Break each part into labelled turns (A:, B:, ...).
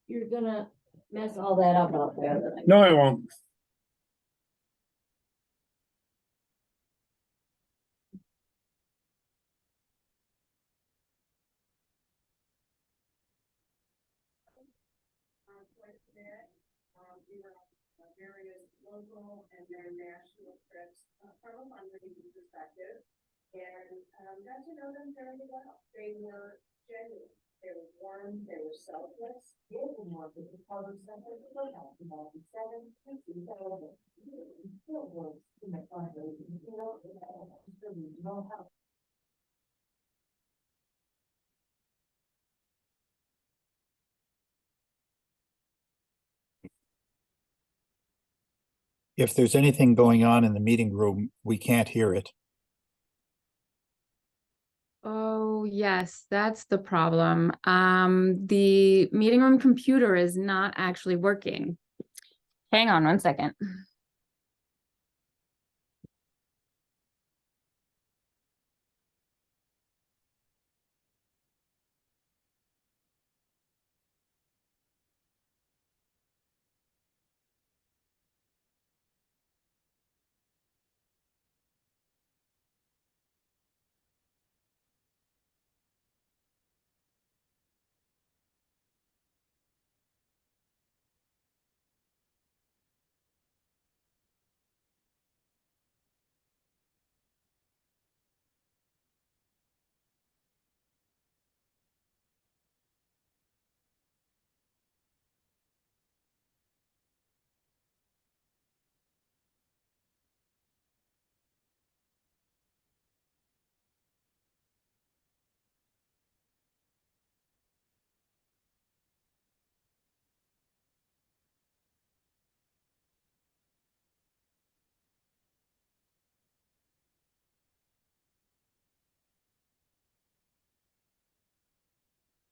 A: You're gonna mess all that up out there.
B: No, I won't.
A: Various local and their national trips from a fundraising perspective, and got to know them very well. They were genuine, they were warm, they were selfless. They were more than the public center of the house in 97, 2000. Still works in the fundraising, you know how.
C: If there's anything going on in the meeting room, we can't hear it.
D: Oh, yes, that's the problem. The meeting room computer is not actually working. Hang on one second.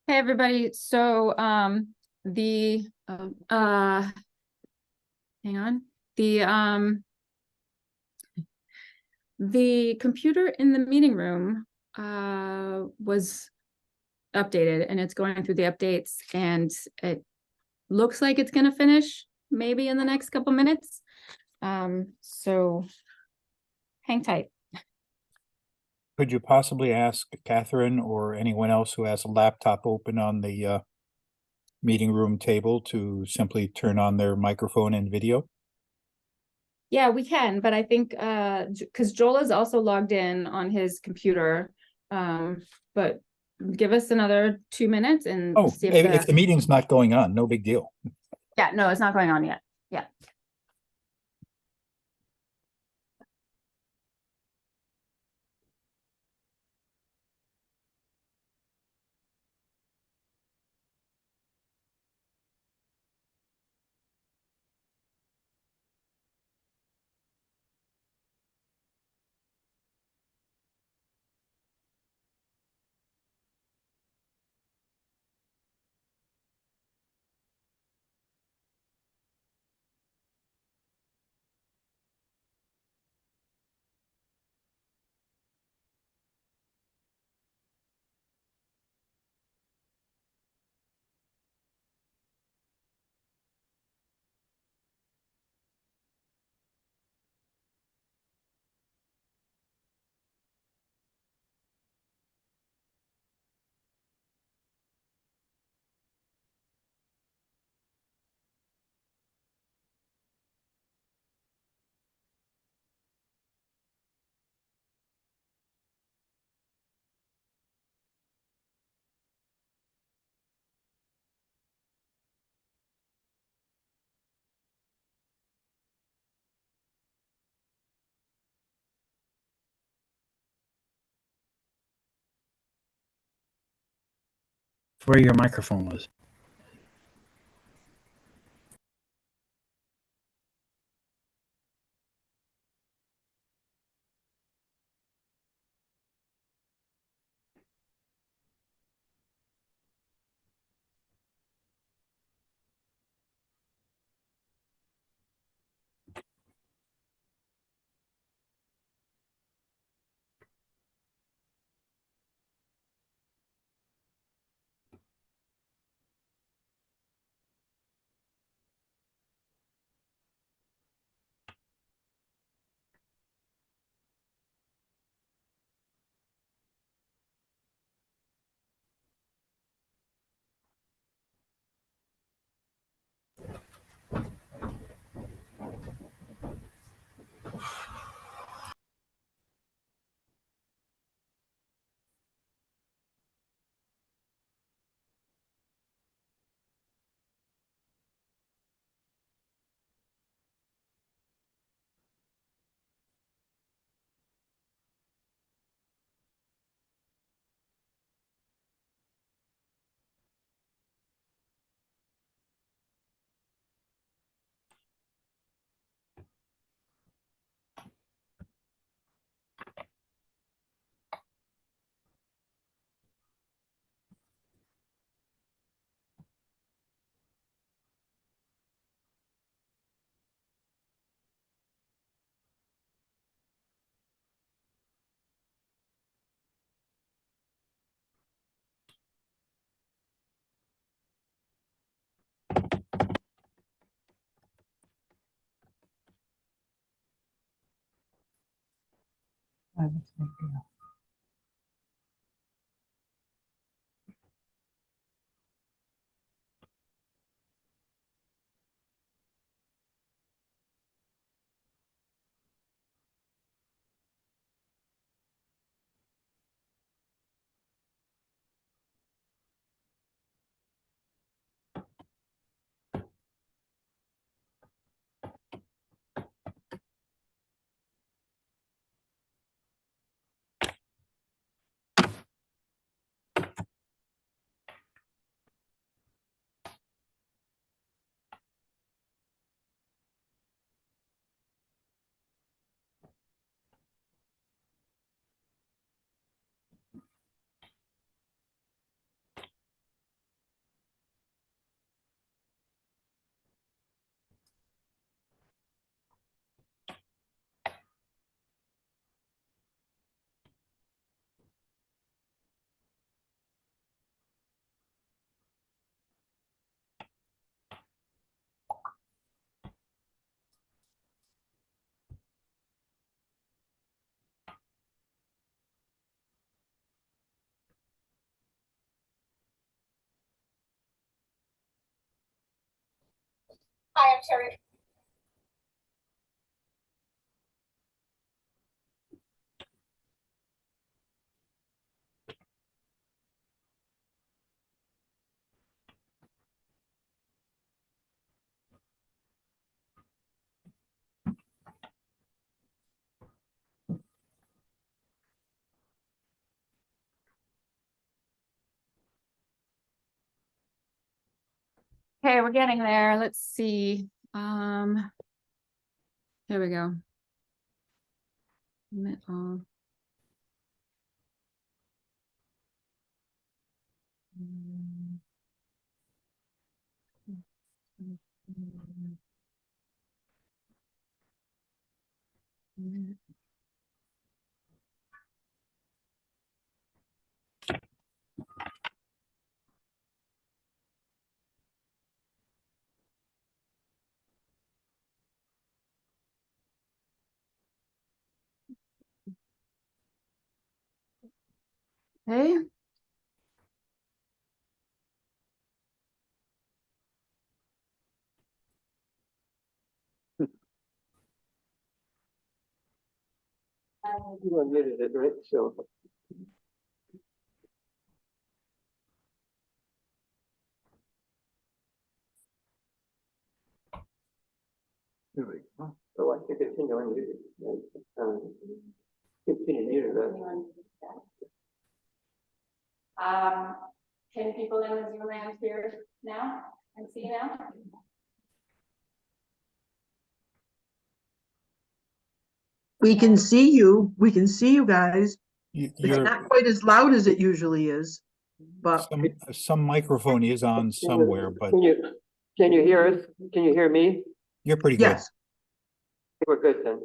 D: Hey, everybody. So, hang on. The computer in the meeting room, was updated and it's going through the updates and it looks like it's gonna finish maybe in the next couple minutes. So hang tight.
C: Could you possibly ask Catherine or anyone else who has a laptop open on the meeting room table to simply turn on their microphone and video?
D: Yeah, we can, but I think because Joel is also logged in on his computer. But give us another 2 minutes and
C: Oh,
D: see
C: if the meeting's not going on, no big deal.
D: Yeah, no, it's not going on yet. Yeah.
B: Where your microphone was.
A: Hi, I'm Terry.
D: Okay, we're getting there. Let's see. Here we go. Okay.
E: You unmuted it, right? So. There we go. So I can continue unmuted. Continue muted.
D: Can people in the Zoom land hear now and see now?
F: We can see you. We can see you guys. It's
C: Your,
F: not quite as loud as it usually is, but
C: some microphone is on somewhere, but
E: Can you hear us? Can you hear me?
C: you're pretty good.
F: yes.
E: We're good then.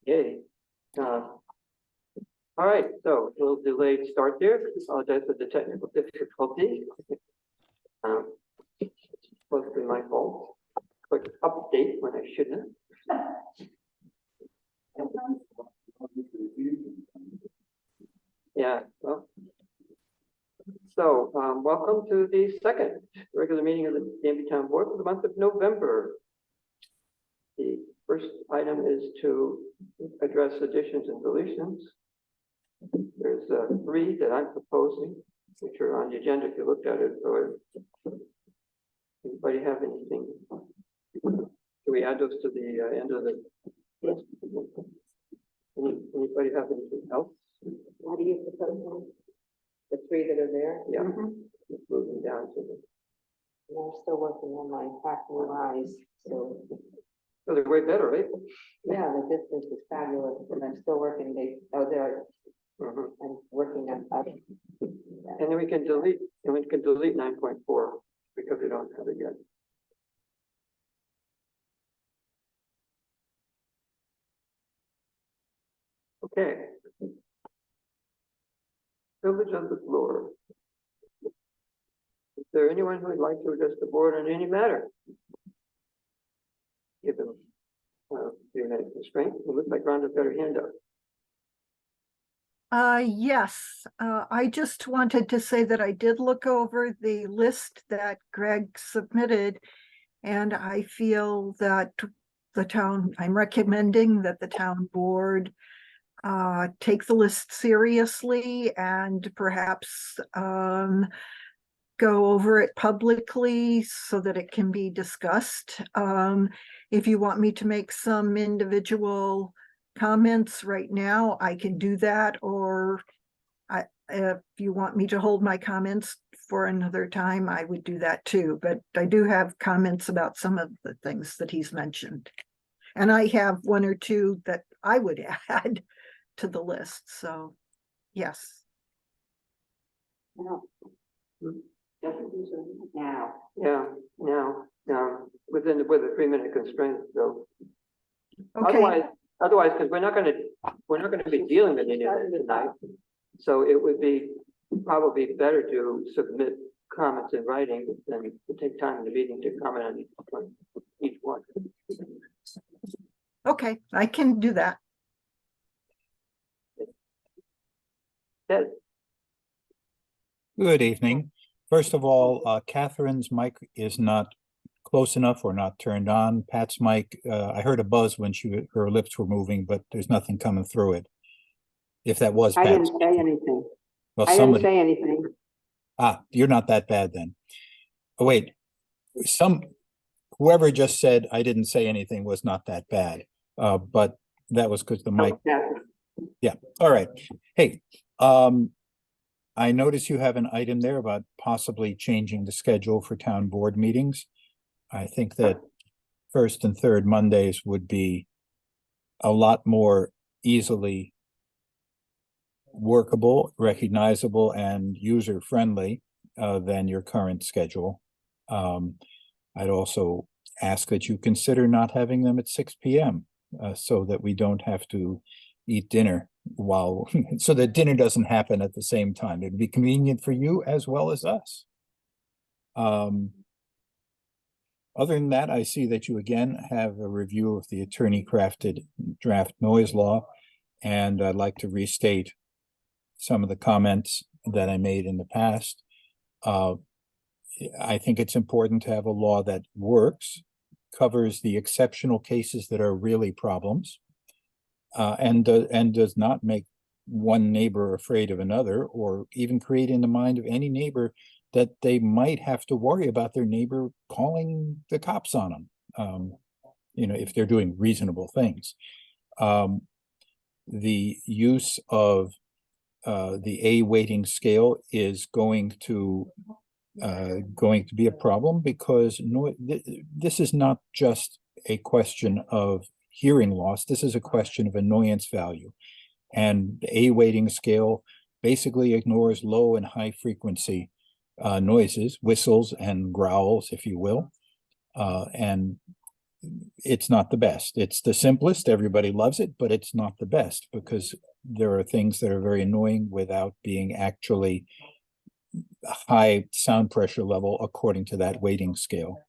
E: Yay. All right, so a little delayed start there. Apologize for the technical difficulty. Mostly my fault. Quick update when I shouldn't. Yeah, well. So, welcome to the second regular meeting of the Danby Town Board for the month of November. The first item is to address additions and deletions. There's three that I'm proposing, which are on the agenda if you looked at it. Or anybody have anything? Do we add those to the end of the list? Anybody have anything else?
G: How do you propose them? The three that are there?
E: Yeah. Just moving down to the.
G: And I'm still working on my new eyes, so.
E: So they're way better, right?
G: Yeah, the distance is fabulous, and I'm still working, I'm working on other.
E: And then we can delete 9.4 because we don't have it yet. Okay. Privilege of the floor. Is there anyone who would like to address the board on any matter? Given 3-minute constraint. It looks like Rhonda's got her hand up.
F: Yes, I just wanted to say that I did look over the list that Greg submitted. And I feel that I'm recommending that the town board take the list seriously and perhaps go over it publicly so that it can be discussed. If you want me to make some individual comments right now, I can do that, or if you want me to hold my comments for another time, I would do that too. But I do have comments about some of the things that he's mentioned. And I have one or two that I would add to the list. So, yes.
G: No. Now.
E: Yeah, now, with a 3-minute constraint, so.
F: Okay.
E: Otherwise, because we're not gonna be dealing with any of it tonight. So it would be probably better to submit comments in writing than to take time in the meeting to comment on each one.
F: Okay, I can do that.
E: Ted?
C: Good evening. First of all, Catherine's mic is not close enough or not turned on. Pat's mic, I heard a buzz when her lips were moving, but there's nothing coming through it. If that was
G: I
C: Pat's.
G: didn't say anything.
C: Well,
G: I didn't say anything.
C: you're not that bad then. Oh, wait, whoever just said I didn't say anything was not that bad. But that was because the mic. Yeah, all right. Hey, I notice you have an item there about possibly changing the schedule for town board meetings. I think that first and third Mondays would be a lot more easily workable, recognizable, and user-friendly than your current schedule. I'd also ask that you consider not having them at 6 p.m. So that we don't have to eat dinner so that dinner doesn't happen at the same time. It'd be convenient for you as well as us. Other than that, I see that you again have a review of the attorney-crafted draft noise law, and I'd like to restate some of the comments that I made in the past. I think it's important to have a law that works, covers the exceptional cases that are really problems, and does not make one neighbor afraid of another, or even create in the mind of any neighbor that they might have to worry about their neighbor calling the cops on them, if they're doing reasonable things. The use of the A weighting scale is going to be a problem because this is not just a question of hearing loss. This is a question of annoyance value. And the A weighting scale basically ignores low and high frequency noises, whistles and growls, if you will. And it's not the best. It's the simplest. Everybody loves it, but it's not the best because there are things that are very annoying without being actually high sound pressure level according to that weighting scale.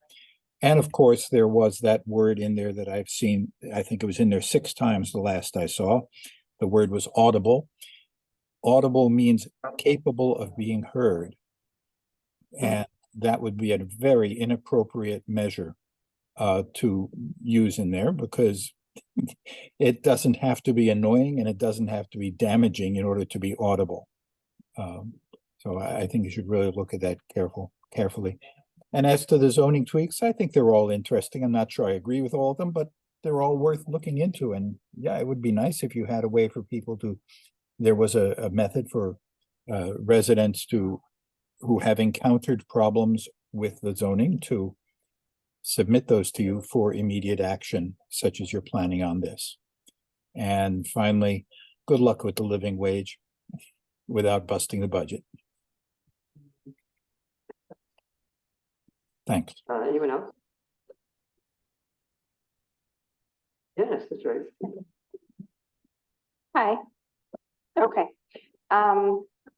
C: And of course, there was that word in there that I've seen, I think it was in there 6 times the last I saw. The word was audible. Audible means capable of being heard. And that would be a very inappropriate measure to use in there because it doesn't have to be annoying and it doesn't have to be damaging in order to be audible. So I think you should really look at that carefully. And as to the zoning tweaks, I think they're all interesting. I'm not sure I agree with all of them, but they're all worth looking into. And yeah, it would be nice if you had a way for people there was a method for residents who have encountered problems with the zoning to submit those to you for immediate action, such as you're planning on this. And finally, good luck with the living wage without busting the budget. Thanks.
E: Anyone else? Yes, that's right.
H: Hi. Okay.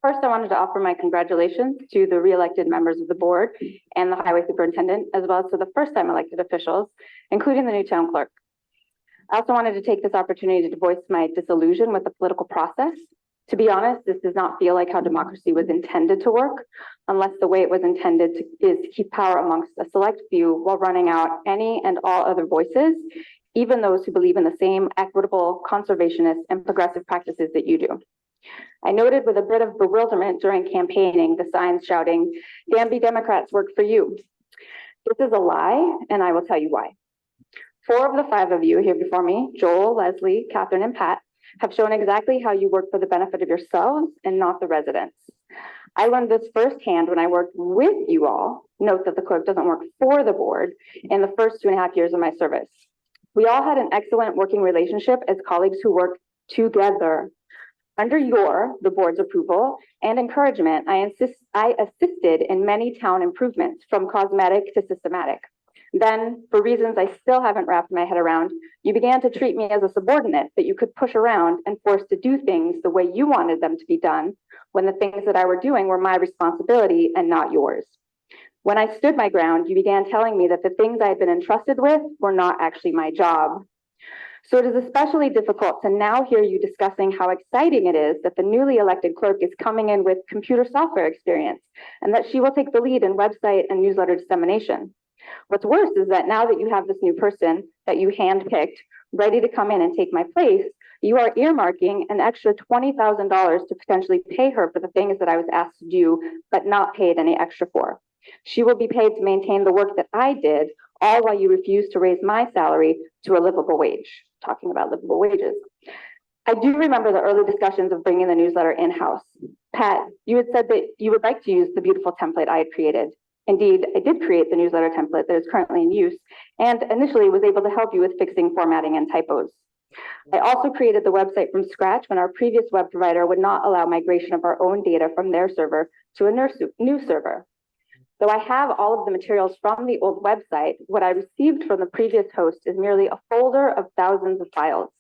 H: First, I wanted to offer my congratulations to the re-elected members of the board and the highway superintendent, as well as to the first-time elected officials, including the new town clerk. I also wanted to take this opportunity to voice my disillusion with the political process. To be honest, this does not feel like how democracy was intended to work, unless the way it was intended is to keep power amongst a select few while running out any and all other voices, even those who believe in the same equitable, conservationist, and progressive practices that you do. I noted with a bit of bewilderment during campaigning the signs shouting, "Danby Democrats work for you." This is a lie, and I will tell you why. 4 of the 5 of you here before me, Joel, Leslie, Catherine, and Pat, have shown exactly how you work for the benefit of yourselves and not the residents. I learned this firsthand when I worked with you all. Note that the clerk doesn't work for the board in the first 2.5 years of my service. We all had an excellent working relationship as colleagues who worked together. Under the board's approval and encouragement, I assisted in many town improvements from cosmetic to systematic. Then, for reasons I still haven't wrapped my head around, you began to treat me as a subordinate that you could push around and force to do things the way you wanted them to be done, when the things that I were doing were my responsibility and not yours. When I stood my ground, you began telling me that the things I had been entrusted with were not actually my job. So it is especially difficult to now hear you discussing how exciting it is that the newly elected clerk is coming in with computer software experience and that she will take the lead in website and newsletter dissemination. What's worse is that now that you have this new person that you handpicked ready to come in and take my place, you are earmarking an extra $20,000 to potentially pay her for the things that I was asked to do, but not paid any extra for. She will be paid to maintain the work that I did, all while you refuse to raise my salary to a livable wage. Talking about livable wages. I do remember the early discussions of bringing the newsletter in-house. Pat, you had said that you would like to use the beautiful template I had created. Indeed, I did create the newsletter template that is currently in use and initially was able to help you with fixing formatting and typos. I also created the website from scratch when our previous web provider would not allow migration of our own data from their server to a new server. Though I have all of the materials from the old website, what I received from the previous host is merely a folder of thousands of files.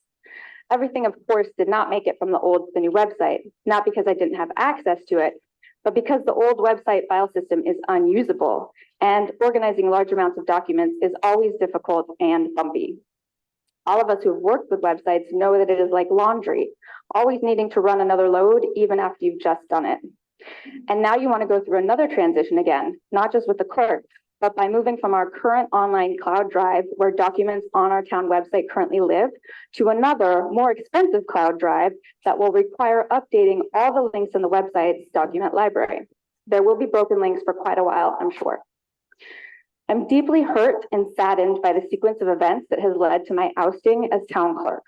H: Everything, of course, did not make it from the old to the new website, not because I didn't have access to it, but because the old website file system is unusable, and organizing large amounts of documents is always difficult and bumpy. All of us who have worked with websites know that it is like laundry, always needing to run another load even after you've just done it. And now you want to go through another transition again, not just with the clerk, but by moving from our current online cloud drive where documents on our town website currently live to another more expensive cloud drive that will require updating all the links in the website's document library. There will be broken links for quite a while, I'm sure. I'm deeply hurt and saddened by the sequence of events that has led to my ousting as town clerk.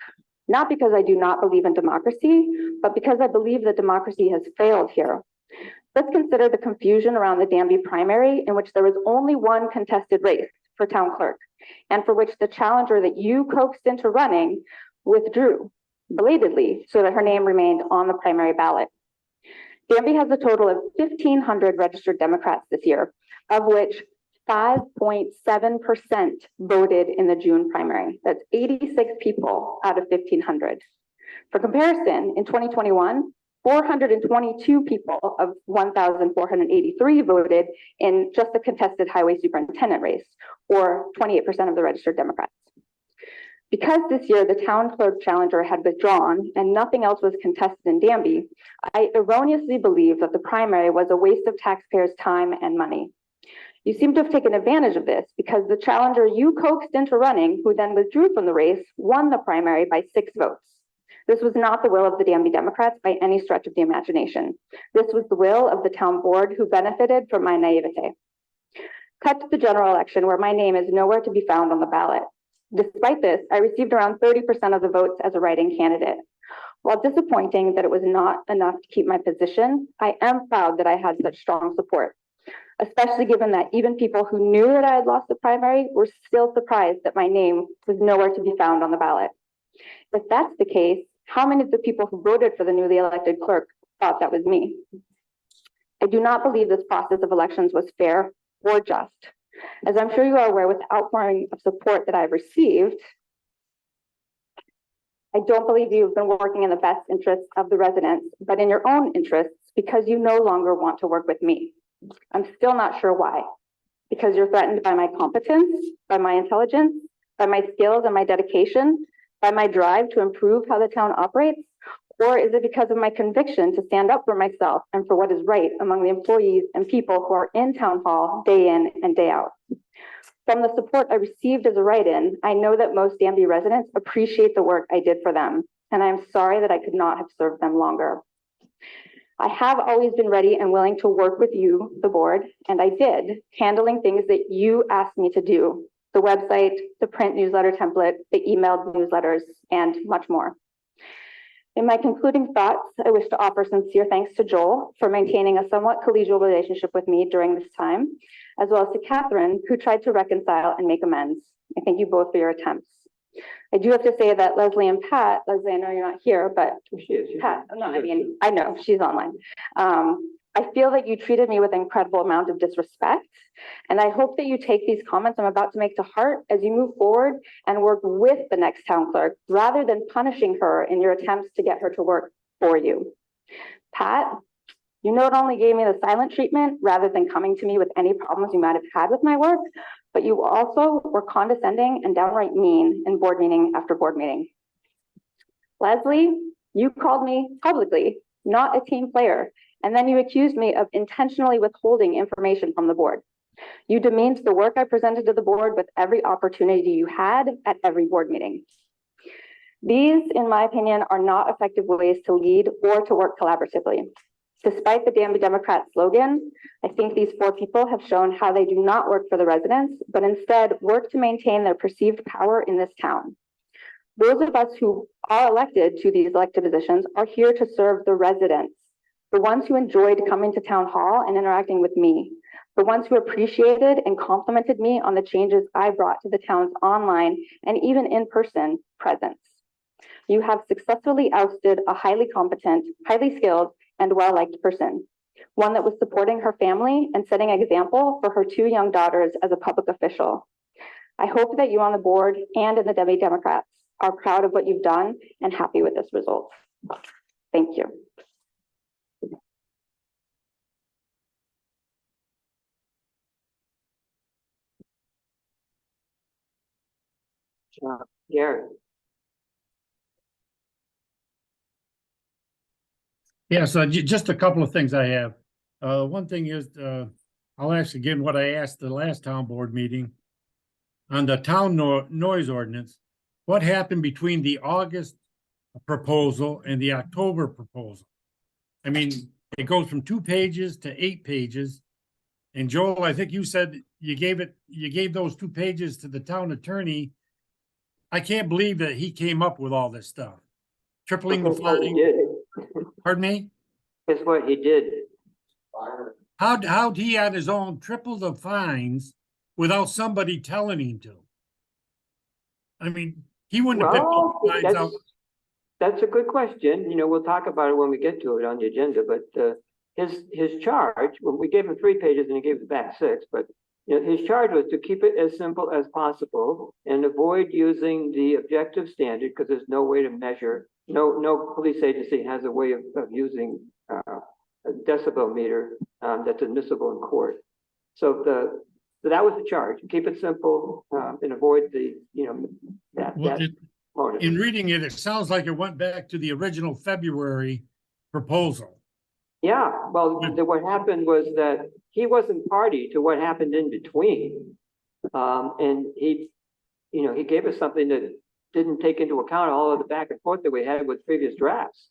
H: Not because I do not believe in democracy, but because I believe that democracy has failed here. Let's consider the confusion around the Danby primary, in which there was only one contested race for town clerk, and for which the challenger that you coaxed into running withdrew belatedly so that her name remained on the primary ballot. Danby has a total of 1,500 registered Democrats this year, of which 5.7% voted in the June primary. That's 86 people out of 1,500. For comparison, in 2021, 422 people of 1,483 voted in just the contested highway superintendent race, or 28% of the registered Democrats. Because this year the town clerk challenger had withdrawn and nothing else was contested in Danby, I erroneously believed that the primary was a waste of taxpayers' time and money. You seem to have taken advantage of this because the challenger you coaxed into running, who then withdrew from the race, won the primary by 6 votes. This was not the will of the Danby Democrats by any stretch of the imagination. This was the will of the town board who benefited from my naivete. Cut to the general election where my name is nowhere to be found on the ballot. Despite this, I received around 30% of the votes as a write-in candidate. While disappointing that it was not enough to keep my position, I am proud that I had such strong support, especially given that even people who knew that I had lost the primary were still surprised that my name was nowhere to be found on the ballot. If that's the case, how many of the people who voted for the newly elected clerk thought that was me? I do not believe this process of elections was fair or just. As I'm sure you are aware, with the outpouring of support that I've received, I don't believe you've been working in the best interests of the residents, but in your own interests because you no longer want to work with me. I'm still not sure why. Because you're threatened by my competence, by my intelligence, by my skills and my dedication, by my drive to improve how the town operates? Or is it because of my conviction to stand up for myself and for what is right among the employees and people who are in town hall day in and day out? From the support I received as a write-in, I know that most Danby residents appreciate the work I did for them, and I am sorry that I could not have served them longer. I have always been ready and willing to work with you, the board, and I did, handling things that you asked me to do: the website, the print newsletter template, the emailed newsletters, and much more. In my concluding thoughts, I wish to offer sincere thanks to Joel for maintaining a somewhat collegial relationship with me during this time, as well as to Catherine, who tried to reconcile and make amends. I thank you both for your attempts. I do have to say that Leslie and Pat, Leslie, I know you're not here, but
E: She is.
H: Pat, no, I mean, I know she's online. I feel that you treated me with an incredible amount of disrespect, and I hope that you take these comments I'm about to make to heart as you move forward and work with the next town clerk, rather than punishing her in your attempts to get her to work for you. Pat, you not only gave me the silent treatment rather than coming to me with any problems you might have had with my work, but you also were condescending and downright mean in board meeting after board meeting. Leslie, you called me publicly not a team player, and then you accused me of intentionally withholding information from the board. You demeaned the work I presented to the board with every opportunity you had at every board meeting. These, in my opinion, are not effective ways to lead or to work collaboratively. Despite the Danby Democrat slogan, I think these four people have shown how they do not work for the residents, but instead work to maintain their perceived power in this town. Those of us who are elected to these elected positions are here to serve the residents, the ones who enjoyed coming to town hall and interacting with me, the ones who appreciated and complimented me on the changes I brought to the town's online and even in-person presence. You have successfully ousted a highly competent, highly skilled, and well-liked person, one that was supporting her family and setting an example for her two young daughters as a public official. I hope that you on the board and in the Danby Democrats are proud of what you've done and happy with this result. Thank you.
E: Gary.
B: Yeah, so just a couple of things I have. One thing is, I'll ask again what I asked the last town board meeting on the town noise ordinance. What happened between the August proposal and the October proposal? I mean, it goes from 2 pages to 8 pages. And Joel, I think you said you gave those 2 pages to the town attorney. I can't believe that he came up with all this stuff. Tripling the fine. Pardon me?
E: Guess what he did?
B: How'd he on his own triple the fines without somebody telling him to? I mean, he wouldn't have picked all the fines out.
E: That's a good question. You know, we'll talk about it when we get to it on the agenda, but his charge, well, we gave him 3 pages and he gave us back 6, but you know, his charge was to keep it as simple as possible and avoid using the objective standard, because there's no way to measure. No police agency has a way of using a decibel meter that's admissible in court. So that was the charge. Keep it simple and avoid the, you know, that
B: in reading it, it sounds like it went back to the original February proposal.
E: Yeah, well, what happened was that he wasn't party to what happened in between. And he, you know, he gave us something that didn't take into account all of the back and forth that we had with previous drafts.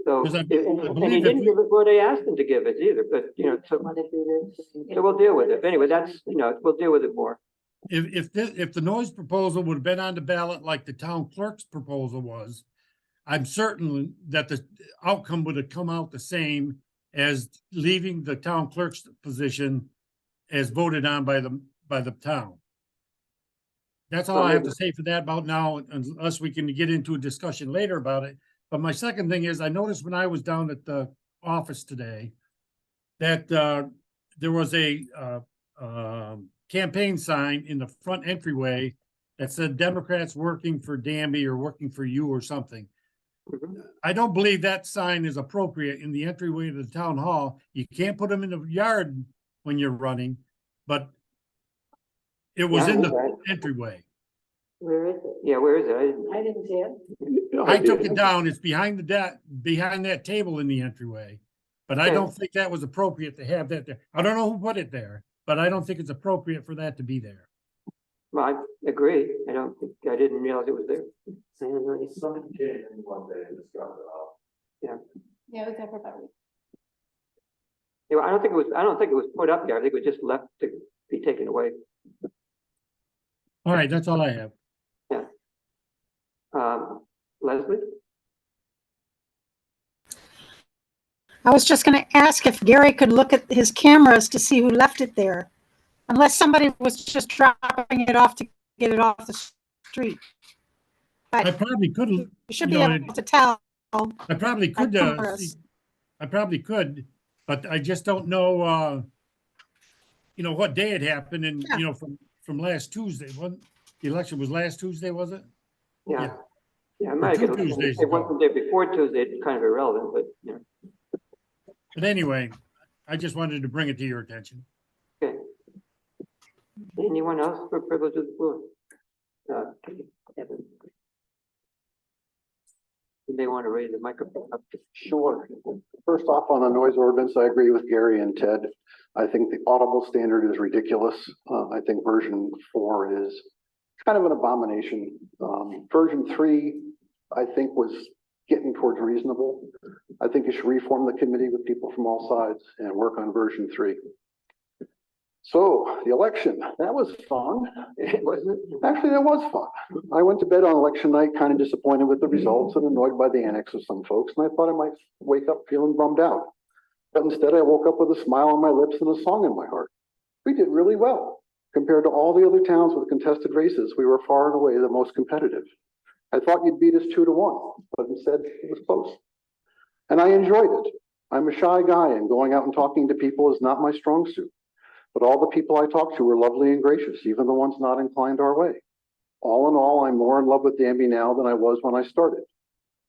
E: So, and he didn't give us what I asked him to give us either, but, you know, so we'll deal with it. Anyway, that's, you know, we'll deal with it more.
B: If the noise proposal would have been on the ballot like the town clerk's proposal was, I'm certain that the outcome would have come out the same as leaving the town clerk's position as voted on by the town. That's all I have to say for that about now, unless we can get into a discussion later about it. But my second thing is, I noticed when I was down at the office today that there was a campaign sign in the front entryway that said Democrats working for Danby or working for you or something. I don't believe that sign is appropriate in the entryway to the town hall. You can't put them in the yard when you're running, but it was in the entryway.
G: Where is it?
E: Yeah, where is it?
G: I didn't see it.
B: I took it down. It's behind behind that table in the entryway. But I
E: Okay.
B: don't think that was appropriate to have that there. I don't know who put it there, but I don't think it's appropriate for that to be there.
E: Well, I agree. I didn't realize it was there.
I: Something came in one day and just dropped it off.
D: Yeah, it was there for about a week.
E: Yeah, I don't think it was put up there. I think it was just left to be taken away.
B: All right, that's all I have.
E: Leslie?
J: I was just gonna ask if Gary could look at his cameras to see who left it there. Unless somebody was just dropping it off to get it off the street.
B: I
J: But
B: probably could,
J: you should
B: you
J: be
B: know,
J: able to tell.
B: I probably could,
J: cameras.
B: I probably could, but I just don't know, what day it happened and,
J: Yeah.
B: From last Tuesday, the election was last Tuesday, was it?
E: Yeah. Yeah, I
B: Or
E: might
B: two
E: get,
B: Tuesdays
E: it
B: ago.
E: wasn't there before Tuesday, it's kind of irrelevant, but,
B: But anyway, I just wanted to bring it to your attention.
E: okay. Anyone else for privilege of the floor? Evan. You may want to raise the microphone up.
I: Sure. First off, on the noise ordinance, I agree with Gary and Ted. I think the audible standard is ridiculous. I think version 4 is kind of an abomination. Version 3, I think, was getting towards reasonable. I think you should reform the committee with people from all sides and work on version 3. So the election, that was fun.
E: It wasn't.
I: Actually, that was fun. I went to bed on election night kind of disappointed with the results and annoyed by the annex of some folks, and I thought I might wake up feeling bummed out. But instead, I woke up with a smile on my lips and a song in my heart. We did really well. Compared to all the other towns with contested races, we were far and away the most competitive. I thought you'd beat us 2-1, but instead it was close. And I enjoyed it. I'm a shy guy, and going out and talking to people is not my strong suit. But all the people I talked to were lovely and gracious, even the ones not inclined our way. All in all, I'm more in love with Danby now than I was when I started.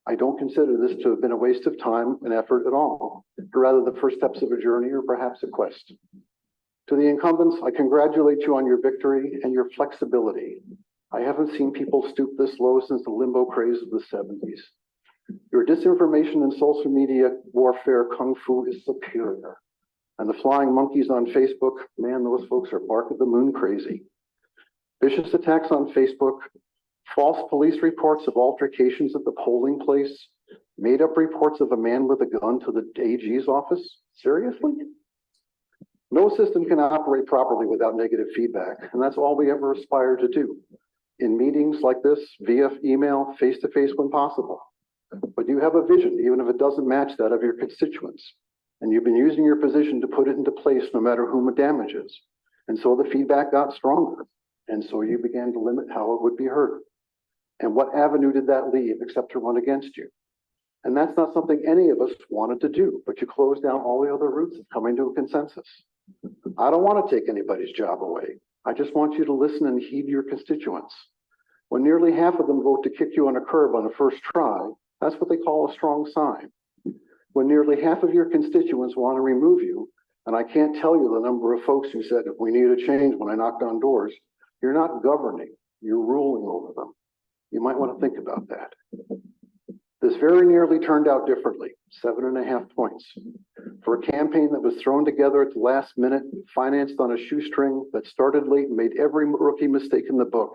I: I don't consider this to have been a waste of time and effort at all, but rather the first steps of a journey or perhaps a quest. To the incumbents, I congratulate you on your victory and your flexibility. I haven't seen people stoop this low since the limbo craze of the 70s. Your disinformation and social media warfare kung fu is superior. And the flying monkeys on Facebook, man, those folks are bark at the moon crazy. Vicious attacks on Facebook, false police reports of altercations at the polling place, made up reports of a man with a gun to the AG's office. Seriously? No system can operate properly without negative feedback, and that's all we ever aspire to do. In meetings like this, via email, face-to-face when possible. But you have a vision, even if it doesn't match that of your constituents. And you've been using your position to put it into place no matter whom it damages. And so the feedback got stronger. And so you began to limit how it would be heard. And what avenue did that leave except to run against you? And that's not something any of us wanted to do, but you closed down all the other routes of coming to a consensus. I don't want to take anybody's job away. I just want you to listen and heed your constituents. When nearly half of them vote to kick you on a curb on the first try, that's what they call a strong sign. When nearly half of your constituents want to remove you, and I can't tell you the number of folks who said, if we need a change when I knocked on doors, you're not governing, you're ruling over them. You might want to think about that. This very nearly turned out differently, 7.5 points. For a campaign that was thrown together at the last minute, financed on a shoestring, that started late and made every rookie mistake in the book.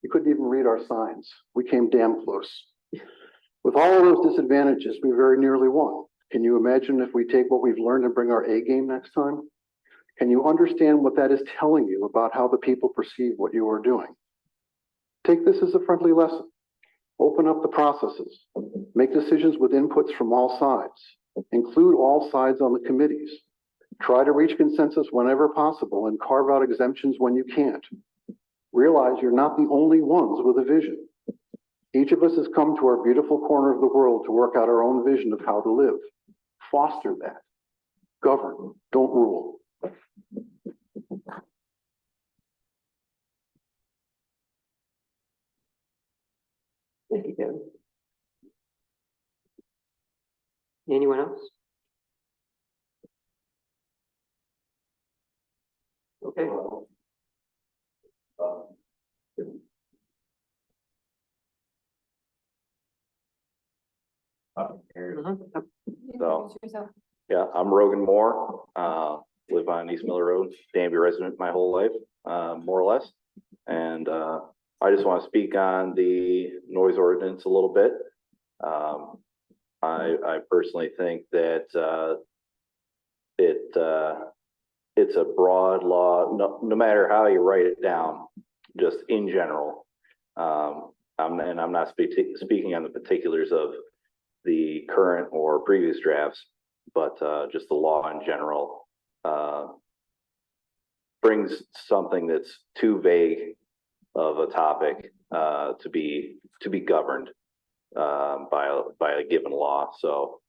I: You couldn't even read our signs. We came damn close. With all of those disadvantages, we very nearly won. Can you imagine if we take what we've learned and bring our A game next time? Can you understand what that is telling you about how the people perceive what you are doing? Take this as a friendly lesson. Open up the processes. Make decisions with inputs from all sides. Include all sides on the committees. Try to reach consensus whenever possible and carve out exemptions when you can't. Realize you're not the only ones with a vision. Each of us has come to our beautiful corner of the world to work out our own vision of how to live. Foster that. Govern, don't rule.
E: Thank you, Kevin. Anyone else? Okay. Mhm.
K: So, yeah, I'm Rogan Moore, live on East Miller Road, Danby resident my whole life, more or less. And, I just want to speak on the noise ordinance a little bit. I personally think that, it's a broad law, no matter how you write it down, just in general. I'm not speaking on the particulars of the current or previous drafts, but just the law in general brings something that's too vague of a topic to be governed by a given law. So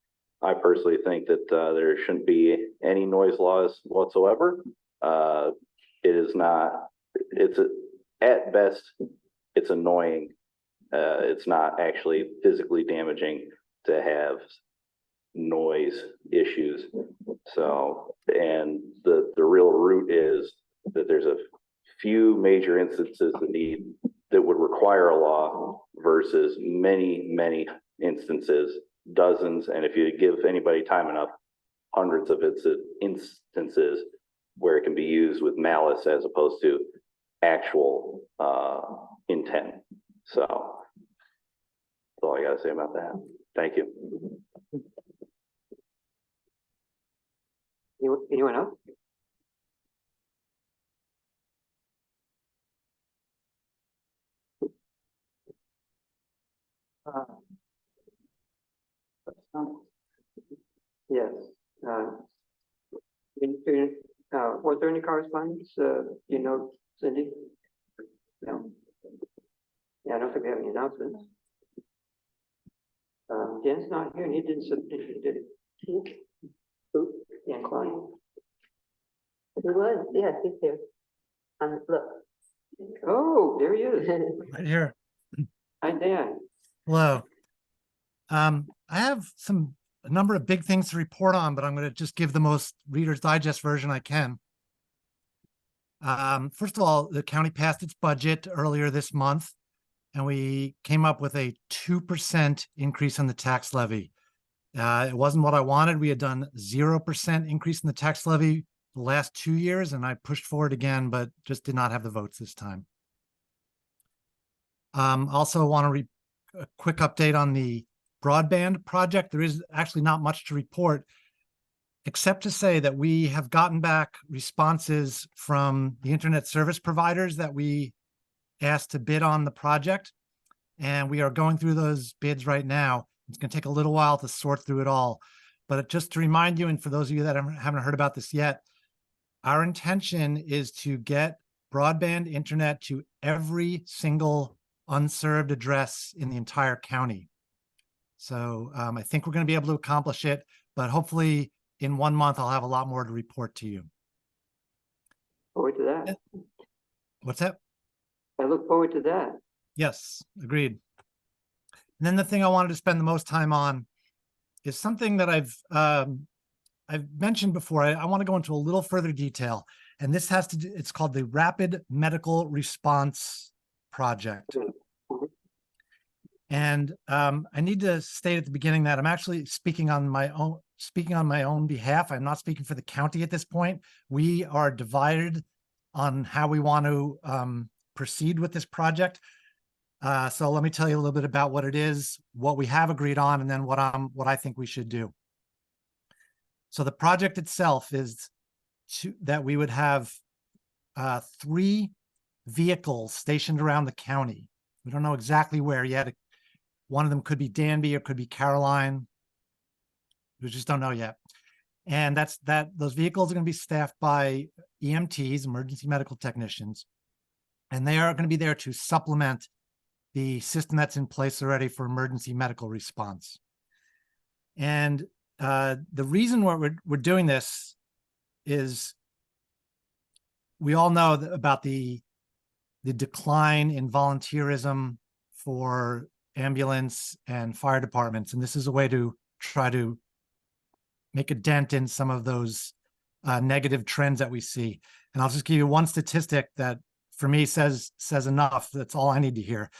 K: I personally think that there shouldn't be any noise laws whatsoever. It is not. At best, it's annoying. It's not actually physically damaging to have noise issues. So, and the real root is that there's a few major instances that would require a law versus many instances, dozens, and if you give anybody time enough, hundreds of instances where it can be used with malice as opposed to actual intent. So that's all I gotta say about that. Thank you.
E: Anyone else? Yes. Was there any correspondence, you know, Cindy? No. Yeah, I don't think we have any announcements. Dan's not here, and he didn't submit it, did he? Who? Dan Klein.
G: He was, yes, he's here. Look.
E: Oh, there he is.
L: Right here.
E: Hi, Dan.
L: Hello. I have a number of big things to report on, but I'm going to just give the most Reader's Digest version I can. First of all, the county passed its budget earlier this month, and we came up with a 2% increase in the tax levy. It wasn't what I wanted. We had done 0% increase in the tax levy the last 2 years, and I pushed for it again, but just did not have the votes this time. Also want to a quick update on the broadband project. There is actually not much to report, except to say that we have gotten back responses from the internet service providers that we asked to bid on the project. And we are going through those bids right now. It's going to take a little while to sort through it all. But just to remind you, and for those of you that haven't heard about this yet, our intention is to get broadband internet to every single unserved address in the entire county. So I think we're going to be able to accomplish it, but hopefully in 1 month, I'll have a lot more to report to you.
E: Forward to that.
L: What's that?
E: I look forward to that.
L: Yes, agreed. And then the thing I wanted to spend the most time on is something that I've mentioned before. I want to go into a little further detail, and this has to do, it's called the Rapid Medical Response Project. And I need to state at the beginning that I'm actually speaking on my own behalf. I'm not speaking for the county at this point. We are divided on how we want to proceed with this project. So let me tell you a little bit about what it is, what we have agreed on, and then what I think we should do. So the project itself is that we would have 3 vehicles stationed around the county. We don't know exactly where yet. One of them could be Danby or could be Caroline. We just don't know yet. And those vehicles are going to be staffed by EMTs, emergency medical technicians. And they are going to be there to supplement the system that's in place already for emergency medical response. And the reason we're doing this is we all know about the decline in volunteerism for ambulance and fire departments. And this is a way to try to make a dent in some of those negative trends that we see. And I'll just give you one statistic that for me says enough. That's all I need to hear.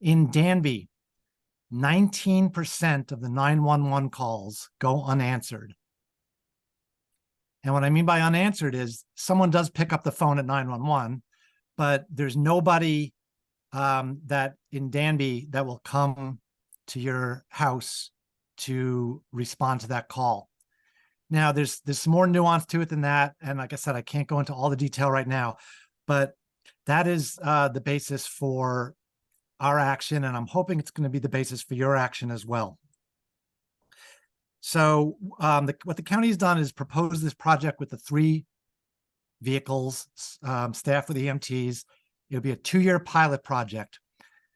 L: In Danby, 19% of the 911 calls go unanswered. And what I mean by unanswered is someone does pick up the phone at 911, but there's nobody that in Danby that will come to your house to respond to that call. Now, there's some more nuance to it than that. And like I said, I can't go into all the detail right now, but that is the basis for our action. And I'm hoping it's going to be the basis for your action as well. So what the county has done is propose this project with the 3 vehicles, staff with EMTs. It'll be a 2-year pilot project.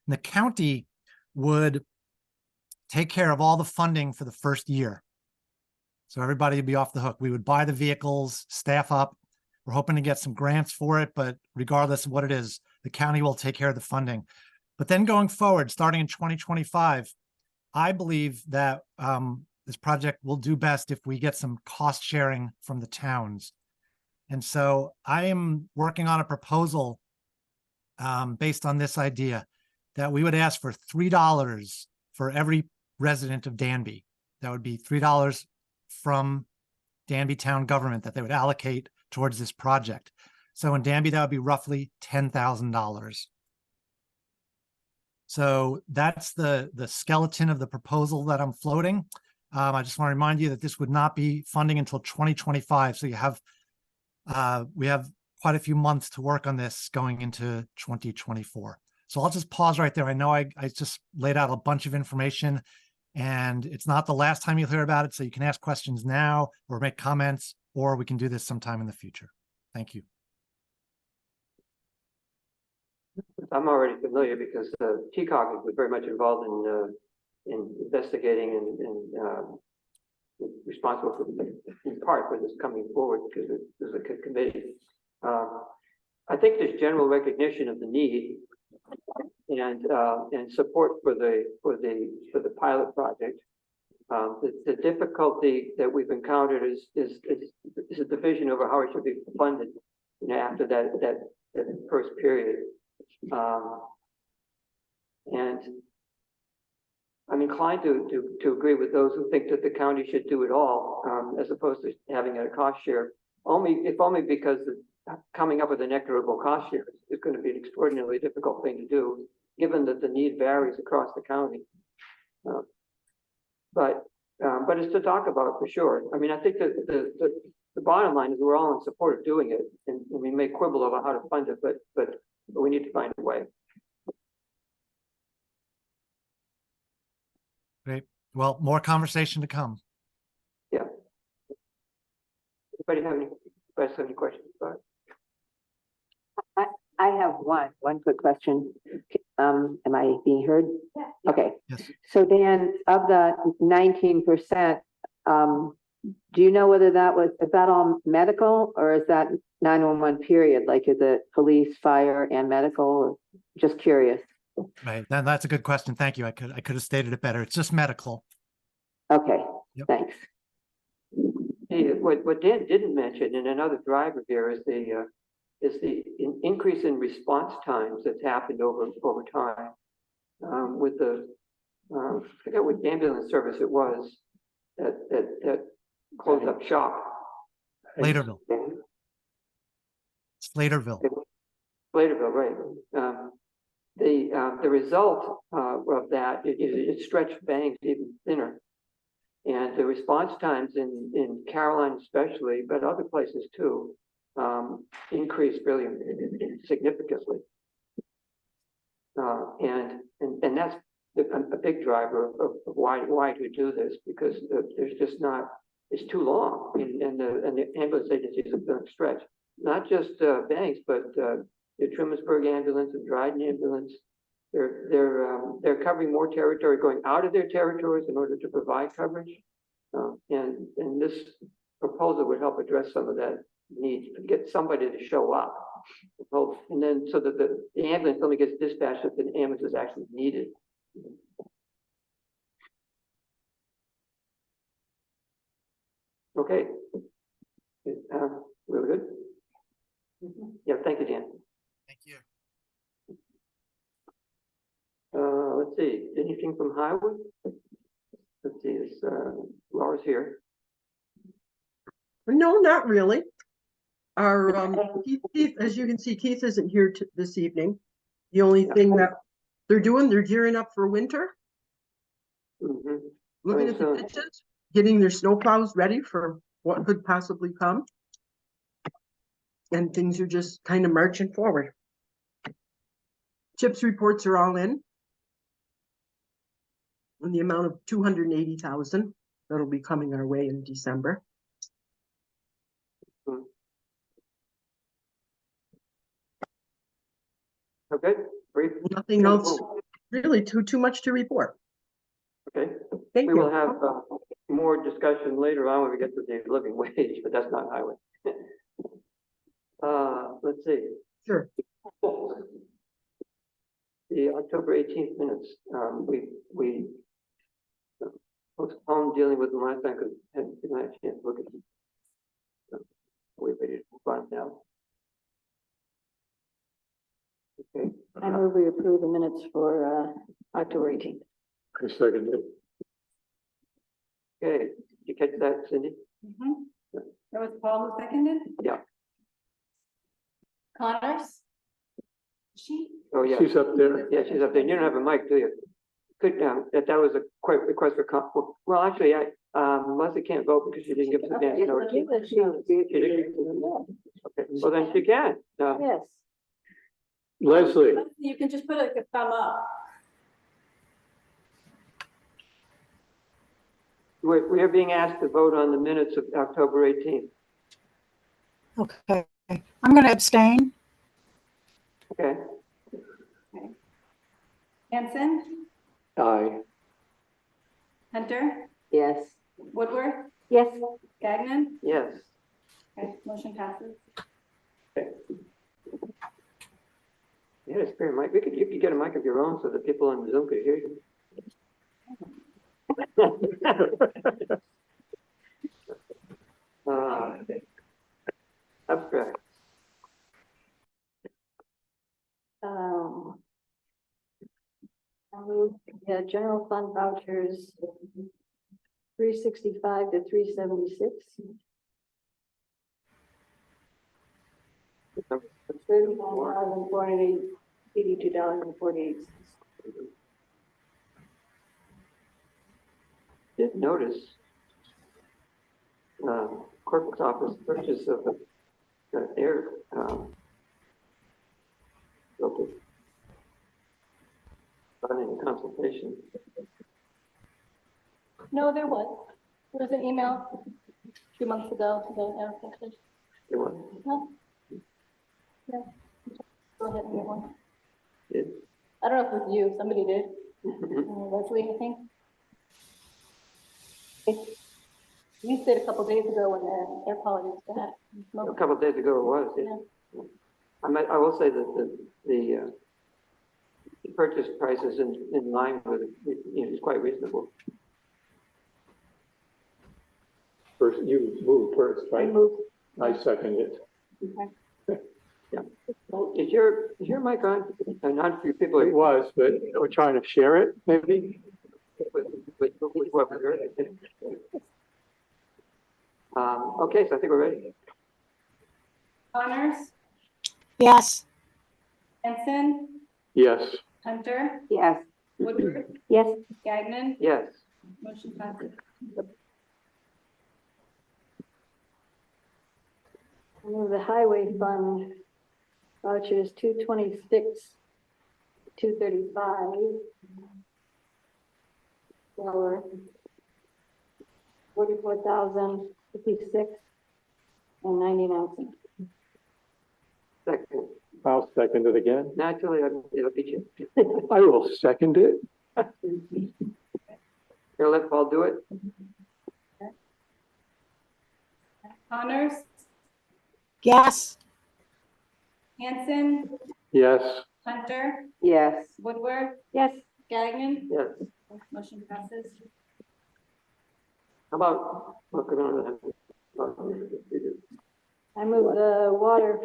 L: And the county would take care of all the funding for the first year. So everybody would be off the hook. We would buy the vehicles, staff up. We're hoping to get some grants for it, but regardless of what it is, the county will take care of the funding. But then going forward, starting in 2025, I believe that this project will do best if we get some cost sharing from the towns. And so I am working on a proposal based on this idea that we would ask for $3 for every resident of Danby. That would be $3 from Danby town government that they would allocate towards this project. So in Danby, that would be roughly $10,000. So that's the skeleton of the proposal that I'm floating. I just want to remind you that this would not be funding until 2025. So you have, we have quite a few months to work on this going into 2024. So I'll just pause right there. I know I just laid out a bunch of information, and it's not the last time you'll hear about it. So you can ask questions now or make comments, or we can do this sometime in the future. Thank you.
E: I'm already familiar because TCOG was very much involved in investigating and responsible for, in part, for this coming forward because there's a committee. I think there's general recognition of the need and support for the pilot project. The difficulty that we've encountered is a division over how it should be funded, you know, after that first period. And I'm inclined to agree with those who think that the county should do it all, as opposed to having a cost share. If only because coming up with an equitable cost share is going to be an extraordinarily difficult thing to do, given that the need varies across the county. But it's to talk about for sure. I mean, I think that the bottom line is we're all in support of doing it, and we may quibble over how to fund it, but we need to find a way.
L: Great. Well, more conversation to come.
E: Yeah. Anybody have any questions about it?
G: I have one quick question. Am I being heard? Okay.
L: Yes.
G: So Dan, of the 19%, do you know whether is that all medical or is that 911 period? Like, is it police, fire, and medical? Just curious.
L: Right. That's a good question. Thank you. I could have stated it better. It's just medical.
G: Okay.
L: Yep.
G: Thanks.
E: Hey, what Dan didn't mention, and another driver here, is the increase in response times that's happened over time. With the I forget what ambulance service it was that closed up shop.
L: Slaterville. Slaterville.
E: Slaterville, right. The result of that, it stretched bangs even thinner. And the response times in Caroline especially, but other places too, increased really significantly. And that's a big driver of why to do this, because there's just not, it's too long, and the ambulance agencies have been stretched. Not just Banks, but the Trumansburg ambulance and Dryden ambulance. They're covering more territory, going out of their territories in order to provide coverage. And this proposal would help address some of that need, to get somebody to show up. And then so that the ambulance only gets dispatched if the ambulance is actually needed. Okay. Really good. Yeah, thank you, Dan.
L: Thank you.
E: Let's see, anything from highway? Let's see, is, Laura's here.
M: No, not really. Our, Keith, as you can see, Keith isn't here this evening. The only thing that they're doing, they're gearing up for winter,
E: Mhm.
M: looking at the ditches, getting their snowplows ready for what could possibly come. And things are just kind of marching forward. CHIPS reports are all in. In the amount of 280,000 that'll be coming our way in December.
E: Okay, brief.
M: Nothing else really too much to report.
E: Okay,
M: Thank
E: we
M: you.
E: will have more discussion later on when we get to the living wage, but that's not highway. Let's see.
M: Sure.
E: The October 18th minutes, we postponed dealing with them last time because didn't have a chance to look at them. So we're ready to move on now. Okay.
G: I move we approve the minutes for October 18th.
I: I second it.
E: Okay, did you catch that, Cindy?
D: That was Paul who seconded?
E: Yeah.
D: Connors?
E: Oh, yeah.
I: She's up there.
E: Yeah, she's up there. You don't have a mic, do you? Could, that was a quick request for, well, actually, Leslie can't vote because she didn't give us advance notice. She didn't- Okay, well, then she can.
G: Yes.
I: Leslie,
J: You can just put like a thumb up.
E: We are being asked to vote on the minutes of October 18th.
J: Okay, I'm gonna abstain.
E: Okay,
D: Hanson?
I: aye.
D: Hunter?
G: Yes.
D: Woodward?
G: Yes.
D: Gagnon?
E: yes.
D: Okay, motion passes.
E: Yeah, spare mic. You could get a mic of your own so that people on Zoom could hear you. Abstract.
G: Yeah, general fund vouchers, 365 to 376. $39,482.48.
E: Did notice corporate office purchase of the air filter. Running a consultation.
H: No, there was. There was an email 2 months ago to the air filters.
E: There was.
H: No. Yeah. Go ahead and get one.
E: Did.
H: I don't know if it was you, somebody did. Leslie, I think. You said a couple days ago when the air quality was bad.
E: A couple of days ago it was, yeah. I will say that the purchase price is in line with, it's quite reasonable.
I: First, you move first,
H: I
I: right?
H: moved.
I: I second it.
E: Yeah. Well, is your mic on? Not for you people.
I: It was, but we're trying to share it, maybe?
E: with whoever you're. Okay, so I think we're ready.
D: Connors?
J: Yes,
D: Hanson?
I: Yes.
D: Hunter?
G: Yes.
D: Woodward?
G: Yes.
D: Gagnon?
E: Yes.
D: Motion passes.
G: The highway fund vouchers 226, 235. Lower. 44,056 and 99 cents.
E: Second.
I: I'll second it again.
E: Naturally, it'll be you.
I: I will second it.
E: Here, let Paul do it.
D: Connors?
J: yes,
D: Hanson?
I: Yes.
D: Hunter?
G: Yes.
D: Woodward?
G: Yes.
D: Gagnon?
E: Yes.
D: Motion passes.
E: How about, working on
G: I move the water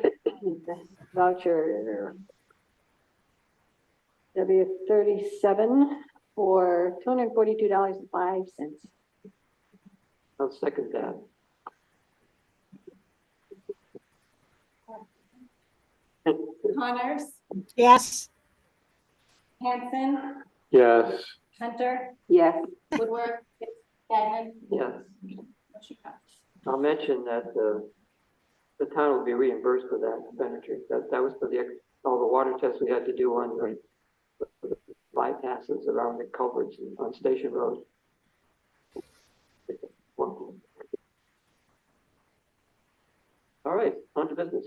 G: voucher W37 for $242.05.
E: I'll second that.
N: Connors,
J: Yes,
N: Hanson,
I: Yes.
N: Hunter,
G: Yes,
N: Woodward, Gagnon.
E: Yes.
N: Motion passed.
E: I'll mention that the town will be reimbursed for that expenditure. That was for all the water tests we had to do on the bypasses around the culverts on Station Road. All right, on to business.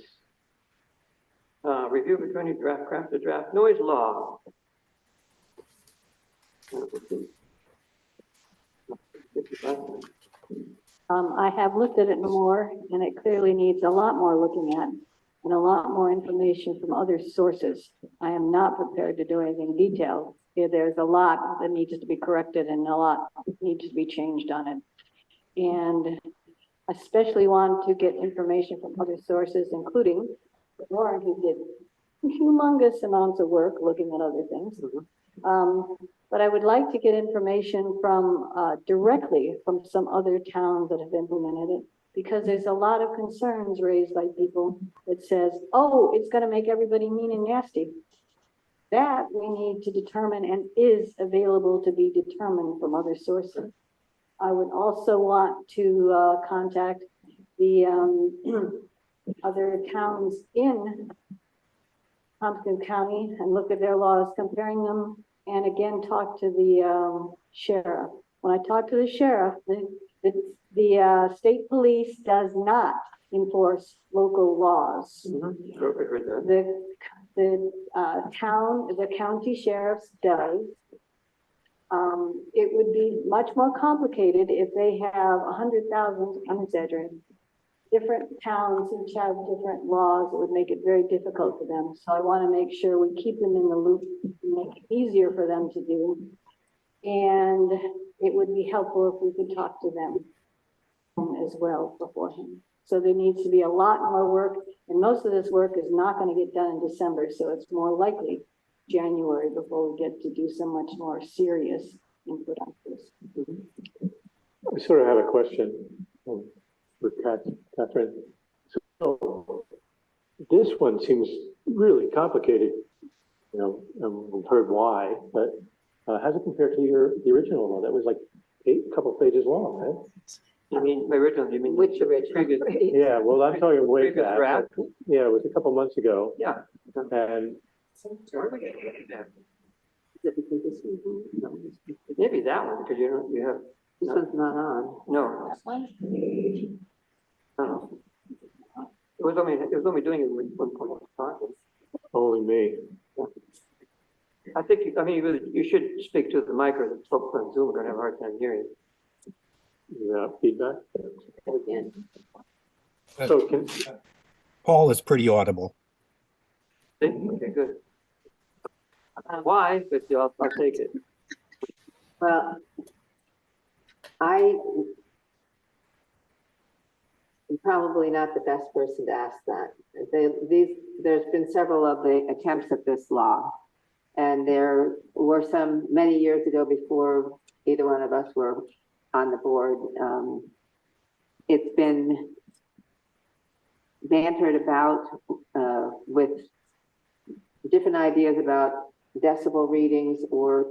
E: Review of attorney craft a draft noise law.
G: I have looked at it more, and it clearly needs a lot more looking at and a lot more information from other sources. I am not prepared to do anything detailed. There's a lot that needs to be corrected and a lot needs to be changed on it. And especially want to get information from other sources, including Warren, who did humongous amounts of work looking at other things. But I would like to get information from directly from some other towns that have implemented it, because there's a lot of concerns raised by people that says, oh, it's going to make everybody mean and nasty. That we need to determine and is available to be determined from other sources. I would also want to contact the other towns in Tompkins County and look at their laws, comparing them, and again, talk to the sheriff. When I talk to the sheriff, the state police does not enforce local laws. The county sheriff's does. It would be much more complicated if they have 100,000, I'm exaggerating, different towns each have different laws. It would make it very difficult for them. So I want to make sure we keep them in the loop, make it easier for them to do. And it would be helpful if we could talk to them as well beforehand. So there needs to be a lot more work, and most of this work is not going to get done in December. So it's more likely January before we get to do so much more serious input on this.
I: I sort of have a question for Catherine. So this one seems really complicated, you know, and we've heard why, but how's it compared to the original one? That was like a couple pages long, right?
E: You mean my original? You mean
G: Which original?
I: Yeah, well, I'm talking way
E: Previous
I: back.
E: draft?
I: Yeah, it was a couple months ago.
E: Yeah.
I: And
E: Maybe that one, because you have.
G: This one's not on.
E: No. No. It was only doing it with 1 point five.
I: only me.
E: I think, you should speak to the mic, or the folks on Zoom are gonna have a hard time hearing.
I: Yeah, feedback.
G: Again.
I: So can,
C: Paul is pretty audible.
E: Okay, good. Why, but I'll take it.
G: Well, I'm probably not the best person to ask that. There's been several of the attempts at this law, and there were some many years ago before either one of us were on the board. It's been bantered about with different ideas about decibel readings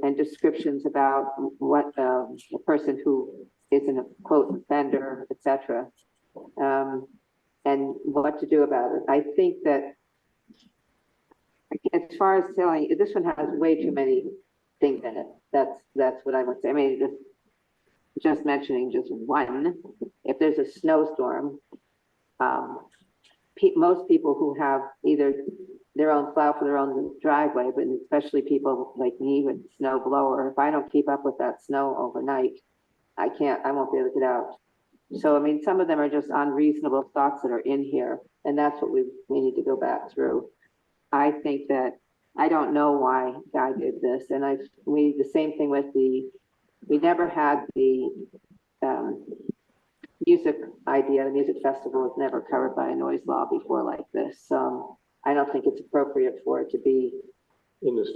G: and descriptions about what a person who isn't a quote offender, etc., and what to do about it. I think that as far as telling, this one has way too many things in it. That's what I would say. I mean, just mentioning just one, if there's a snowstorm, most people who have either their own plow for their own driveway, but especially people like me with snow blower, if I don't keep up with that snow overnight, I won't be able to get out. So, I mean, some of them are just unreasonable thoughts that are in here, and that's what we need to go back through. I think that, I don't know why Guy did this, and the same thing with we never had the music idea. The music festival was never covered by a noise law before like this. I don't think it's appropriate for it to be in this.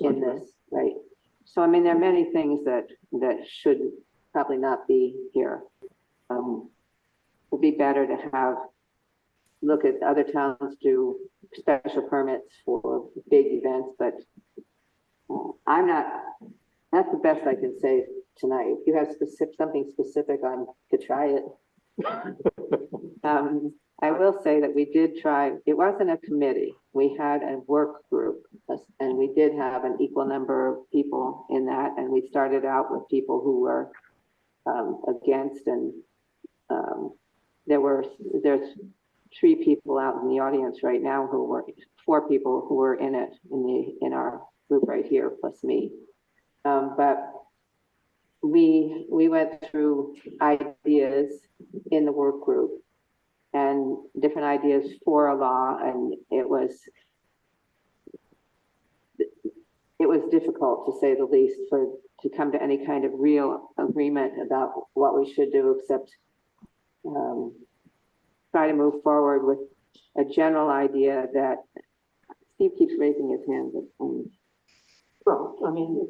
G: Right. So, I mean, there are many things that should probably not be here. It'd be better to look at other towns do special permits for big events, but that's the best I can say tonight. If you have something specific, I could try it. I will say that we did try, it wasn't a committee. We had a work group, and we did have an equal number of people in that. And we started out with people who were against, and there's 3 people out in the audience right now 4 people who were in it in our group right here, plus me. But we went through ideas in the work group and different ideas for a law, and it was difficult, to say the least, to come to any kind of real agreement about what we should do, except try to move forward with a general idea that Steve keeps raising his hand.
E: Well, I mean,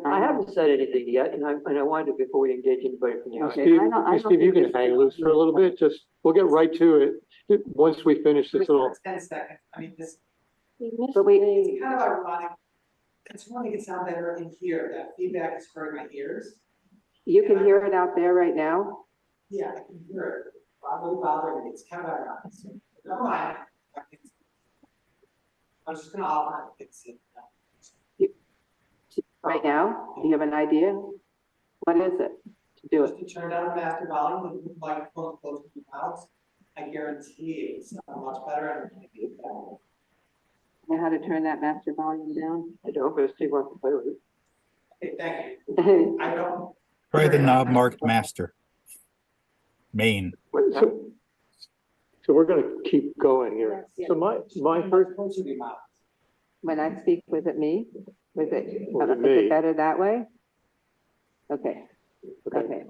E: I haven't said anything yet, and I wanted to, before we engage anybody from the audience.
I: Steve, you can hang loose for a little bit. We'll get right to it once we finish this little.
O: 10 seconds. I mean, this
G: But
O: it's kind of ironic. It's when it gets sound better in here. That feedback is hurting my ears.
G: you can hear it out there right now.
O: Yeah, I can hear it. Probably bothering me. It's kind of ironic. So, never mind. I was just gonna offer to fix it.
G: Right now, do you have an idea? What is it to do it?
O: Just to turn down the master volume and move the microphone close to the mouth. I guarantee it's much better and
G: Know how to turn that master volume down?
E: I don't, but Steve wants to play with it.
O: Okay, thank you. I don't.
C: Try the knob marked master. Main.
I: So we're going to keep going here.
G: Yes.
I: So my first.
O: Closer to your mouth.
G: When I speak, was it me? Was it
I: Was it
G: better that way? Okay.
I: Okay.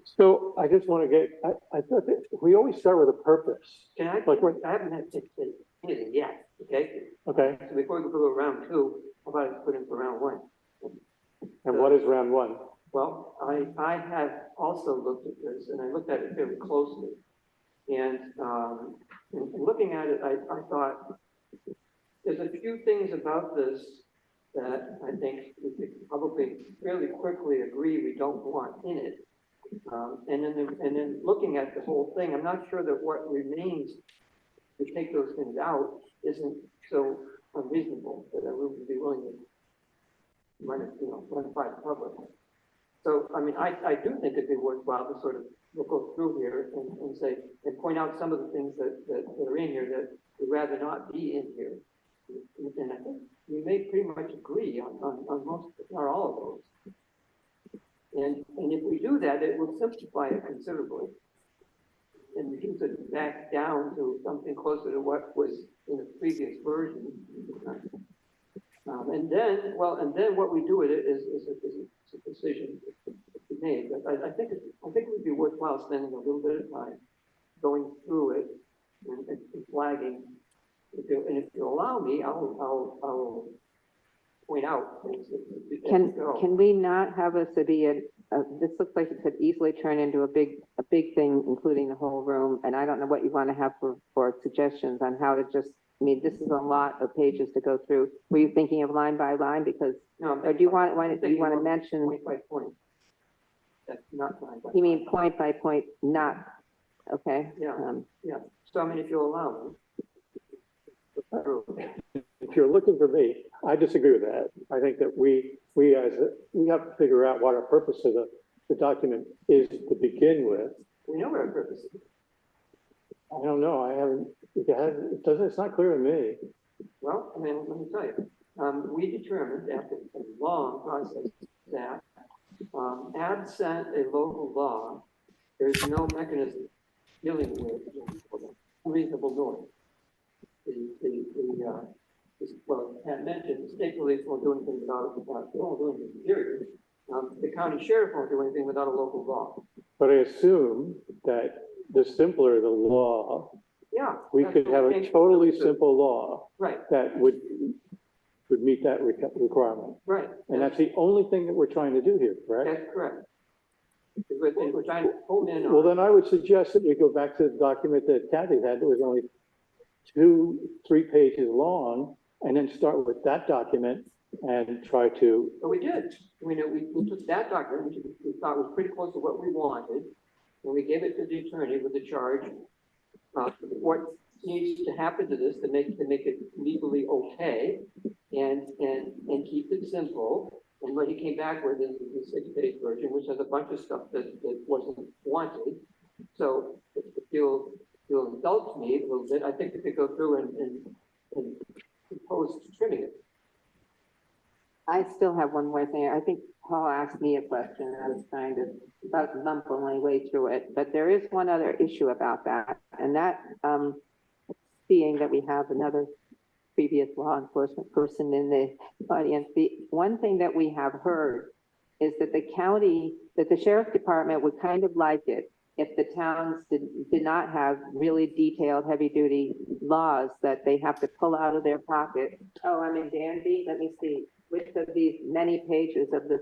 I: So I just want to get, I thought that we always start with a purpose.
E: Can I,
I: Like what?
E: I haven't had to say anything yet, okay?
I: Okay.
E: So before we go to round 2, how about I put in for round 1?
I: And what is round 1?
E: Well, I have also looked at this, and I looked at it very closely. And in looking at it, I thought there's a few things about this that I think we could probably fairly quickly agree we don't want in it. And then looking at the whole thing, I'm not sure that what remains to take those things out isn't so unreasonable that I would be willing to run it by the public. So, I mean, I do think it'd be worthwhile to sort of go through here and say, and point out some of the things that are in here that would rather not be in here. And I think we may pretty much agree on most, if not all of those. And if we do that, it will simplify it considerably and reduce it back down to something closer to what was in the previous version. And then what we do with it is a decision to be made. But I think it would be worthwhile spending a little bit of time going through it and flagging. And if you allow me, I'll point out things that
G: Can we not have this to be this looks like it could easily turn into a big thing, including the whole room, and I don't know what you want to have for suggestions on how to just, I mean, this is a lot of pages to go through. Were you thinking of line by line? Because, or do you want to mention?
E: Point by point. That's not line by
G: You mean point by point, not, okay?
E: Yeah, yeah. So, I mean, if you'll allow me.
I: If you're looking for me, I disagree with that. I think that we have to figure out what our purpose of the document is to begin with.
E: We know what our purpose is.
I: I don't know. It's not clear to me.
E: Well, I mean, let me tell you, we determined after a long process that absent a local law, there's no mechanism dealing with reasonable noise. Well, Pat mentioned the state police won't do anything period. The county sheriff won't do anything without a local law.
I: But I assume that the simpler the law,
E: Yeah.
P: We
E: that's
P: could
E: what
P: have
E: we're
P: a
E: paying for.
P: totally simple law
E: Right,
P: that would meet that requirement.
E: right.
P: And that's the only thing that we're trying to do here, correct?
E: That's correct. We're trying to home in
P: Well,
E: on,
P: then I would suggest that we go back to the document that Kathy had, that was only 2-3 pages long, and then start with that document and try to,
E: but we did. We took that document, which we thought was pretty close to what we wanted, and we gave it to the attorney with the charge. What needs to happen to this to make it legally okay and keep it simple. And what he came back with is the 6-page version, which has a bunch of stuff that wasn't wanted. So if you'll indulge me a little bit, I think we could go through and propose trimming it.
G: I still have one more thing. I think Paul asked me a question. I was trying to about mumbling my way through it, but there is one other issue about that, and that seeing that we have another previous law enforcement person in the audience, the one thing that we have heard is that the sheriff's department would kind of like it if the towns did not have really detailed heavy-duty laws that they have to pull out of their pocket. Oh, I'm in Danby. Let me see. Which of these many pages of this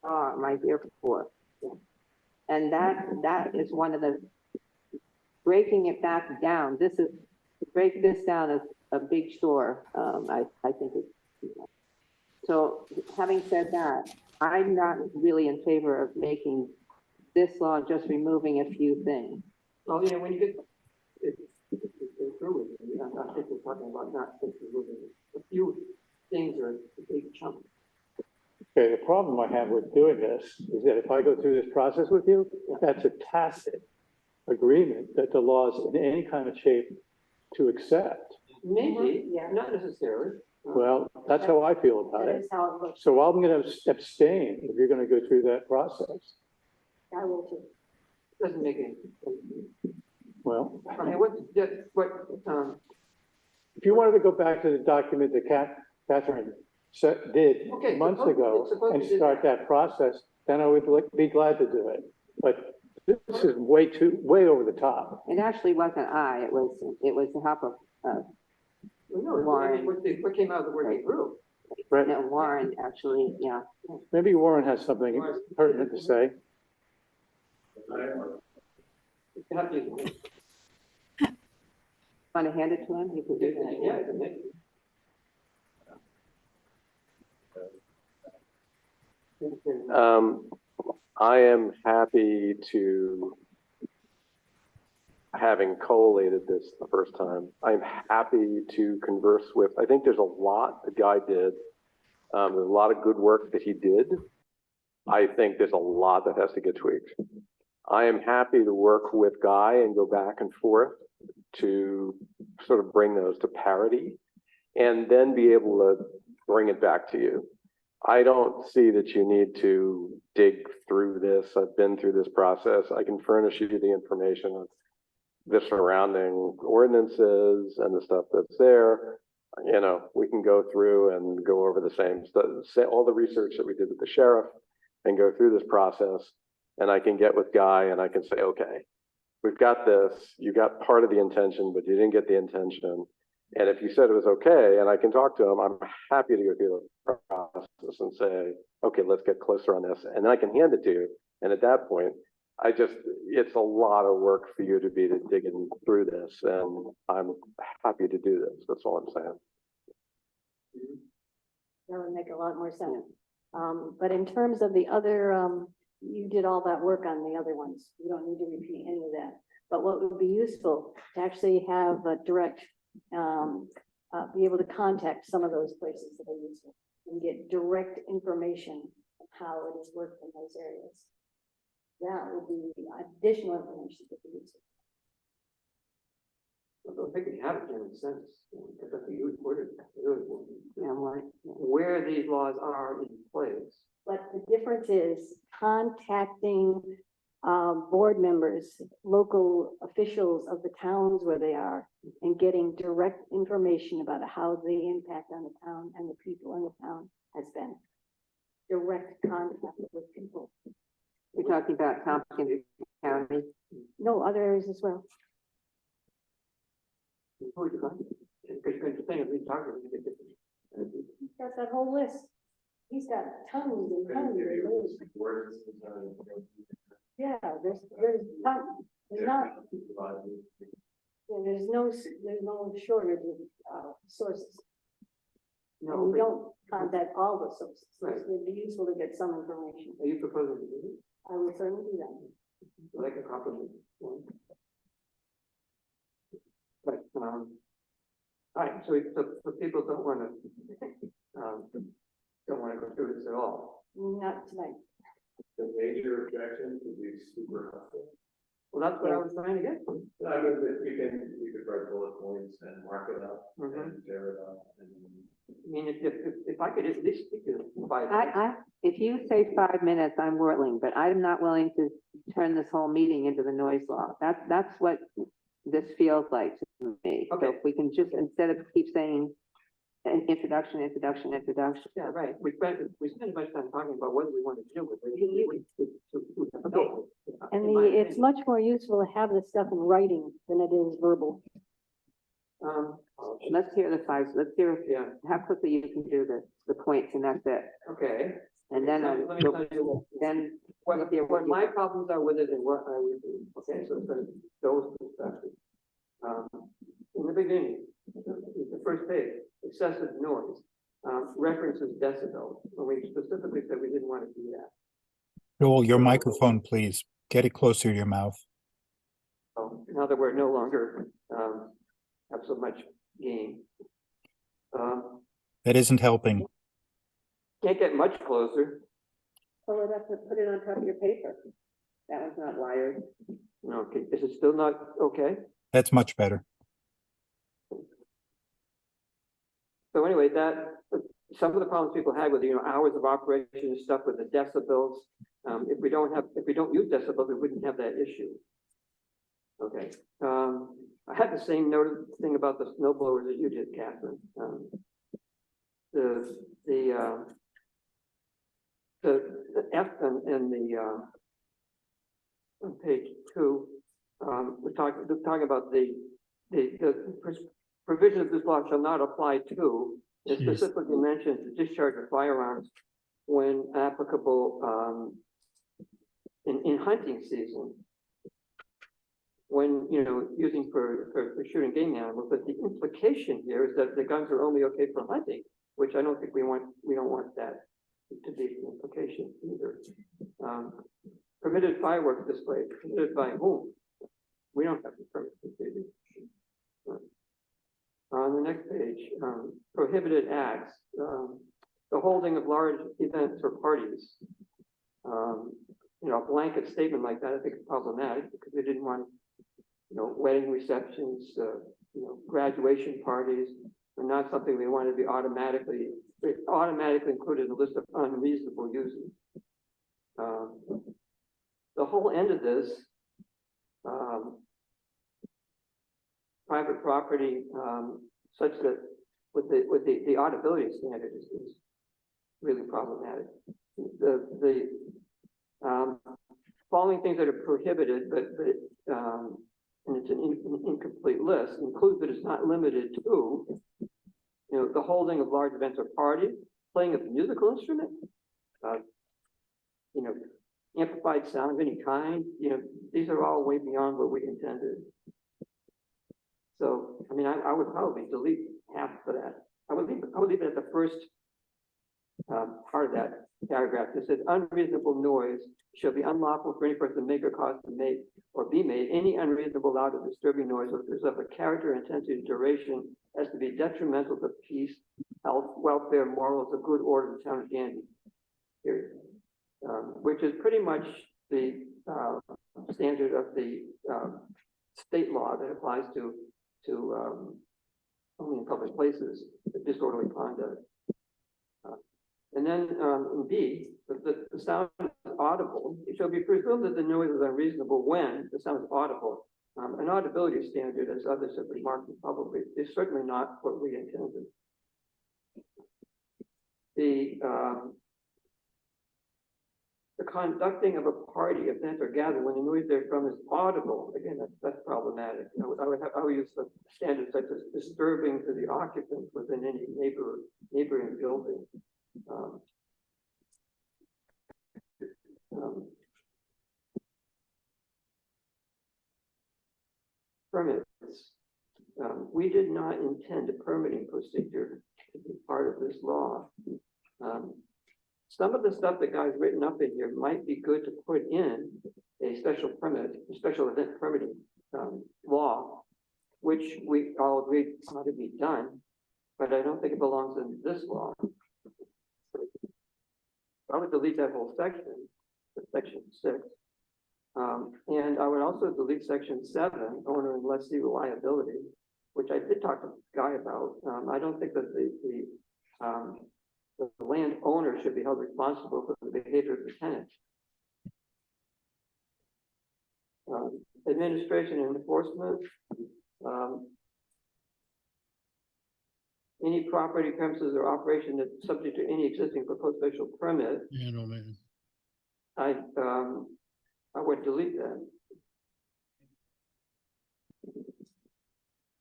G: law am I here for? And that is one of the, breaking it back down. Break this down as a big chore. I think it's, so having said that, I'm not really in favor of making this law just removing a few things.
E: Well, you know, when you get through with it, I think we're talking about not just removing a few things or a big chunk.
P: okay, the problem I have with doing this is that if I go through this process with you, that's a tacit agreement that the law's in any kind of shape to accept.
E: Maybe, not necessarily.
P: Well, that's how I feel about
N: That
P: it.
N: is how it looks.
P: So I'm gonna abstain if you're gonna go through that process.
N: I will too.
E: Doesn't make any sense.
P: Well,
E: I mean,
P: if you wanted to go back to the document that Catherine did
E: Okay,
P: months
E: suppose-
P: ago
E: suppose
P: and
E: we did
P: start that process, then I would be glad to do it. But this is way over the top.
G: It actually wasn't it was the help of,
E: no,
G: Warren.
E: what came out of the working group.
P: Right?
G: no, Warren, actually, yeah.
P: Maybe Warren has something pertinent to say.
E: Have to-
G: Want to hand it to him? You could do that.
E: Yeah, it's amazing.
Q: I am happy to, having collated this the first time, I'm happy to converse with, I think there's a lot the guy did. There's a lot of good work that he did. I think there's a lot that has to get tweaked. I am happy to work with Guy and go back and forth to sort of bring those to parity and then be able to bring it back to you. I don't see that you need to dig through this. I've been through this process. I can furnish you the information of the surrounding ordinances and the stuff that's there. You know, we can go through and go over the same stuff, all the research that we did with the sheriff and go through this process. And I can get with Guy and I can say, okay, we've got this, you got part of the intention, but you didn't get the intention. And if you said it was okay, and I can talk to him, I'm happy to go through the process and say, okay, let's get closer on this. And then I can hand it to you. And at that point, it's a lot of work for you to be digging through this. And I'm happy to do this. That's all I'm saying.
N: That would make a lot more sense. But in terms of the other, you did all that work on the other ones. You don't need to repeat any of that. But what would be useful to actually have a direct, be able to contact some of those places that are useful and get direct information of how it has worked in those areas. That would be additional information that we use.
E: I don't think it have any sense. I think you reported really
G: Yeah,
E: where these laws are in place.
N: But the difference is contacting board members, local officials of the towns where they are, and getting direct information about how the impact on the town and the people in the town has been. Direct contact with people.
G: You're talking about Tompkins County.
N: No, other areas as well.
E: Who would you contact? Because you're going to think, we talked about it.
N: He's got that whole list. He's got tons and tons of lists. Yeah, there's tons. There's not, yeah, there's no shortage of sources.
E: No,
N: And you
E: but-
N: don't contact all the sources.
E: Right.
N: It'd be useful to get some information.
E: Are you proposing to do it?
N: I will certainly do that.
E: Like a compliment. But, all right, so people don't wanna, don't wanna go through this at all.
N: Not tonight.
Q: The major objection would be super helpful.
E: Well, that's what I was trying to get.
Q: I mean, that you could write bullet points and mark it up
E: Mhm.
Q: and tear it up and.
E: I mean, if I could at least speak to 5
G: if you say 5 minutes, I'm willing, but I'm not willing to turn this whole meeting into the noise law. That's what this feels like to me. So
E: Okay.
G: if we can just, instead of keep saying an introduction.
E: Yeah, right. We spent a bunch of time talking about what we want to do with it.
N: Okay. And
E: In my
N: it's
E: opinion.
N: much more useful to have this stuff in writing than it is verbal.
G: Let's hear the 5, let's hear
E: Yeah,
G: how quickly you can do the points, and that's it.
E: okay.
G: And then,
E: Let me tell you
G: then,
E: what my problems are with it and what I would do. Okay, so those perspectives. In the beginning, the first page, excessive noise, references decibels, and we specifically said we didn't want to do that.
C: Joel, your microphone, please. Get it closer to your mouth.
E: So now that we're no longer, have so much gain.
C: That isn't helping.
E: Can't get much closer.
G: pull it up and put it on top of your paper. That one's not wired.
E: Okay, is it still not okay?
C: That's much better.
E: So anyway, some of the problems people had with, hours of operation and stuff with the decibels. If we don't use decibels, we wouldn't have that issue. Okay, I had the same thing about the snow blowers that you did, Catherine. The F and the on page 2, we're talking about the provision of this law shall not apply to, it
B: Jeez.
E: specifically mentions the discharge of firearms when applicable, in hunting season. When, using for shooting game animals, but the implication here is that the guns are only okay for hunting, which I don't think we don't want that to be the implication either. Permitted fireworks display, permitted by whom? We don't have the permit to do this. On the next page, prohibited acts, the holding of large events or parties. A blanket statement like that, I think is problematic because we didn't want, wedding receptions, graduation parties are not something we want to be automatically included in the list of unreasonable uses. The whole end of this, private property, such that with the audibility standard is really problematic. The following things that are prohibited, but and it's an incomplete list, includes but is not limited to, the holding of large events or parties, playing of a musical instrument, amplified sound of any kind, these are all way beyond what we intended. So, I would probably delete half of that. I would leave it at the first part of that paragraph. It says unreasonable noise shall be unlawful for any person to make or cause to make or be made any unreasonable, loud, or disturbing noise, or if there's of a character, intensity, and duration as to be detrimental to peace, health, welfare, morals, or good order in the town of Danby. Period. Which is pretty much the standard of the state law that applies to only in public places, disorderly conduct. And then in B, the sound is audible. It shall be presumed that the noise is unreasonable when the sound is audible. An audibility standard, as others have remarked, probably is certainly not what we intended. the conducting of a party, event, or gathering when the noise therefrom is audible. Again, that's problematic. I would use the standards such as disturbing to the occupants within any neighboring building. Permits. We did not intend a permitting procedure to be part of this law. Some of the stuff that guy's written up in here might be good to put in a special event permitting law, which we all agree ought to be done, but I don't think it belongs in this law. I would delete that whole section, section 6. And I would also delete section 7, owner and lessee liability, which I did talk to the guy about. I don't think that the landowner should be held responsible for the behavior of the tenant. Administration and enforcement. Any property, premises, or operation that's subject to any existing proposed special permit.
B: Yeah, no, man.
E: I would delete that.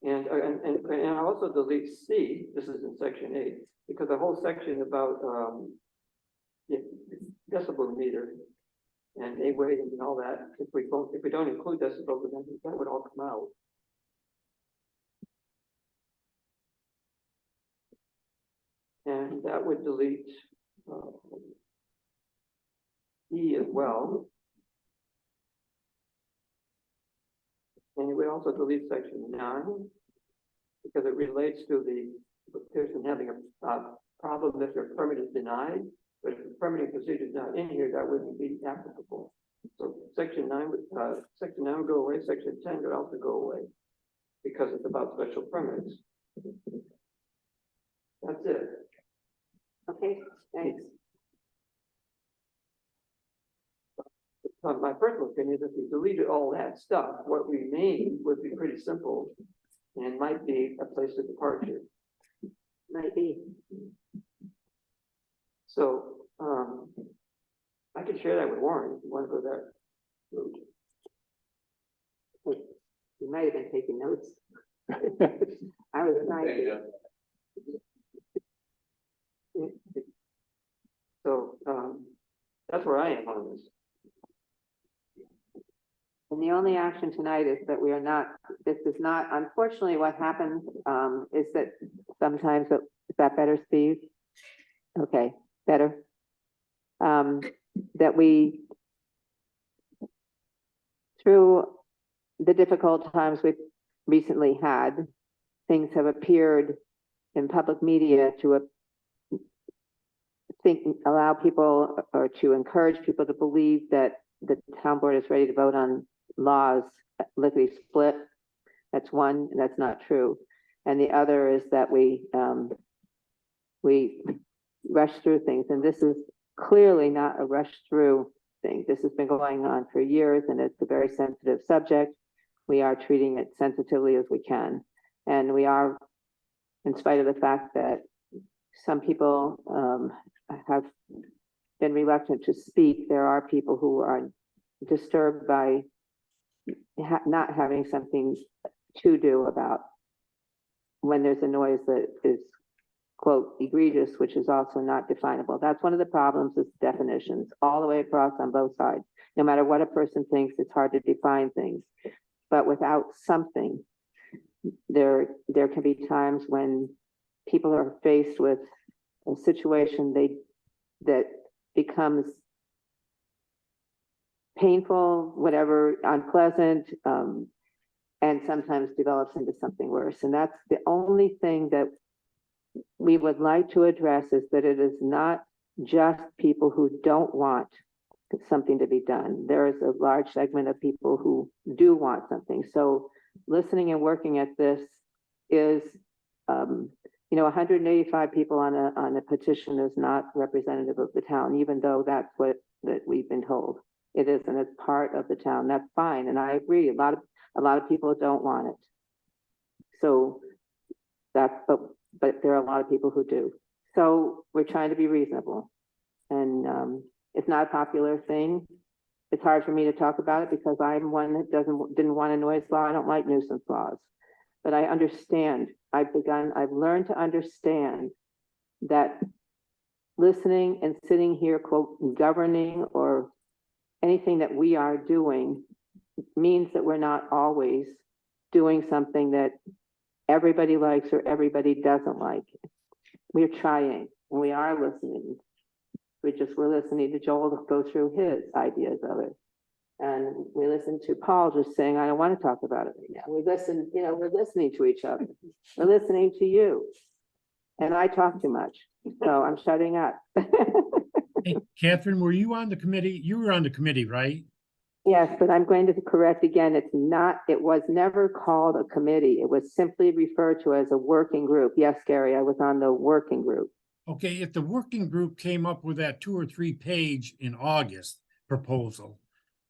E: And I also delete C, this is in section 8, because the whole section about decibel meter and A weighting and all that, if we don't include decibels, then that would all come out. And that would delete E as well. And it would also delete section 9 because it relates to the person having a problem if their permit is denied. But if the permitting procedure is not in here, that wouldn't be applicable. So section 9 would go away. Section 10 would also go away because it's about special permits. That's it.
G: Okay, thanks.
E: My personal opinion is if we deleted all that stuff, what remained would be pretty simple and might be a place of departure.
G: Might be.
E: So I could share that with Warren if you want to go that route.
G: You might have been taking notes. I was trying to.
E: So that's where I am on this.
G: And the only action tonight is that we are not, this is not, unfortunately, what happens is that sometimes, is that better, Steve? Okay, better. That we, through the difficult times we've recently had, things have appeared in public media to allow people or to encourage people to believe that the town board is ready to vote on laws lickety split. That's one, and that's not true. And the other is that we rush through things, and this is clearly not a rush through thing. This has been going on for years, and it's a very sensitive subject. We are treating it sensitively as we can, and we are, in spite of the fact that some people have been reluctant to speak, there are people who are disturbed by not having something to do about when there's a noise that is, quote, egregious, which is also not definable. That's one of the problems with definitions all the way across on both sides. No matter what a person thinks, it's hard to define things. But without something, there can be times when people are faced with a situation that becomes painful, whatever, unpleasant, and sometimes develops into something worse. And that's the only thing that we would like to address, is that it is not just people who don't want something to be done. There is a large segment of people who do want something. So listening and working at this is, 185 people on a petition is not representative of the town, even though that's what that we've been told. It is, and it's part of the town. That's fine, and I agree. A lot of people don't want it. So that's, but there are a lot of people who do. So we're trying to be reasonable, and It's not a popular thing. It's hard for me to talk about it because I'm one that didn't want a noise law. I don't like nuisance laws. But I understand. I've learned to understand that listening and sitting here, quote, governing or anything that we are doing means that we're not always doing something that everybody likes or everybody doesn't like. We're trying and we are listening. We're listening to Joel go through his ideas of it. And we listen to Paul just saying, I don't want to talk about it right now. We're listening to each other. We're listening to you. And I talk too much, so I'm shutting up.
B: Hey, Catherine, were you on the committee? You were on the committee, right?
G: Yes, but I'm going to correct again. It was never called a committee. It was simply referred to as a working group. Yes, Gary, I was on the working group.
B: Okay, if the working group came up with that 2 or 3 page in August proposal,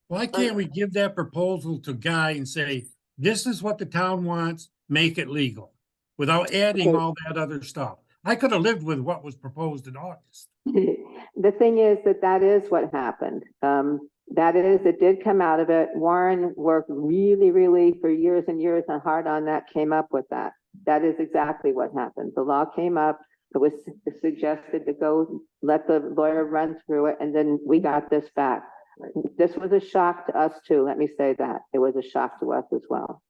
B: why can't we give that proposal to Guy and say, this is what the town wants, make it legal, without adding all that other stuff? I could have lived with what was proposed in August.
G: The thing is that is what happened. It did come out of it. Warren worked really, really for years and years and hard on that, came up with that. That is exactly what happened. The law came up, it was suggested to go let the lawyer run through it, and then we got this back. This was a shock to us too, let me say that. It was a shock to us as well.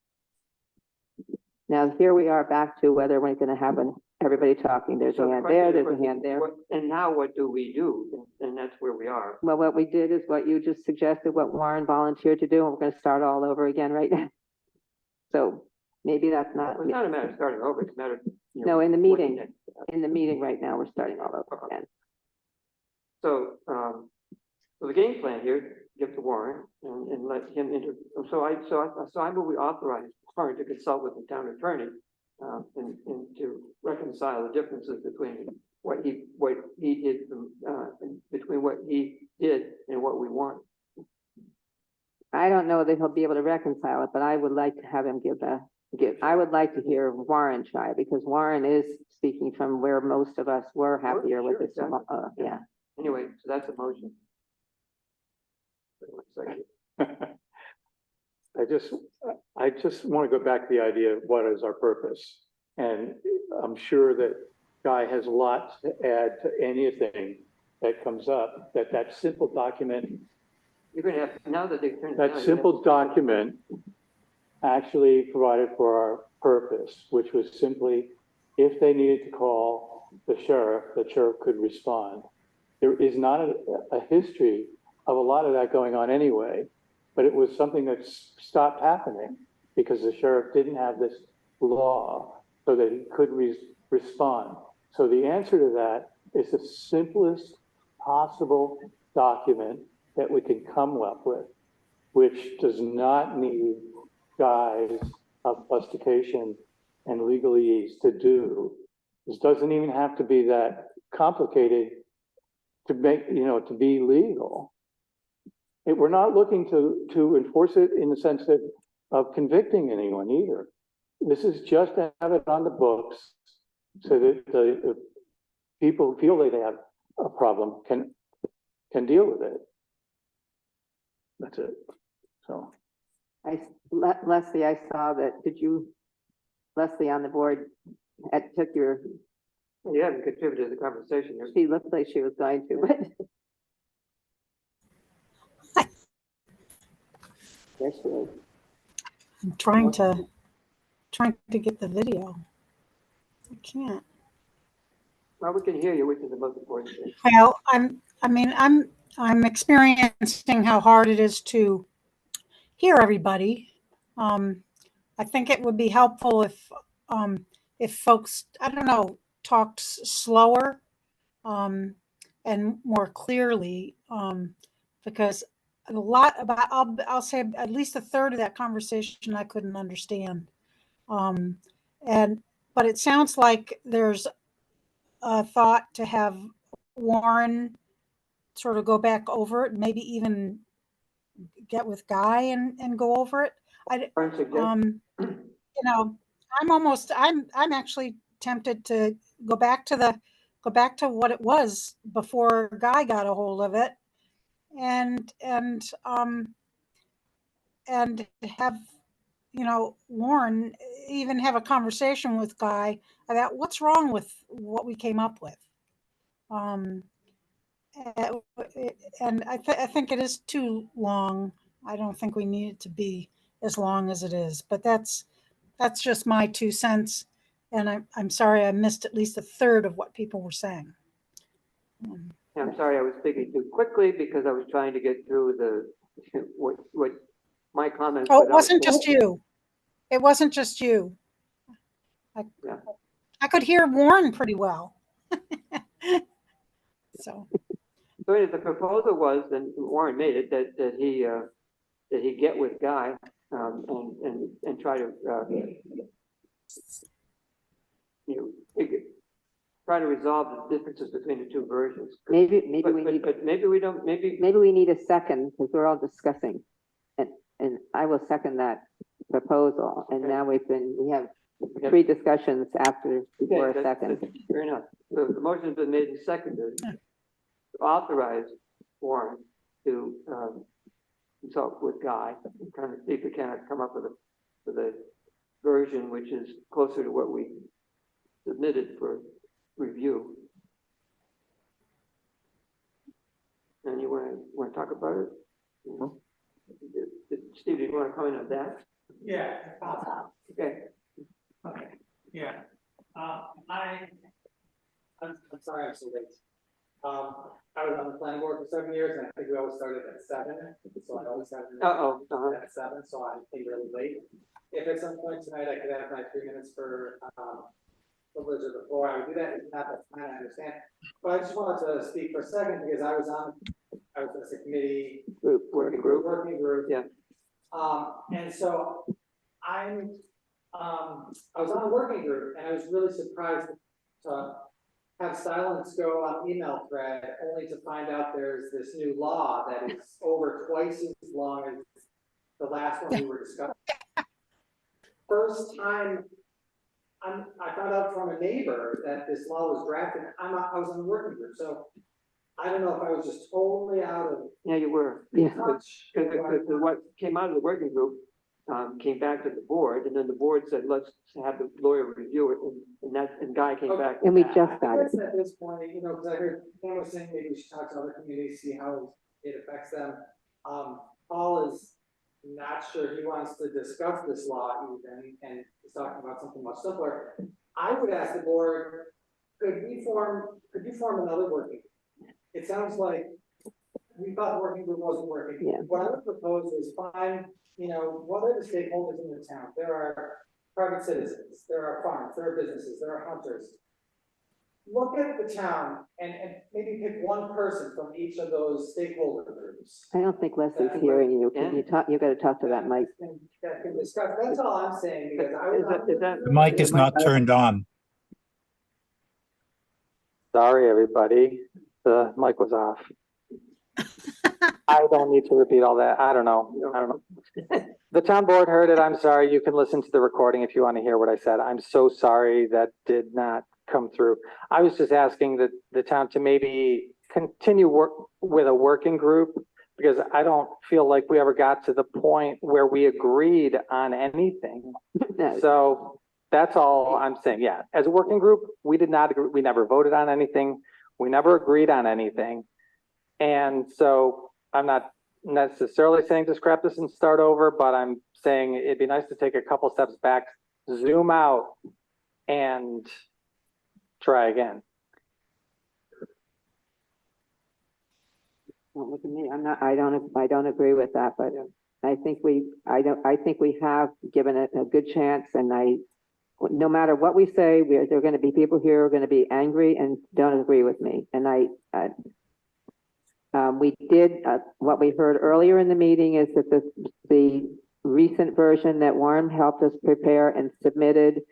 G: Now, here we are back to whether we're gonna have everybody talking. There's a hand there, there's a hand there.
E: And now what do we do? And that's where we are.
G: Well, what we did is what you just suggested, what Warren volunteered to do, and we're gonna start all over again right now. So maybe that's not.
E: It's not a matter of starting over, it's a matter of.
G: No, in the meeting right now, we're starting all over again.
E: So, the game plan here, give to Warren and let him so I move we authorize Warren to consult with the town attorney, and to reconcile the differences between what he did, between what he did and what we want.
G: I don't know that he'll be able to reconcile it, but I would like to have him I would like to hear Warren try, because Warren is speaking from where most of us were happier with this.
E: Exactly.
G: Yeah.
E: Anyway, so that's a motion.
P: I just want to go back to the idea of what is our purpose. And I'm sure that Guy has lots to add to anything that comes up, that simple document.
E: You're gonna have, now that they've turned.
P: That simple document actually provided for our purpose, which was simply, if they needed to call the sheriff could respond. There is not a history of a lot of that going on anyway, but it was something that stopped happening because the sheriff didn't have this law so that he could respond. So the answer to that is the simplest possible document that we can come up with, which does not need Guy's obfuscation and legalese to do. This doesn't even have to be that complicated to make, to be legal. We're not looking to enforce it in the sense of convicting anyone either. This is just to have it on the books so that the people who feel they have a problem can deal with it. That's it. So.
G: Leslie, I saw that. Leslie on the board took your.
E: You haven't contributed to the conversation.
G: She looked like she was going to, but. There she is.
J: I'm trying to get the video. I can't.
E: Well, we can hear you, which is the most important thing.
J: Well, I'm experiencing how hard it is to hear everybody. I think it would be helpful if folks, I don't know, talked slower and more clearly, because a lot about, I'll say at least a third of that conversation I couldn't understand. But it sounds like there's a thought to have Warren sort of go back over it, maybe even get with Guy and go over it. I'm actually tempted to go back to what it was before Guy got a hold of it and have, Warren even have a conversation with Guy about what's wrong with what we came up with. And I think it is too long. I don't think we need it to be as long as it is, but that's just my 2 cents. And I'm sorry I missed at least a third of what people were saying.
E: I'm sorry, I was speaking too quickly because I was trying to get through what my comments.
J: Oh, it wasn't just you. It wasn't just you. I could hear Warren pretty well. So
E: the proposal was, and Warren made it, that he get with Guy and try to try to resolve the differences between the two versions.
G: Maybe we need.
E: But maybe we don't. Maybe
G: we need a second because we're all discussing, and I will second that proposal. And now we have 3 discussions before a second.
E: Fair enough. So the motion's been made and seconded to authorize Warren to consult with Guy and trying to see if we can come up with a version which is closer to what we submitted for review. And you want to talk about it? Steve, do you want to comment on that?
O: Yeah.
E: Okay.
O: Okay. Yeah. I'm sorry I'm so late. I was on the planning board for 7 years, and I think we always started at 7. So I always have at 7. So I'm really late. If at some point tonight I could have my 3 minutes for privilege of the floor, I would do that. If not, that's fine, I understand. But I just wanted to speak for a second because I was on a committee working group.
E: Yeah.
O: And so I was on a working group, and I was really surprised to have silence go on email thread, only to find out there's this new law that is over twice as long as the last one we were discussing. First time I found out from a neighbor that this law was drafted. I was on a working group, so I don't know if I was just totally out of.
E: Yeah, you were.
G: Yeah.
E: Because what came out of the working group came back to the board, and then the board said, let's have the lawyer review it, and Guy came back.
G: And we just got it.
O: At this point, because I heard Pam was saying maybe we should talk to other communities, see how it affects them. Paul is not sure he wants to discuss this law even, and he's talking about something much simpler. I would ask the board, could you form another working group? It sounds like we thought the working group wasn't working.
G: Yeah.
O: What I would propose is find, what are the stakeholders in the town? There are private citizens, there are farms, there are businesses, there are hunters. Look at the town and maybe pick one person from each of those stakeholder groups.
G: I don't think Leslie's hearing you. Can you talk? You got to talk to that mic.
O: That can discuss. That's all I'm saying, because
C: The mic is not turned on.
P: Sorry, everybody. The mic was off. I don't need to repeat all that. I don't know. The town board heard it. I'm sorry. You can listen to the recording if you want to hear what I said. I'm so sorry that did not come through. I was just asking the town to maybe continue work with a working group, because I don't feel like we ever got to the point where we agreed on anything. So that's all I'm saying. Yeah, as a working group, we did not agree. We never voted on anything. We never agreed on anything. And so I'm not necessarily saying to scrap this and start over, but I'm saying it'd be nice to take a couple steps back, zoom out, and try again.
G: Don't look at me. I don't agree with that, but I think we have given it a good chance, and no matter what we say, there are going to be people here who are going to be angry and don't agree with me. And we did what we heard earlier in the meeting is that the recent version that Warren helped us prepare and submitted,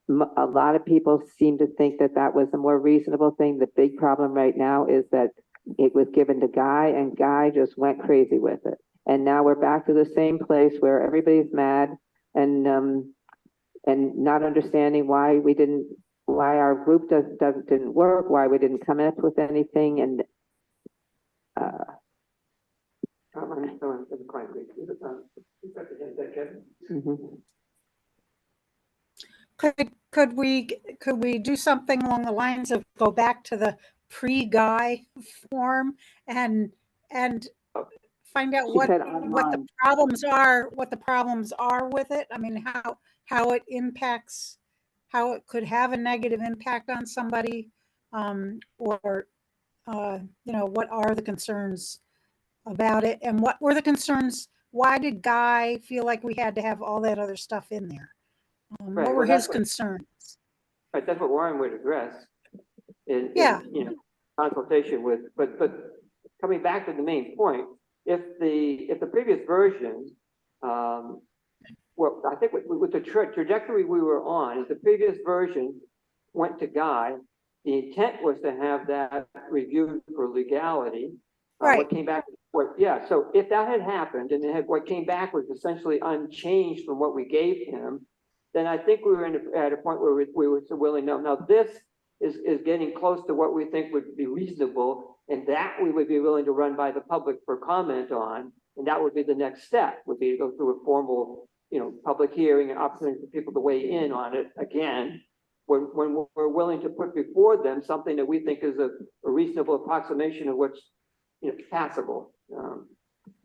G: a lot of people seem to think that was a more reasonable thing. The big problem right now is that it was given to Guy, and Guy just went crazy with it. And now we're back to the same place where everybody's mad and not understanding why our group didn't work, why we didn't come up with anything. And
E: I'm still in quite weak. You've got the hand there, Kevin.
J: Could we do something along the lines of go back to the pre-Guy form and find out
G: She
J: what
G: said
J: the
G: online.
J: problems are with it? I mean, how it impacts, how it could have a negative impact on somebody, or what are the concerns about it, and what were the concerns? Why did Guy feel like we had to have all that other stuff in there?
E: Right,
J: What
E: well,
J: were
E: that's
J: his
E: what-
J: concerns?
E: Right, that's what Warren would address in,
J: Yeah.
E: consultation with, but coming back to the main point, if the previous version, well, I think with the trajectory we were on, if the previous version went to Guy, the intent was to have that reviewed for legality.
J: Right.
E: What came back, so if that had happened and what came back was essentially unchanged from what we gave him, then I think we were at a point where we were willing, now this is getting close to what we think would be reasonable, and that we would be willing to run by the public for comment on, and that would be the next step, would be to go through a formal, public hearing and opportunity for people to weigh in on it again, when we're willing to put before them something that we think is a reasonable approximation of what's, passable.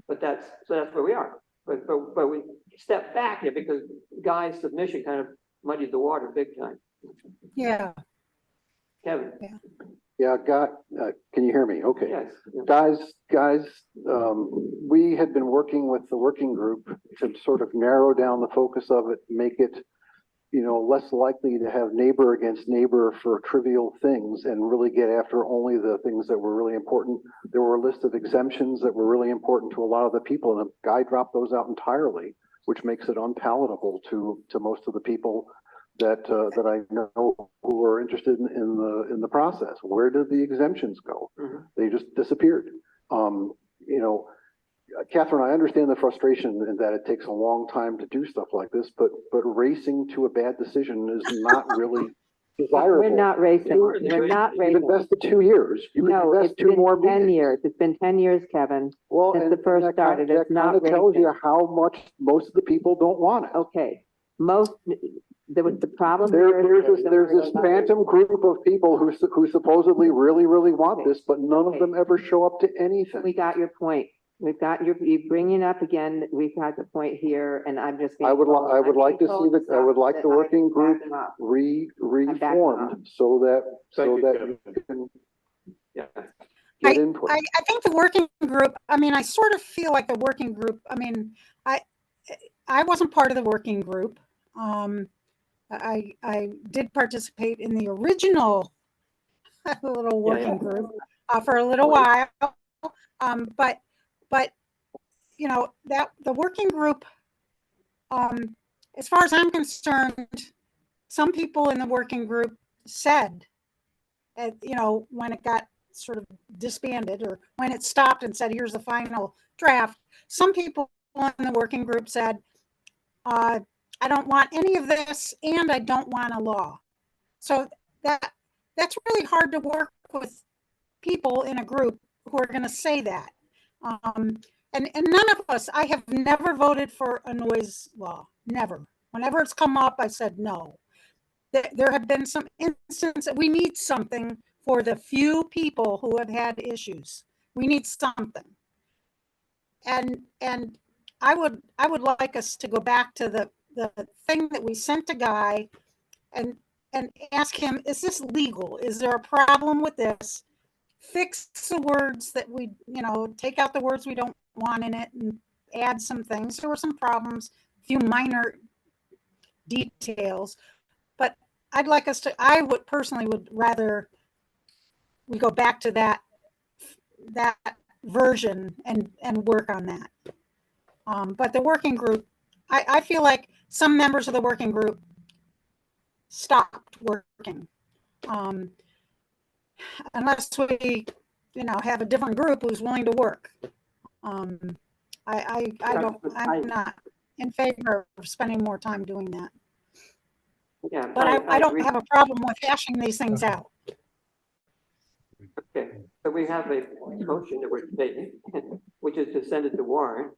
E: But that's where we are. But we step back here because Guy's submission kind of muddied the water big time.
J: Yeah.
E: Kevin?
I: Yeah, can you hear me? Okay.
E: Yes.
I: Guys, we had been working with the working group to sort of narrow down the focus of it, make it, less likely to have neighbor against neighbor for trivial things and really get after only the things that were really important. There were a list of exemptions that were really important to a lot of the people, and the Guy dropped those out entirely, which makes it unpalatable to most of the people that I know who are interested in the process. Where did the exemptions go?
E: Mm-hmm.
I: They just disappeared. Catherine, I understand the frustration in that it takes a long time to do stuff like this, but racing to a bad decision is not really desirable.
G: We're not racing. We're not
I: You've
G: racing.
I: invested 2 years. You could
G: No,
I: invest
G: it's
I: 2 more
G: been 10
I: meetings.
G: years. It's been 10 years, Kevin.
I: Well,
G: since
I: and
G: the first
I: that
G: started. It's
I: that
G: not
I: kind of tells
G: racing.
I: you how much most of the people don't want it.
G: Okay, there was the problem.
I: There's this phantom group of people who supposedly really want this, but none of them ever show up to anything.
G: We got your point. We've got you bringing up again. We've got the point here, and I'm just.
I: I would like to see the working group reformed so that you can get input.
J: I think the working group, I sort of feel like the working group, I wasn't part of the working group. I did participate in the original little working group for a little while. But that the working group, as far as I'm concerned, some people in the working group said, when it got sort of disbanded or when it stopped and said, here's the final draft, some people in the working group said, I don't want any of this and I don't want a law. So that's really hard to work with people in a group who are going to say that. And none of us, I have never voted for a noise law, never. Whenever it's come up, I said no. There have been some instances that we need something for the few people who have had issues. We need something. And I would like us to go back to the thing that we sent to Guy and ask him, is this legal? Is there a problem with this? Fix the words that we, take out the words we don't want in it and add some things. There were some problems, a few minor details, but I'd like us to, I would personally would rather we go back to that version and work on that. But the working group, I feel like some members of the working group stopped working. Unless we, have a different group who's willing to work. I'm not in favor of spending more time doing that.
E: Yeah,
J: but I don't have a problem with hashing these things out.
E: Okay, So we have a motion that we're debating, which is to send it to Warren.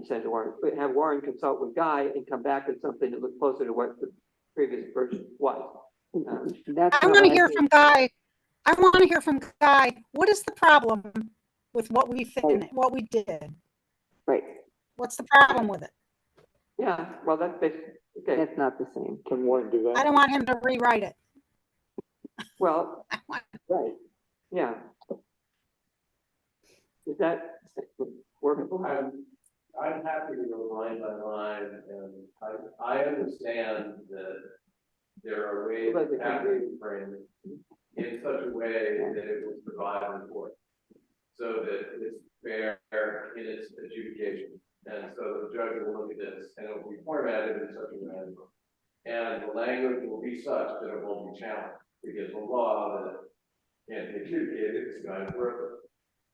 E: Send it to Warren, but have Warren consult with Guy and come back with something that looks closer to what the previous version was.
G: That's
J: I
G: not
J: want to
G: what
J: hear
G: think.
J: from Guy. I want to hear from Guy. What is the problem with what what we did?
G: Right,
J: What's the problem with it?
E: Yeah, well, that's basically, okay,
G: that's not the same.
P: Can Warren do
J: I
P: that?
J: don't want him to rewrite it.
E: well,
P: Right.
E: yeah. Is that workable?
R: I'm happy to go line by line, and I understand that there are ways
E: Like the
R: of having the frame in such a way that it was provided and forth, so that it's fair in its adjudication. And so the judge will look at this, and it will be formatted in such a way, and the language will be such that it won't be challenged, because the law that can't be adjudicated is going to work.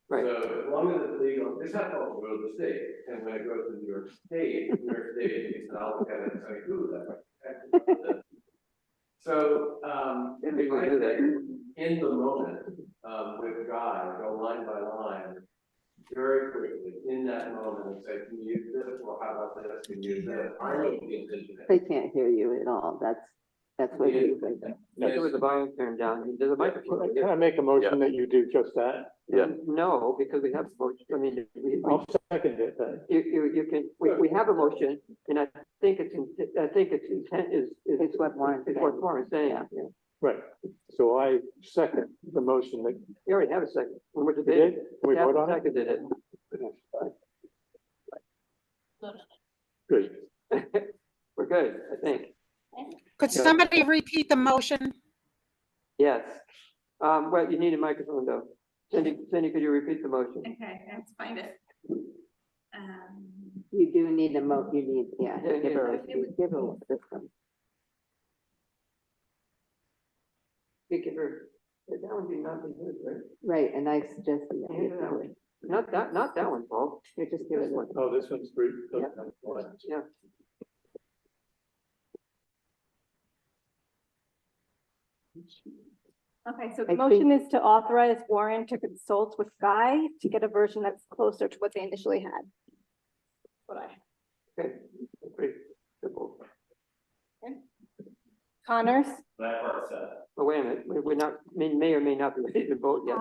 E: Right.
R: So as long as it's legal, this has to also go to the state, and when it goes to New York State is now look at it and say, ooh, that. So,
E: Yeah, maybe we do that.
R: in the moment, with Guy, go line by line, very quickly, in that moment, and say, can you use this, or how about this, can you use this? I know the intention.
G: They can't hear you at all. That's what you think.
E: There was a volume turned down, there's a microphone.
P: Can I make a motion that you do just that?
Q: Yeah.
E: No, because we have, I mean,
P: I'll second it then.
E: you can, we have a motion, and I think its intent is.
G: It's what Warren's
E: It's what Warren's saying, yeah.
P: Right. So I second the motion that
E: You already have a second. When we're
P: we
E: debating.
P: did. We vote on it.
E: Seconded it.
P: Good.
E: We're good, I think.
J: Could somebody repeat the motion?
E: Yes. Well, you need a microphone though. Cindy, could you repeat the motion?
D: Okay, let's find it.
G: You do need you need,
E: Yeah,
G: give her
E: yeah.
G: this one.
E: Give her, that would be nothing good, right?
G: Right, and I suggested that.
E: Hand it out. Not that one, Paul.
G: Here, just give it one.
P: Oh, this one's brief.
E: Yeah. Yeah.
H: Okay, so
G: I
H: the motion is to authorize Warren to consult with Guy to get a version that's closer to what they initially had. What I,
E: Okay, pretty simple.
H: Connors,
R: That part said.
E: Oh, wait a minute, we're not, may or may not be ready to vote yet.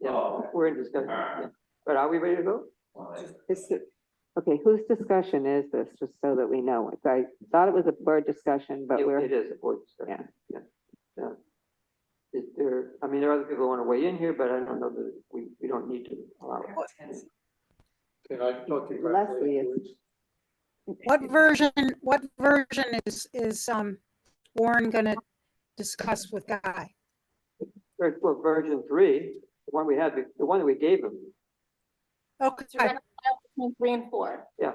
E: Yeah, we're in discussion, yeah. But are we ready to vote?
G: Okay, whose discussion is this, just so that we know? I thought it was a board discussion, but
E: It is a board discussion. Yeah. Is there, I mean, there are other people who want to weigh in here, but I don't know that we don't need to allow it.
P: Can I talk to you?
G: Leslie is-
J: What version is Warren gonna discuss with Guy?
E: Well, version 3, the one we had, the one that we gave him,
J: Okay,
H: between 3 and 4.
E: yeah.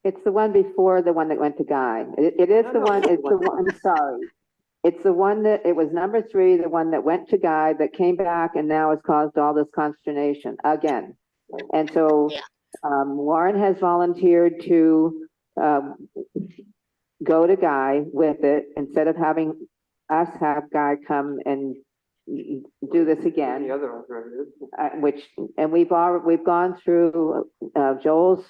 G: It's the one before the one that went to Guy. It is the one, it's the one, I'm sorry. It's the one that, it was number 3, the one that went to Guy, that came back and now has caused all this consternation again. And so, Warren has volunteered to, go to Guy with it instead of having us have Guy come and do this again.
E: The other alternative.
G: We've gone through, Joel's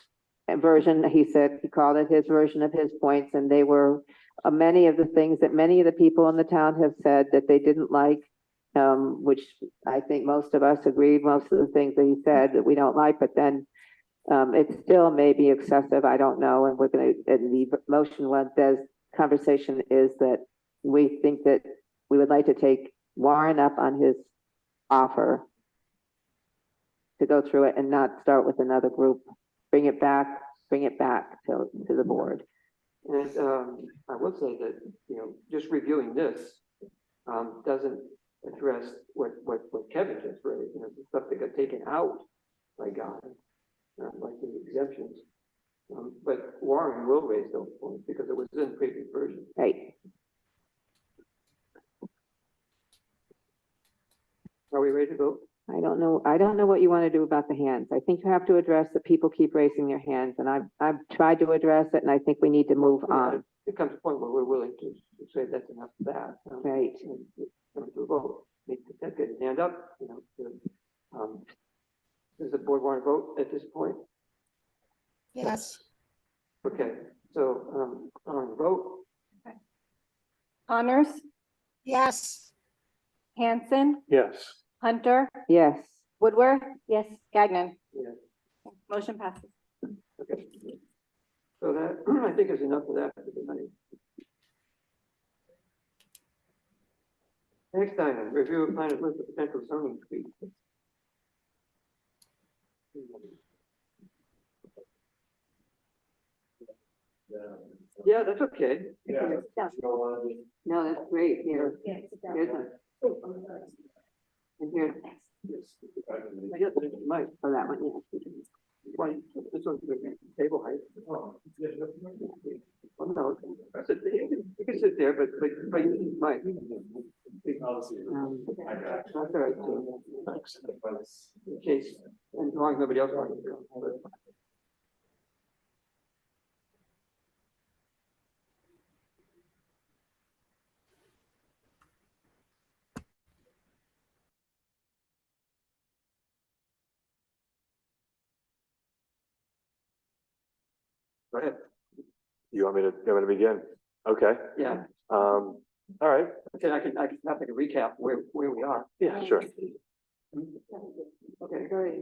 G: version. He said, he called it his version of his points, and they were many of the things that many of the people in the town have said that they didn't like, which I think most of us agreed, most of the things that he said that we don't like, but then it still may be excessive, I don't know, and the motion one says, conversation is that we think that we would like to take Warren up on his offer to go through it and not start with another group, bring it back to the board.
E: And I will say that, just reviewing this doesn't address what Kevin just raised, the stuff that got taken out by God, like the exemptions. But Warren will raise those points because it was in the previous version.
G: Right.
E: Are we ready to vote?
G: I don't know what you want to do about the hands. I think you have to address that people keep raising their hands, and I've tried to address it, and I think we need to move on.
E: It comes to a point where we're willing to say that's enough of that.
G: Right.
E: And come to a vote. make the get his hand up, you know, does the board want to vote at this point?
J: Yes.
E: Okay, so, on the vote,
H: Connors,
J: Yes.
H: Hanson,
P: Yes.
H: Hunter,
G: Yes.
H: Woodworth. Yes. Gagnon.
E: yes,
H: Motion passes.
E: okay. So that, I think is enough of that for tonight. Next item, review of plan of list of potential zoning tweaks. Yeah, that's okay.
R: Yeah.
G: No, that's great. Here. Here's a, and here,
E: I guess it might.
G: oh, that one, yeah.
E: Why, this one's the table height. Well, no, you can sit there, but you might. That's all right, too. In case, and as long as nobody else wants to go. Go ahead.
Q: You want me to begin? Okay.
E: Yeah,
Q: All right.
E: okay, I can have like a recap where we are.
Q: Yeah, sure.
E: Okay,
N: Very,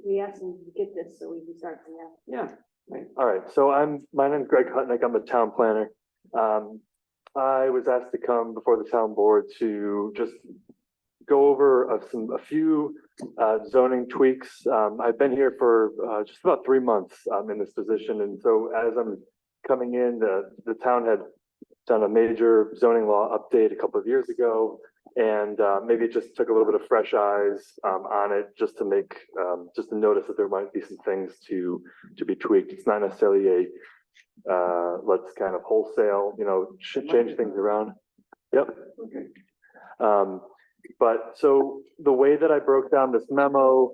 N: we asked them to get this so we can start from now.
E: yeah, right.
Q: All right. So my name's Greg Hutnick. I'm the town planner. I was asked to come before the town board to just go over a few zoning tweaks. I've been here for just about 3 months in this position, and so as I'm coming in, the town had done a major zoning law update a couple of years ago, and maybe it just took a little bit of fresh eyes on it, just to make just to notice that there might be some things to be tweaked. It's not necessarily a let's kind of wholesale, change things around. Yep.
E: Okay.
Q: But so the way that I broke down this memo,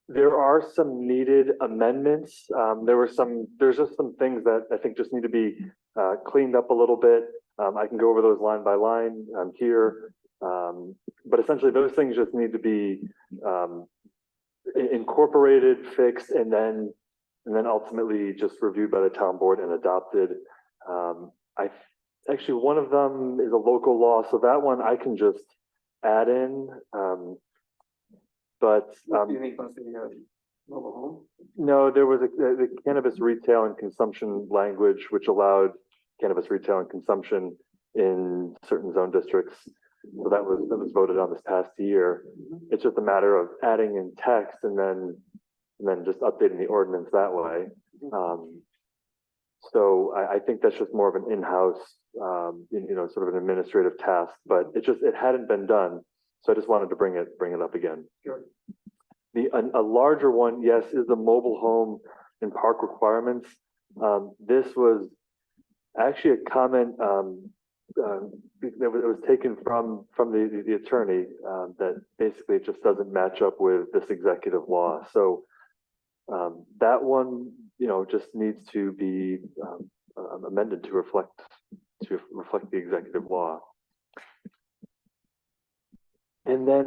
Q: there are some needed amendments. There's just some things that I think just need to be cleaned up a little bit. I can go over those line by line here. But essentially those things just need to be incorporated, fixed, and then ultimately just reviewed by the town board and adopted. Actually, one of them is a local law, so that one I can just add in. But
E: Do you think about the mobile home?
Q: no, there was the cannabis retail and consumption language, which allowed cannabis retail and consumption in certain zone districts. So that was voted on this past year. It's just a matter of adding in text and then just updating the ordinance that way. So I think that's just more of an in-house, sort of an administrative task, but it hadn't been done. So I just wanted to bring it up again.
E: Sure.
Q: A larger one, yes, is the mobile home and park requirements. This was actually a comment that was taken from the attorney that basically it just doesn't match up with this executive law. So that one, just needs to be amended to reflect the executive law. And then,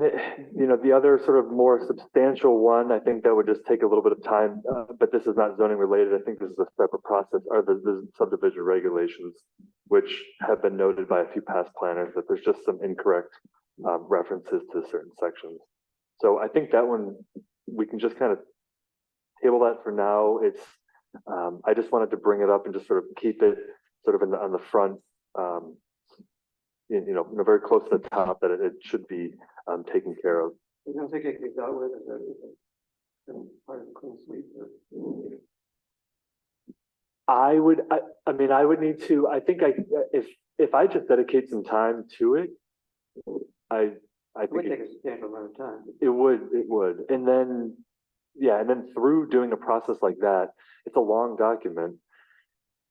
Q: the other sort of more substantial one, I think that would just take a little bit of time, but this is not zoning related. I think this is a separate process, are the subdivision regulations, which have been noted by a few past planners that there's just some incorrect references to certain sections. So I think that one, we can just kind of table that for now. It's, I just wanted to bring it up and just sort of keep it sort of on the front, very close to the top, that it should be taken care of.
E: You don't think it could go with it? Part of the clean sweep?
Q: I would need to, I think if I just dedicate some time to it, I
E: It
Q: think
E: would take a substantial amount of time.
Q: it would. And then, through doing a process like that, it's a long document.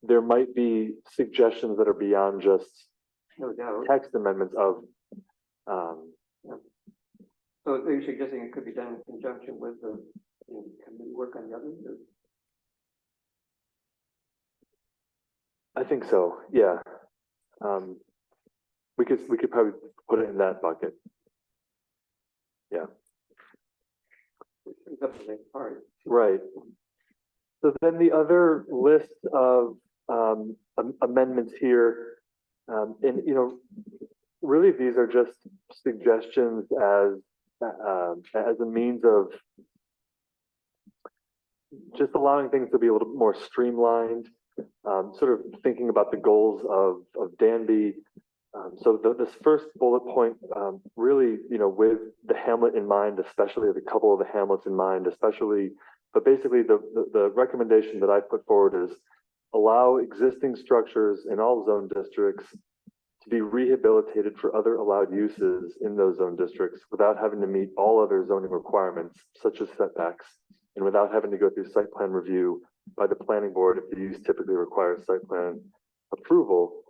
Q: There might be suggestions that are beyond just
E: No doubt.
Q: text amendments of,
E: So are you suggesting it could be done in conjunction with the, committee work on the others? Or?
Q: I think so, yeah. we could probably put it in that bucket. Yeah. Right. So then the other list of amendments here, and really these are just suggestions as a means of just allowing things to be a little bit more streamlined, sort of thinking about the goals of Danby. So this first bullet point, really, with the hamlet in mind, especially the couple of the hamlets in mind, especially, but basically the recommendation that I put forward is allow existing structures in all zone districts to be rehabilitated for other allowed uses in those zone districts without having to meet all other zoning requirements, such as setbacks, and without having to go through site plan review by the planning board if the use typically requires site plan approval.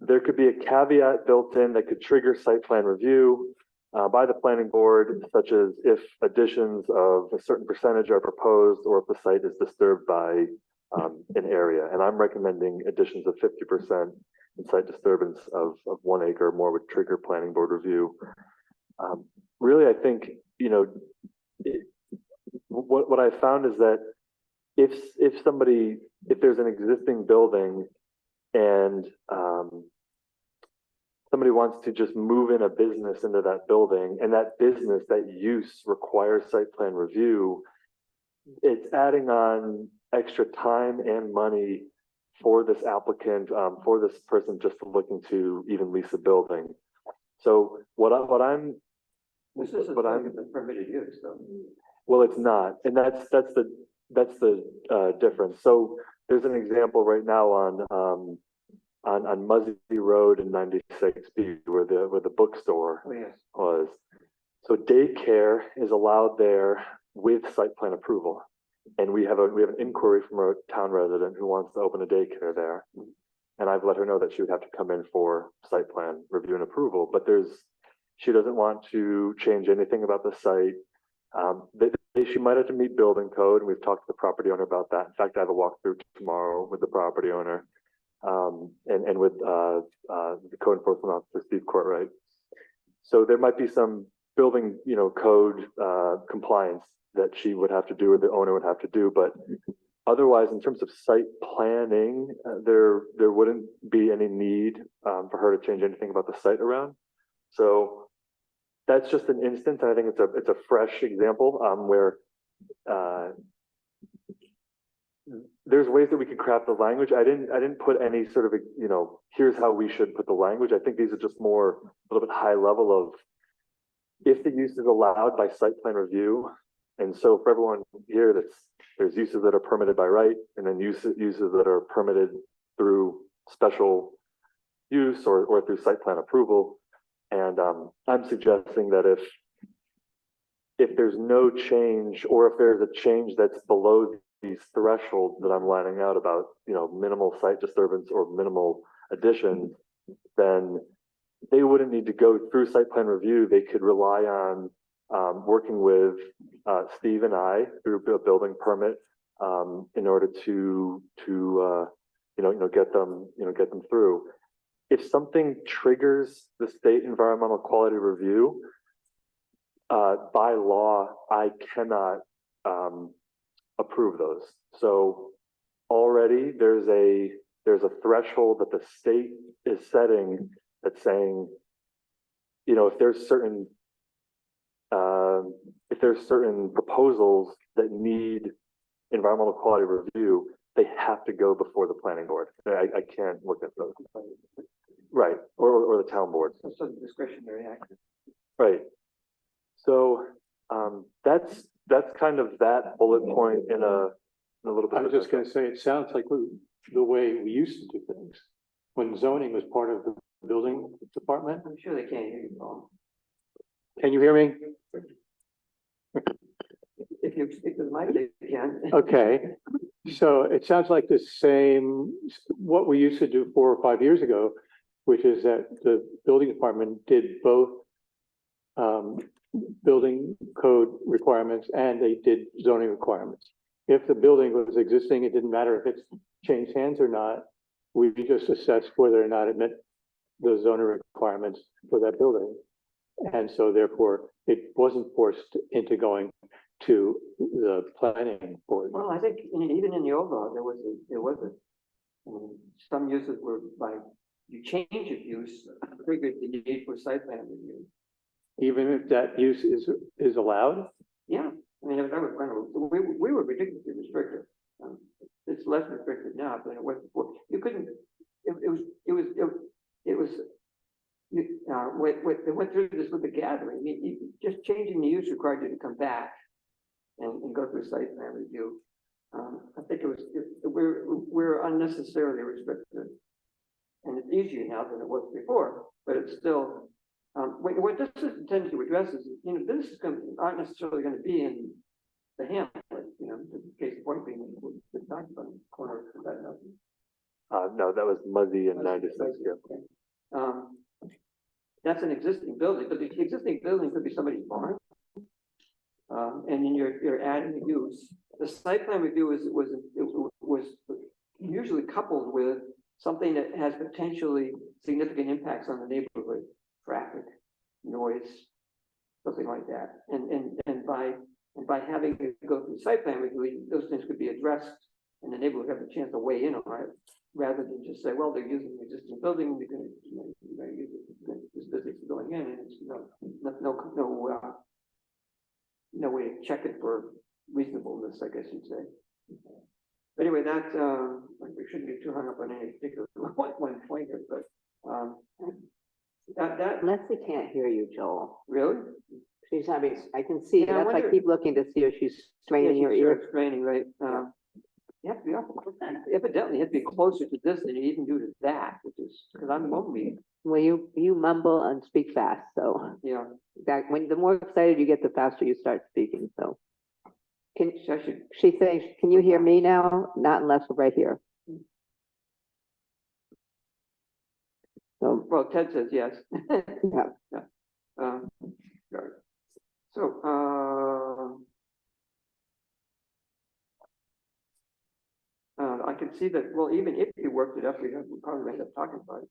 Q: There could be a caveat built in that could trigger site plan review by the planning board, such as if additions of a certain percentage are proposed or if the site is disturbed by an area. And I'm recommending additions of 50% in site disturbance of 1 acre or more would trigger planning board review. Really, I think, what I found is that if there's an existing building and somebody wants to just move in a business into that building and that business, that use requires site plan review, it's adding on extra time and money for this applicant, for this person just looking to even lease a building. So this is a permitted use, though. Well, it's not, and that's the difference. So there's an example right now on Muzzy Road in 96B where the bookstore was. So daycare is allowed there with site plan approval, and we have an inquiry from a town resident who wants to open a daycare there, and I've let her know that she would have to come in for site plan review and approval. But she doesn't want to change anything about the site. She might have to meet building code, and we've talked to the property owner about that. In fact, I have a walkthrough tomorrow with the property owner, and with the code enforcement officer, Steve Courtwright. So there might be some building, code compliance that she would have to do or the owner would have to do, but otherwise, in terms of site planning, there wouldn't be any need for her to change anything about the site around. So that's just an instance, and I think it's a fresh example where there's ways that we could craft the language. I didn't put any sort of here's how we should put the language. I think these are just more a little bit high level of if the use is allowed by site plan review. And so for everyone here, there's uses that are permitted by right, and then uses that are permitted through special use or through site plan approval. And I'm suggesting that if there's no change, or if there's a change that's below these thresholds that I'm lining out about, minimal site disturbance or minimal additions, then they wouldn't need to go through site plan review. They could rely on working with Steve and I through a building permit in order to get them through. If something triggers the state environmental quality review, by law, I cannot approve those. So already there's a threshold that the state is setting that's saying, if there's certain proposals that need environmental quality review, they have to go before the planning board. I can't look at those. Right, or the town board.
E: That's a discretionary action.
Q: Right. So that's kind of that bullet point in a little bit.
P: I was just going to say, it sounds like the way we used to do things when zoning was part of the building department.
E: I'm sure they can't hear you, Paul.
P: Can you hear me?
E: If you speak to the mic, they can.
P: Okay, so it sounds like the same, what we used to do 4 or 5 years ago, which is that the building department did both building code requirements and they did zoning requirements. If the building was existing, it didn't matter if it's changed hands or not. We just assessed whether or not it met the zoning requirements for that building. And so therefore, it wasn't forced into going to the planning board.
E: Well, I think even in the old law, there was some uses were by, you change of use, triggered the need for site plan review.
P: Even if that use is allowed?
E: Yeah, I mean, that was kind of, we were ridiculously restrictive. It's less restricted now than it was before. You couldn't, it was, they went through this with the gathering. Just changing the use required you to come back and go through site plan review. I think we're unnecessarily restricted. And it's easier now than it was before, but it's still, what this is intended to address is, this is aren't necessarily going to be in the hamlet, the case of point being, we talked about in the corner of that nothing.
Q: No, that was Muzzy and 96, yeah.
E: That's an existing building, but the existing building could be somebody's barn. And then you're adding a use. The site plan review was usually coupled with something that has potentially significant impacts on the neighborhood, traffic, noise, something like that. And by having it go through site plan review, those things could be addressed, and the neighborhood have a chance to weigh in on it, rather than just say, well, they're using the existing building, they're going to use it, this business is going in, and it's no way to check it for reasonableness, I guess you'd say. But anyway, we shouldn't get too hung up on any particular one point here, but that
G: Leslie can't hear you, Joel.
E: really?
G: She's having, I can see,
E: Yeah, I
G: that's why I
E: wonder-
G: keep looking to see if she's straining
E: Yeah,
G: her
E: sure,
G: ear.
E: it's Straining, right? Evidently, you have to be closer to this than you even do to that, which is because I'm only,
G: Well, you mumble and speak fast, so
E: yeah.
G: that the more excited you get, the faster you start speaking, so. She says, can you hear me now? Not unless we're right here. So,
E: Well, Ted says yes.
G: yeah.
E: Right. So, I can see that, well, even if you worked it up, we'd probably end up talking about it.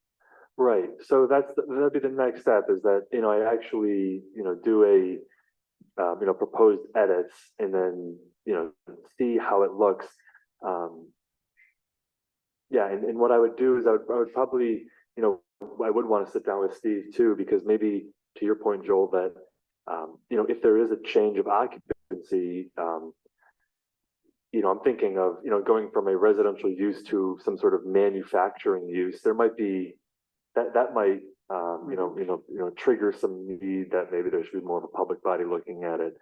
Q: Right, so that'd be the next step, is that, I actually, do a, proposed edits, and then, see how it looks. Yeah, and what I would do is I would probably, I would want to sit down with Steve too, because maybe, to your point, Joel, that, if there is a change of occupancy, I'm thinking of, going from a residential use to some sort of manufacturing use. There might be, that might, trigger some need that maybe there should be more of a public body looking at it.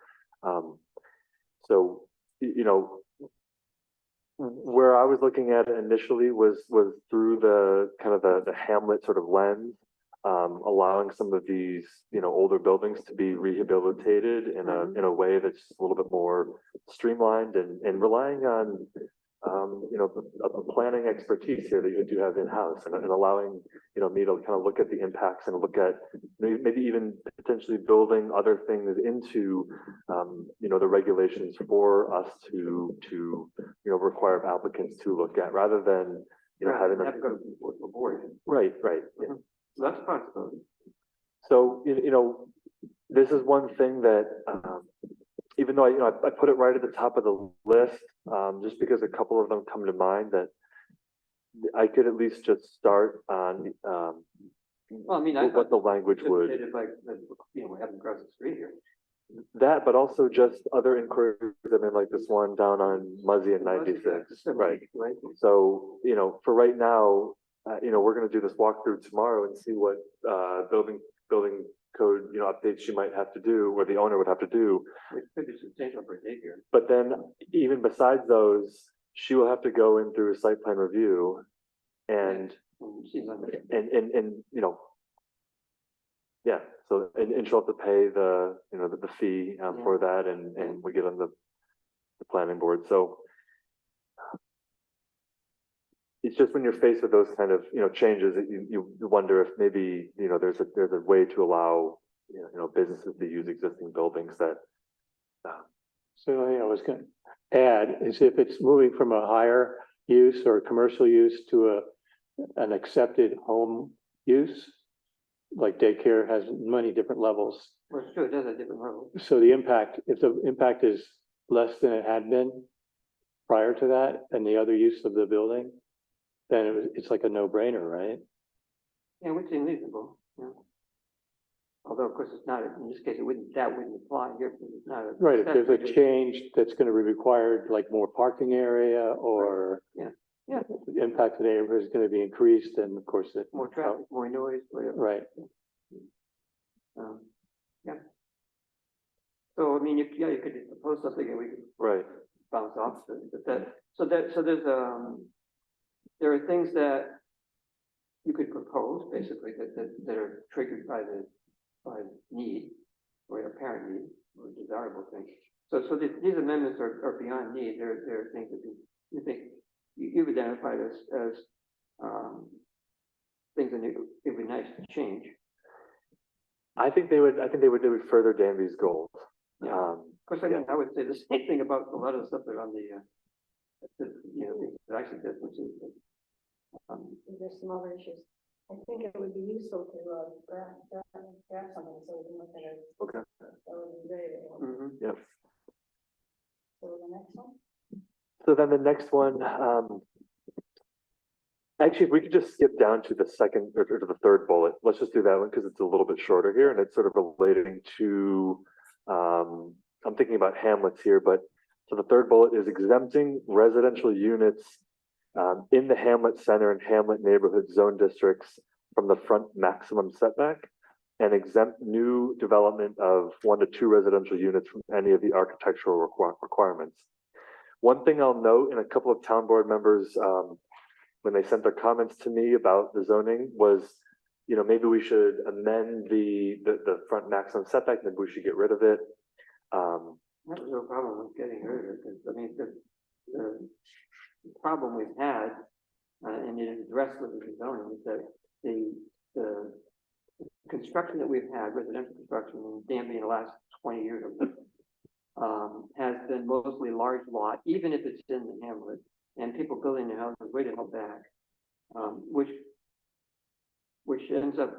Q: So, where I was looking at it initially was through the kind of the hamlet sort of lens, allowing some of these, older buildings to be rehabilitated in a way that's a little bit more streamlined, and relying on, the planning expertise here that you do have in-house, and allowing, me to kind of look at the impacts and look at maybe even potentially building other things into, the regulations for us to require applicants to look at, rather than, having them.
E: Have to go to the board.
Q: Right, yeah.
E: So that's a possibility.
Q: So, this is one thing that, even though I put it right at the top of the list, just because a couple of them come to mind, that I could at least just start on,
E: Well, I mean,
Q: what the language would.
E: Like, we're having across the street here.
Q: That, but also just other inquiries, like this one down on Muzzy and 96, right?
E: Right.
Q: So, for right now, we're gonna do this walkthrough tomorrow and see what, building code, updates she might have to do, or the owner would have to do.
E: Which could be substantial for daycare.
Q: But then, even besides those, she will have to go in through a site plan review, and, yeah, so, and she'll have to pay the, the fee, for that, and we get on the planning board, so. It's just when you're faced with those kind of, changes, that you wonder if maybe, there's a way to allow, businesses to use existing buildings that.
P: So I was going to add is, if it's moving from a higher use or commercial use to an accepted home use, like daycare has many different levels.
E: Well, it's true, it does have different levels.
P: So the impact, if the impact is less than it had been prior to that and the other use of the building, then it's like a no-brainer, right?
E: Yeah, which seems reasonable, yeah. Although, of course, it's not, in this case, that wouldn't apply here, because it's not.
P: Right, if there's a change that's gonna be required, like more parking area or
E: Yeah,
P: the impact to the neighborhood is gonna be increased, and of course it.
E: more traffic, more noise, whatever.
P: Right.
E: Yeah. So, I mean, you could just propose something and we could.
Q: Right.
E: Bounce off, but so there's, there are things that you could propose, basically, that are triggered by need, or apparent need, or desirable thing. So these amendments are beyond need, they're things that you think, you've identified as things that it would be nice to change.
Q: I think they would further Danby's goals.
E: Yeah. Of course, I mean, I would say the same thing about a lot of the stuff that on the that I suggest, which is,
N: There's some other issues. I think it would be useful to draft something so we can look at it.
Q: Okay.
N: That would be very.
Q: Yep.
N: So the next one?
Q: So then the next one, actually, if we could just skip down to the second or to the third bullet, let's just do that one because it's a little bit shorter here and it's sort of relating to, I'm thinking about hamlets here, but so the third bullet is exempting residential units in the hamlet center and hamlet neighborhood zone districts from the front maximum setback and exempt new development of 1 to 2 residential units from any of the architectural requirements. One thing I'll note, and a couple of town board members, when they sent their comments to me about the zoning was, maybe we should amend the front maximum setback, maybe we should get rid of it.
E: I have no problem with getting rid of it, because, I mean, the problem we've had, and it is addressed with the zoning, is that the construction that we've had, residential construction in Danby in the last 20 years, has been mostly large lot, even if it's in the hamlet, and people building their houses way to help back, which ends up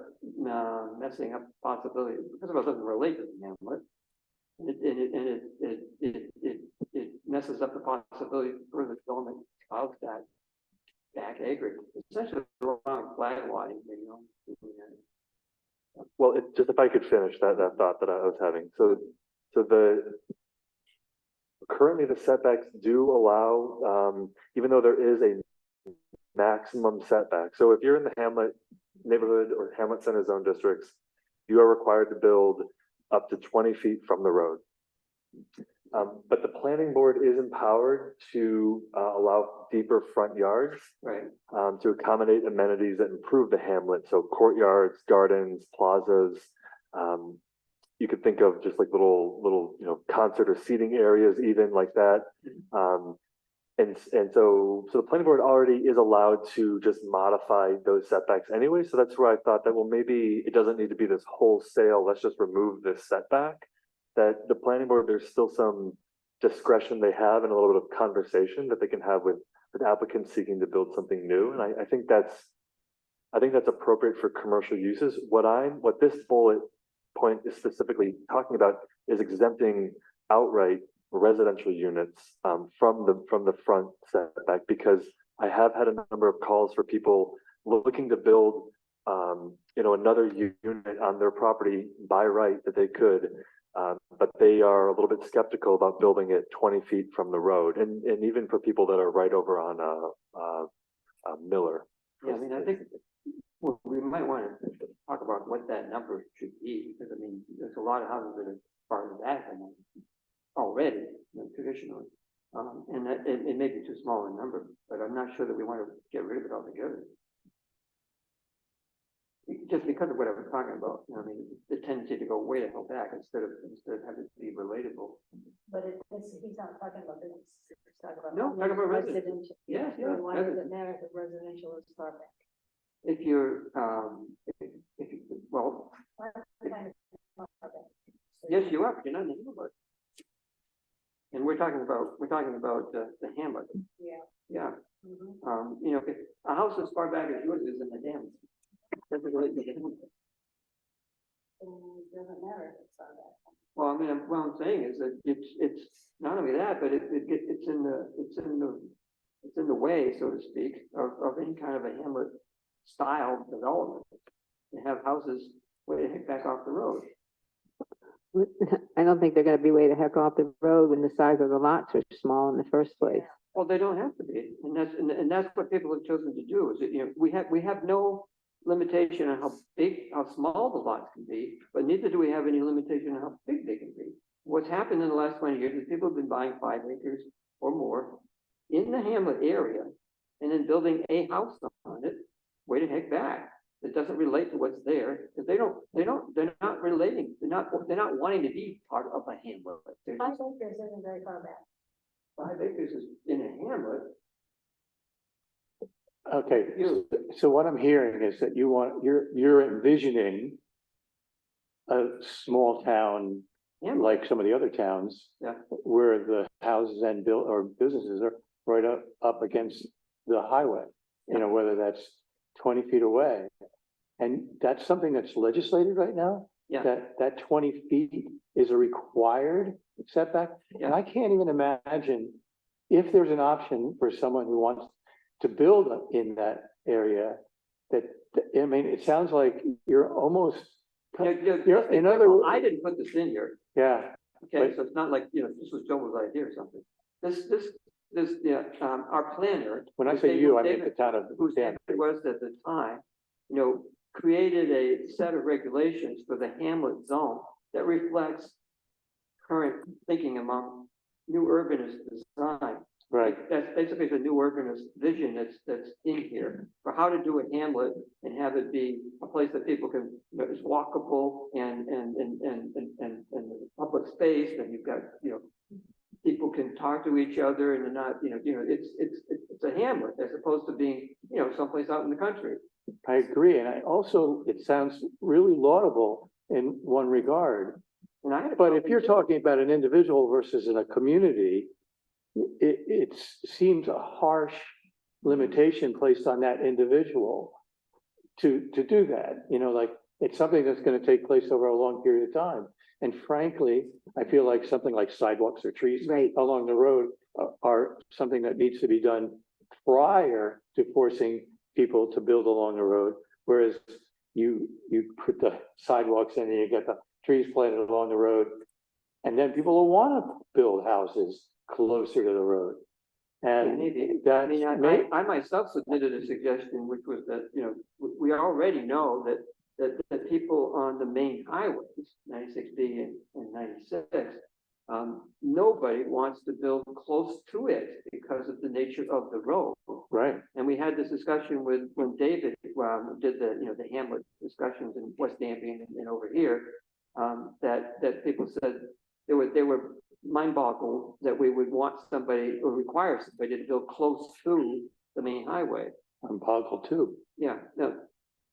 E: messing up possibilities. First of all, it doesn't relate to the hamlet. It messes up the possibility of further development of that back acreage, essentially wrong flag lighting,
Q: Well, just if I could finish that thought that I was having. So currently the setbacks do allow, even though there is a maximum setback. So if you're in the hamlet neighborhood or hamlet center zone districts, you are required to build up to 20 feet from the road. But the planning board is empowered to allow deeper front yards,
E: right,
Q: to accommodate amenities that improve the hamlet. So courtyards, gardens, plazas. You could think of just like little concert or seating areas, even like that. And so the planning board already is allowed to just modify those setbacks anyway. So that's where I thought that, well, maybe it doesn't need to be this wholesale, let's just remove this setback. That the planning board, there's still some discretion they have and a little bit of conversation that they can have with applicants seeking to build something new. And I think that's appropriate for commercial uses. What this bullet point is specifically talking about is exempting outright residential units from the front setback, because I have had a number of calls for people looking to build another unit on their property by right that they could, but they are a little bit skeptical about building it 20 feet from the road, and even for people that are right over on Miller.
E: Yeah, I mean, I think we might want to talk about what that number should be, because I mean, there's a lot of houses that are part of that already, traditionally, and that it may be too small a number, but I'm not sure that we want to get rid of it altogether. Just because of what I was talking about, I mean, the tendency to go way the hell back instead of having it be relatable.
N: But he's not talking about business, he's talking about.
E: No, talking about residential.
N: Yes,
E: Yeah,
N: why does it matter if residential is far back?
E: If you're, well, yes, you are, but you're not in the neighborhood. And we're talking about the hamlet.
N: Yeah.
E: Yeah. If a house as far back as yours is in the dam, doesn't relate to the hamlet.
N: it doesn't matter if it's on that.
E: Well, I mean, what I'm saying is that it's not only that, but it's in the way, so to speak, of any kind of a hamlet style development. To have houses way the heck back off the road.
G: I don't think they're gonna be way the heck off the road when the size of the lots are small in the first place.
E: Well, they don't have to be, and that's what people have chosen to do, is that, you know, we have no limitation on how small the lots can be, but neither do we have any limitation on how big they can be. What's happened in the last 20 years is people have been buying 5 acres or more in the hamlet area and then building a house on it, way the heck back. That doesn't relate to what's there, because they're not relating, they're not wanting to be part of a hamlet.
N: 5 acres isn't very far back.
E: 5 acres is in a hamlet.
P: Okay, so what I'm hearing is that you're envisioning a small town like some of the other towns.
E: Yeah.
P: Where the houses and businesses are right up against the highway, you know, whether that's 20 feet away. And that's something that's legislated right now?
E: Yeah.
P: That 20 feet is a required setback?
E: Yeah.
P: And I can't even imagine if there's an option for someone who wants to build in that area, I mean, it sounds like you're almost, in other words.
E: I didn't put this in here.
P: Yeah.
E: Okay, so it's not like, you know, this was Joel's idea or something. Our planner.
P: When I say you, I mean the town of
E: Whose
P: Danby.
E: it was at the time, you know, created a set of regulations for the hamlet zone that reflects current thinking among new urbanist design.
P: Right.
E: That's basically the new urbanist vision that's in here for how to do a hamlet and have it be a place that people can, you know, is walkable and public space, and you've got, you know, people can talk to each other and they're not, it's a hamlet as opposed to being, you know, someplace out in the country.
P: I agree, and it sounds really laudable in one regard. But if you're talking about an individual versus in a community, it seems a harsh limitation placed on that individual to do that. You know, like it's something that's going to take place over a long period of time. And frankly, I feel like something like sidewalks or trees along the road are something that needs to be done prior to forcing people to build along the road. Whereas you put the sidewalks in and you get the trees planted along the road, and then people will want to build houses closer to the road. And
E: maybe.
P: that,
E: I mean, I myself submitted a suggestion, which was that, you know, we already know that people on the main highways, 96B and 96, nobody wants to build close to it because of the nature of the road.
P: Right.
E: And we had this discussion when David did the hamlet discussions in West Danby and over here, that people said they were mind boggled that we would want somebody or require somebody to build close to the main highway.
P: I'm boggled too.
E: Yeah, no,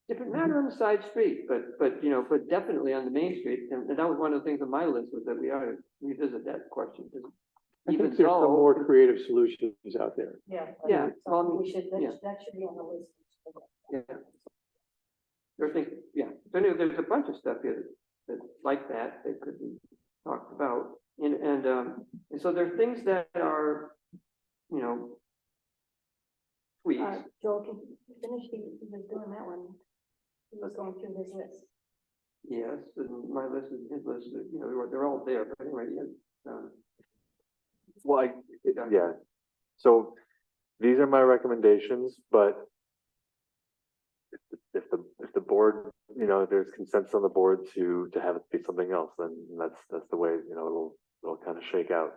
E: different matter on the side street, but definitely on the main street. And that was one of the things on my list, was that we ought to revisit that question.
P: I think there's some more creative solutions out there.
N: Yeah.
E: Yeah, well,
N: We should,
E: yeah.
N: that should be on the list.
E: Yeah. So anyway, there's a bunch of stuff here that like that could be talked about. And so there are things that are, you know, tweaks.
N: Joel, can you finish, he was doing that one. He was going through his list.
E: Yes, and my list and his list, you know, they're all there, but anyway, yeah.
Q: Well, yeah, so these are my recommendations, but if the board, you know, there's consensus on the board to have it be something else, then that's the way, you know, it'll kind of shake out.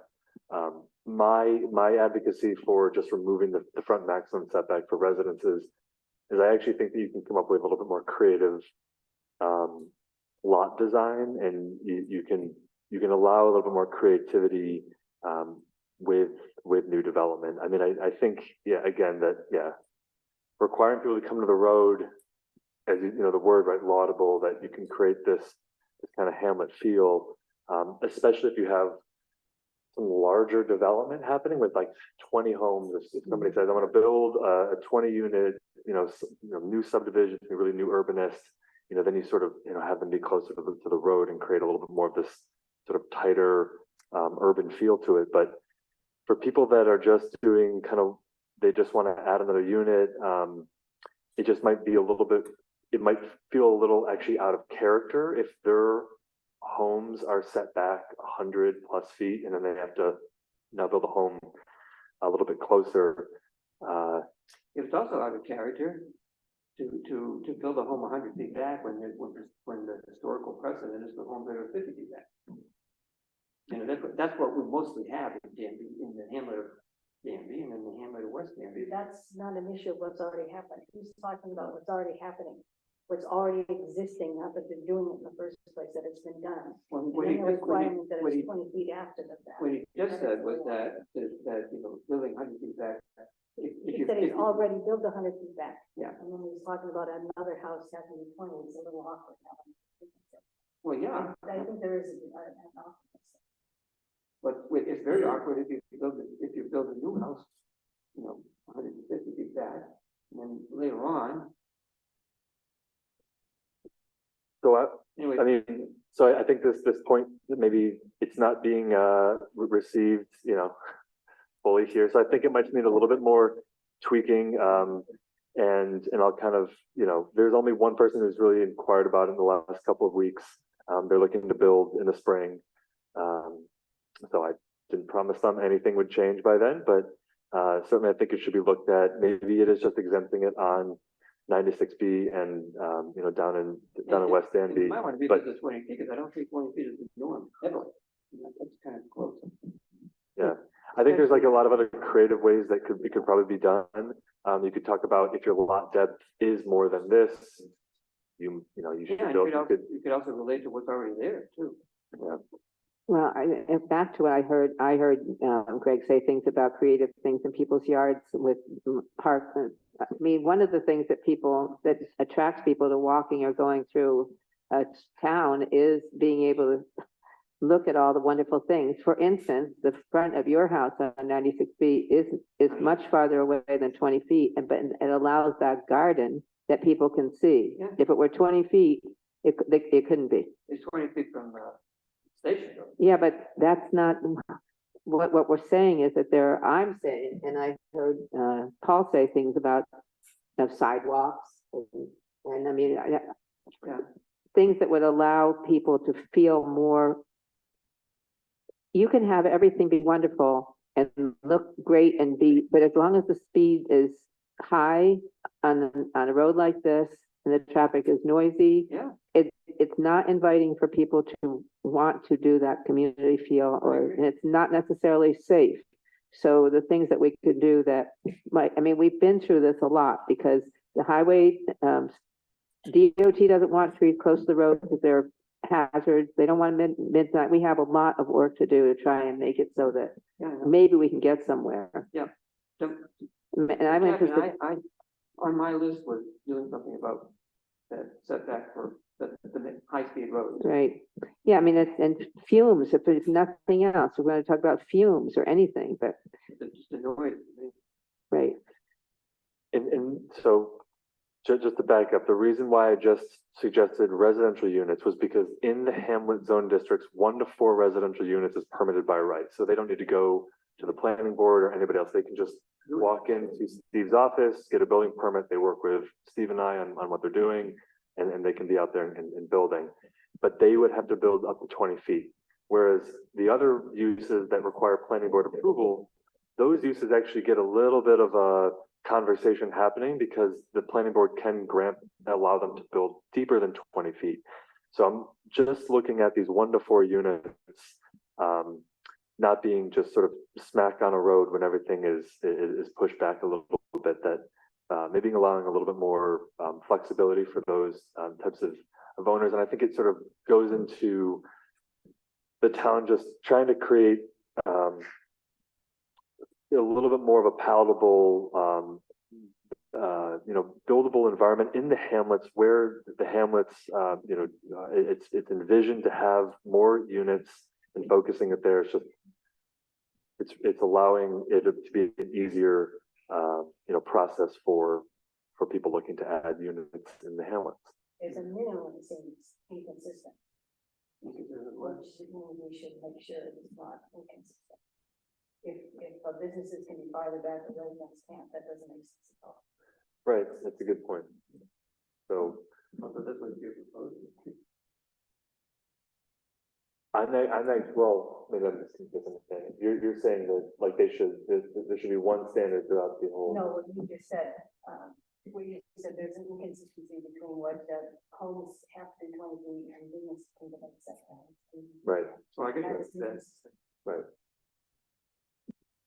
Q: My advocacy for just removing the front maximum setback for residences is I actually think that you can come up with a little bit more creative lot design, and you can allow a little bit more creativity with new development. I mean, I think, again, requiring people to come to the road, as you know, the word, right, laudable, that you can create this kind of hamlet feel, especially if you have some larger development happening with like 20 homes. If somebody says, I want to build a 20 unit, new subdivision, really new urbanist, then you sort of, have them be closer to the road and create a little bit more of this sort of tighter, urban feel to it. But for people that are just doing they just want to add another unit, it just might be it might feel a little actually out of character if their homes are set back 100+ feet and then they have to now build a home a little bit closer.
E: It's also out of character to build a home 100 feet back when the historical precedent is the homes that are 50 feet back. That's what we mostly have in Danby, in the hamlet of Danby and in the hamlet of West Danby.
N: That's not an issue of what's already happened. He's talking about what's already happening, what's already existing, not that they're doing it in the first place, that it's been done.
E: Well,
N: And then the requirement that it's 20 feet after the fact.
E: What he just said was that building 100 feet back.
N: He said he's already built 100 feet back.
E: Yeah.
N: And then he's talking about another house having 20, it's a little awkward now.
E: Well, yeah.
N: I think there is an awkwardness.
E: But it's very awkward if you build a new house, 150 feet back, and then later on.
Q: So
E: Anyway.
Q: I think this point that maybe it's not being received, fully here. So I think it might need a little bit more tweaking. And I'll kind of, there's only one person who's really inquired about it in the last couple of weeks. They're looking to build in the spring. So I didn't promise them anything would change by then, but certainly I think it should be looked at. Maybe it is just exempting it on 96B and down in West Danby.
E: You might want to be
Q: But
E: this 20 feet, because I don't think 20 feet is the norm ever. That's kind of close.
Q: yeah, I think there's like a lot of other creative ways that it could probably be done. You could talk about if your lot depth is more than this, you should
E: Yeah,
Q: build.
E: you could also relate to what's already there too.
Q: Yeah.
G: Well, back to what I heard Greg say things about creative things in people's yards with parks. I mean, one of the things that attracts people to walking or going through a town is being able to look at all the wonderful things. For instance, the front of your house on 96B is much farther away than 20 feet, but it allows that garden that people can see.
E: Yeah.
G: If it were 20 feet, it couldn't be.
E: It's 20 feet from the station.
G: Yeah, but that's not what we're saying is that I'm saying, and I heard Paul say things about sidewalks and I mean, things that would allow people to feel more. You can have everything be wonderful and look great but as long as the speed is high on a road like this and the traffic is noisy, it's not inviting for people to want to do that community feel, and it's not necessarily safe. So the things that we could do we've been through this a lot because the highway, DOT doesn't want trees close to the road because they're hazards. They don't want midnight. We have a lot of work to do to try and make it so that maybe we can get somewhere.
E: Yeah.
G: And I'm interested.
E: I on my list was doing something about that setback for the high-speed roads.
G: Right. Yeah, I mean, and fumes, if there's nothing else, we're going to talk about fumes or anything, but.
E: It's just annoying.
G: Right.
Q: And so just to back up, the reason why I just suggested residential units was because in the Hamlet zone districts, 1 to 4 residential units is permitted by right. So they don't need to go to the planning board or anybody else. They can just walk into Steve's office, get a building permit. They work with Steve and I on what they're doing, and they can be out there and building. But they would have to build up to 20 feet. Whereas the other uses that require planning board approval, those uses actually get a little bit of a conversation happening because the planning board can allow them to build deeper than 20 feet. So I'm just looking at these 1 to 4 units, not being just sort of smack on a road when everything is pushed back a little bit, that maybe allowing a little bit more flexibility for those types of owners. And I think it sort of goes into the town just trying to create a little bit more of a palatable, buildable environment in the hamlets, where the hamlets, it's envisioned to have more units and focusing it there. It's just, it's allowing it to be an easier, process for people looking to add units in the hamlets.
N: there's a minimum that seems inconsistent.
E: Inconsistent what?
N: Which means we should make sure it's not inconsistent. If businesses can be farther back, the residents can't, that doesn't make sense at all.
Q: Right, that's a good point. So
E: So that's what you're proposing.
Q: well, maybe I'm misunderstanding. You're saying that like there should be one standard throughout the whole.
N: No, what you just said, where you said there's an inconsistency between what homes have to do 20 feet and business can do like setbacks.
Q: Right.
E: So I guess
N: That is
E: that's,
Q: Right.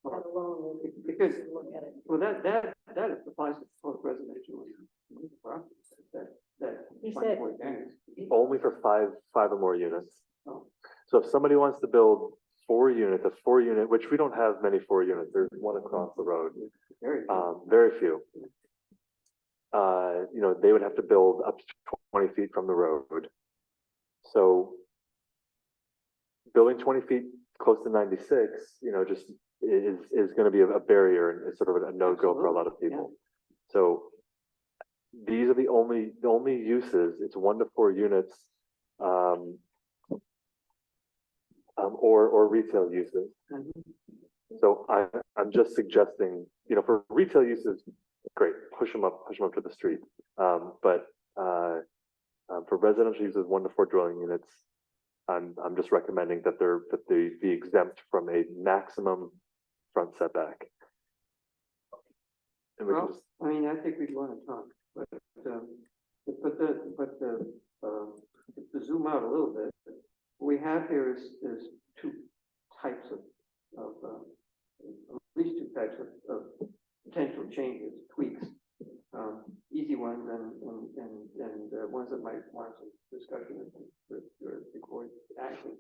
N: That alone, we
E: because,
N: should look at it.
E: well, that applies to both residential and properties, that.
N: He said-
E: 24 units.
Q: Only for five or more units.
E: Oh.
Q: So if somebody wants to build a 4-unit, which we don't have many 4 units, there's one across the road, very few. You know, they would have to build up to 20 feet from the road. So building 20 feet close to 96, you know, just is going to be a barrier and it's sort of a no-go for a lot of people. So these are the only uses. It's 1 to 4 units, or retail uses. So I'm just suggesting, you know, for retail uses, great, push them up to the street. But for residential uses, 1 to 4 dwelling units, I'm just recommending that they be exempt from a maximum front setback. And we can
E: Well,
Q: just,
E: I mean, I think we'd want to talk, but to zoom out a little bit, what we have here is 2 types of at least 2 types of potential changes, tweaks. Easy ones and ones that might want some discussion with the court action.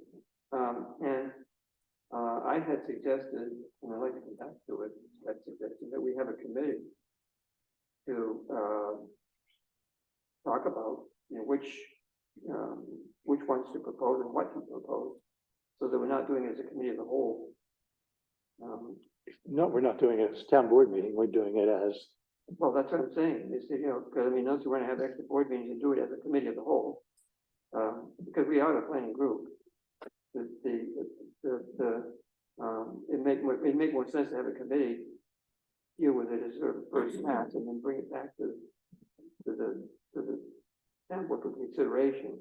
E: I had suggested, and I'd like to come back to it, that suggestion that we have a committee to talk about, you know, which ones to propose and what to propose, so that we're not doing it as a committee of the whole.
P: No, we're not doing it as a town board meeting. We're doing it as,
E: Well, that's what I'm saying, is that, you know, because I mean, those who want to have extra board meetings and do it as a committee of the whole. Because we are the planning group. It make more sense to have a committee deal with it as sort of first pass and then bring it back to the town board for consideration,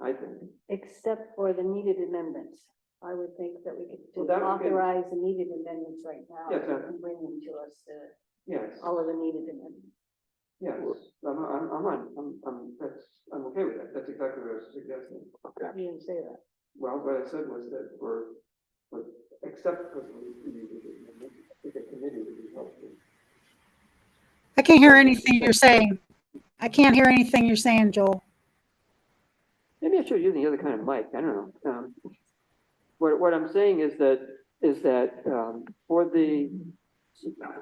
E: I think.
N: Except for the needed amendments. I would think that we could
E: Well,
N: just
E: that would be-
N: authorize the needed amendments right now.
E: Yes,
N: And bring them to us,
E: Yes.
N: all of the needed amendments.
E: Yes, I'm okay with that. That's exactly what I was suggesting.
Q: okay.
N: You didn't say that.
E: Well, what I said was that except for the committee would be helpful.
J: I can't hear anything you're saying. I can't hear anything you're saying, Joel.
E: Maybe I should use the other kind of mic. I don't know. What I'm saying is that for the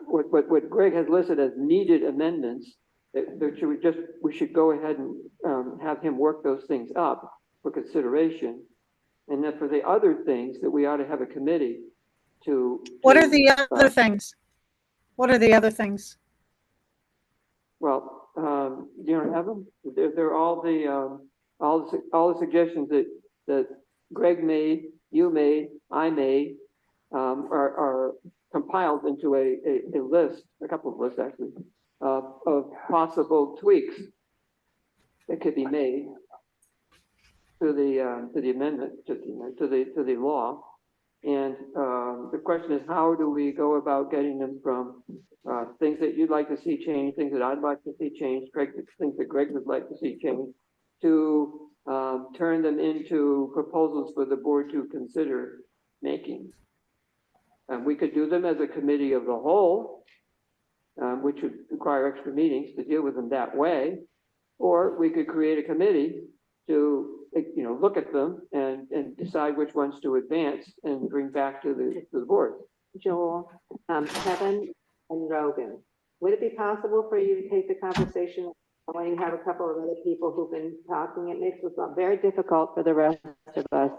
E: what Greg has listed as needed amendments, we should go ahead and have him work those things up for consideration, and then for the other things that we ought to have a committee to.
J: What are the other things? What are the other things?
E: Well, you don't have them? They're all the suggestions that Greg made, you made, I made, are compiled into a list, a couple of lists actually, of possible tweaks that could be made to the amendment, to the law. And the question is, how do we go about getting them from things that you'd like to see change, things that I'd like to see change, things that Greg would like to see change, to turn them into proposals for the board to consider making. And we could do them as a committee of the whole, which would require extra meetings to deal with them that way. Or we could create a committee to, you know, look at them and decide which ones to advance and bring back to the board.
G: Joel, Kevin and Rogan, would it be possible for you to take the conversation when you have a couple of other people who've been talking? It makes it very difficult for the rest of us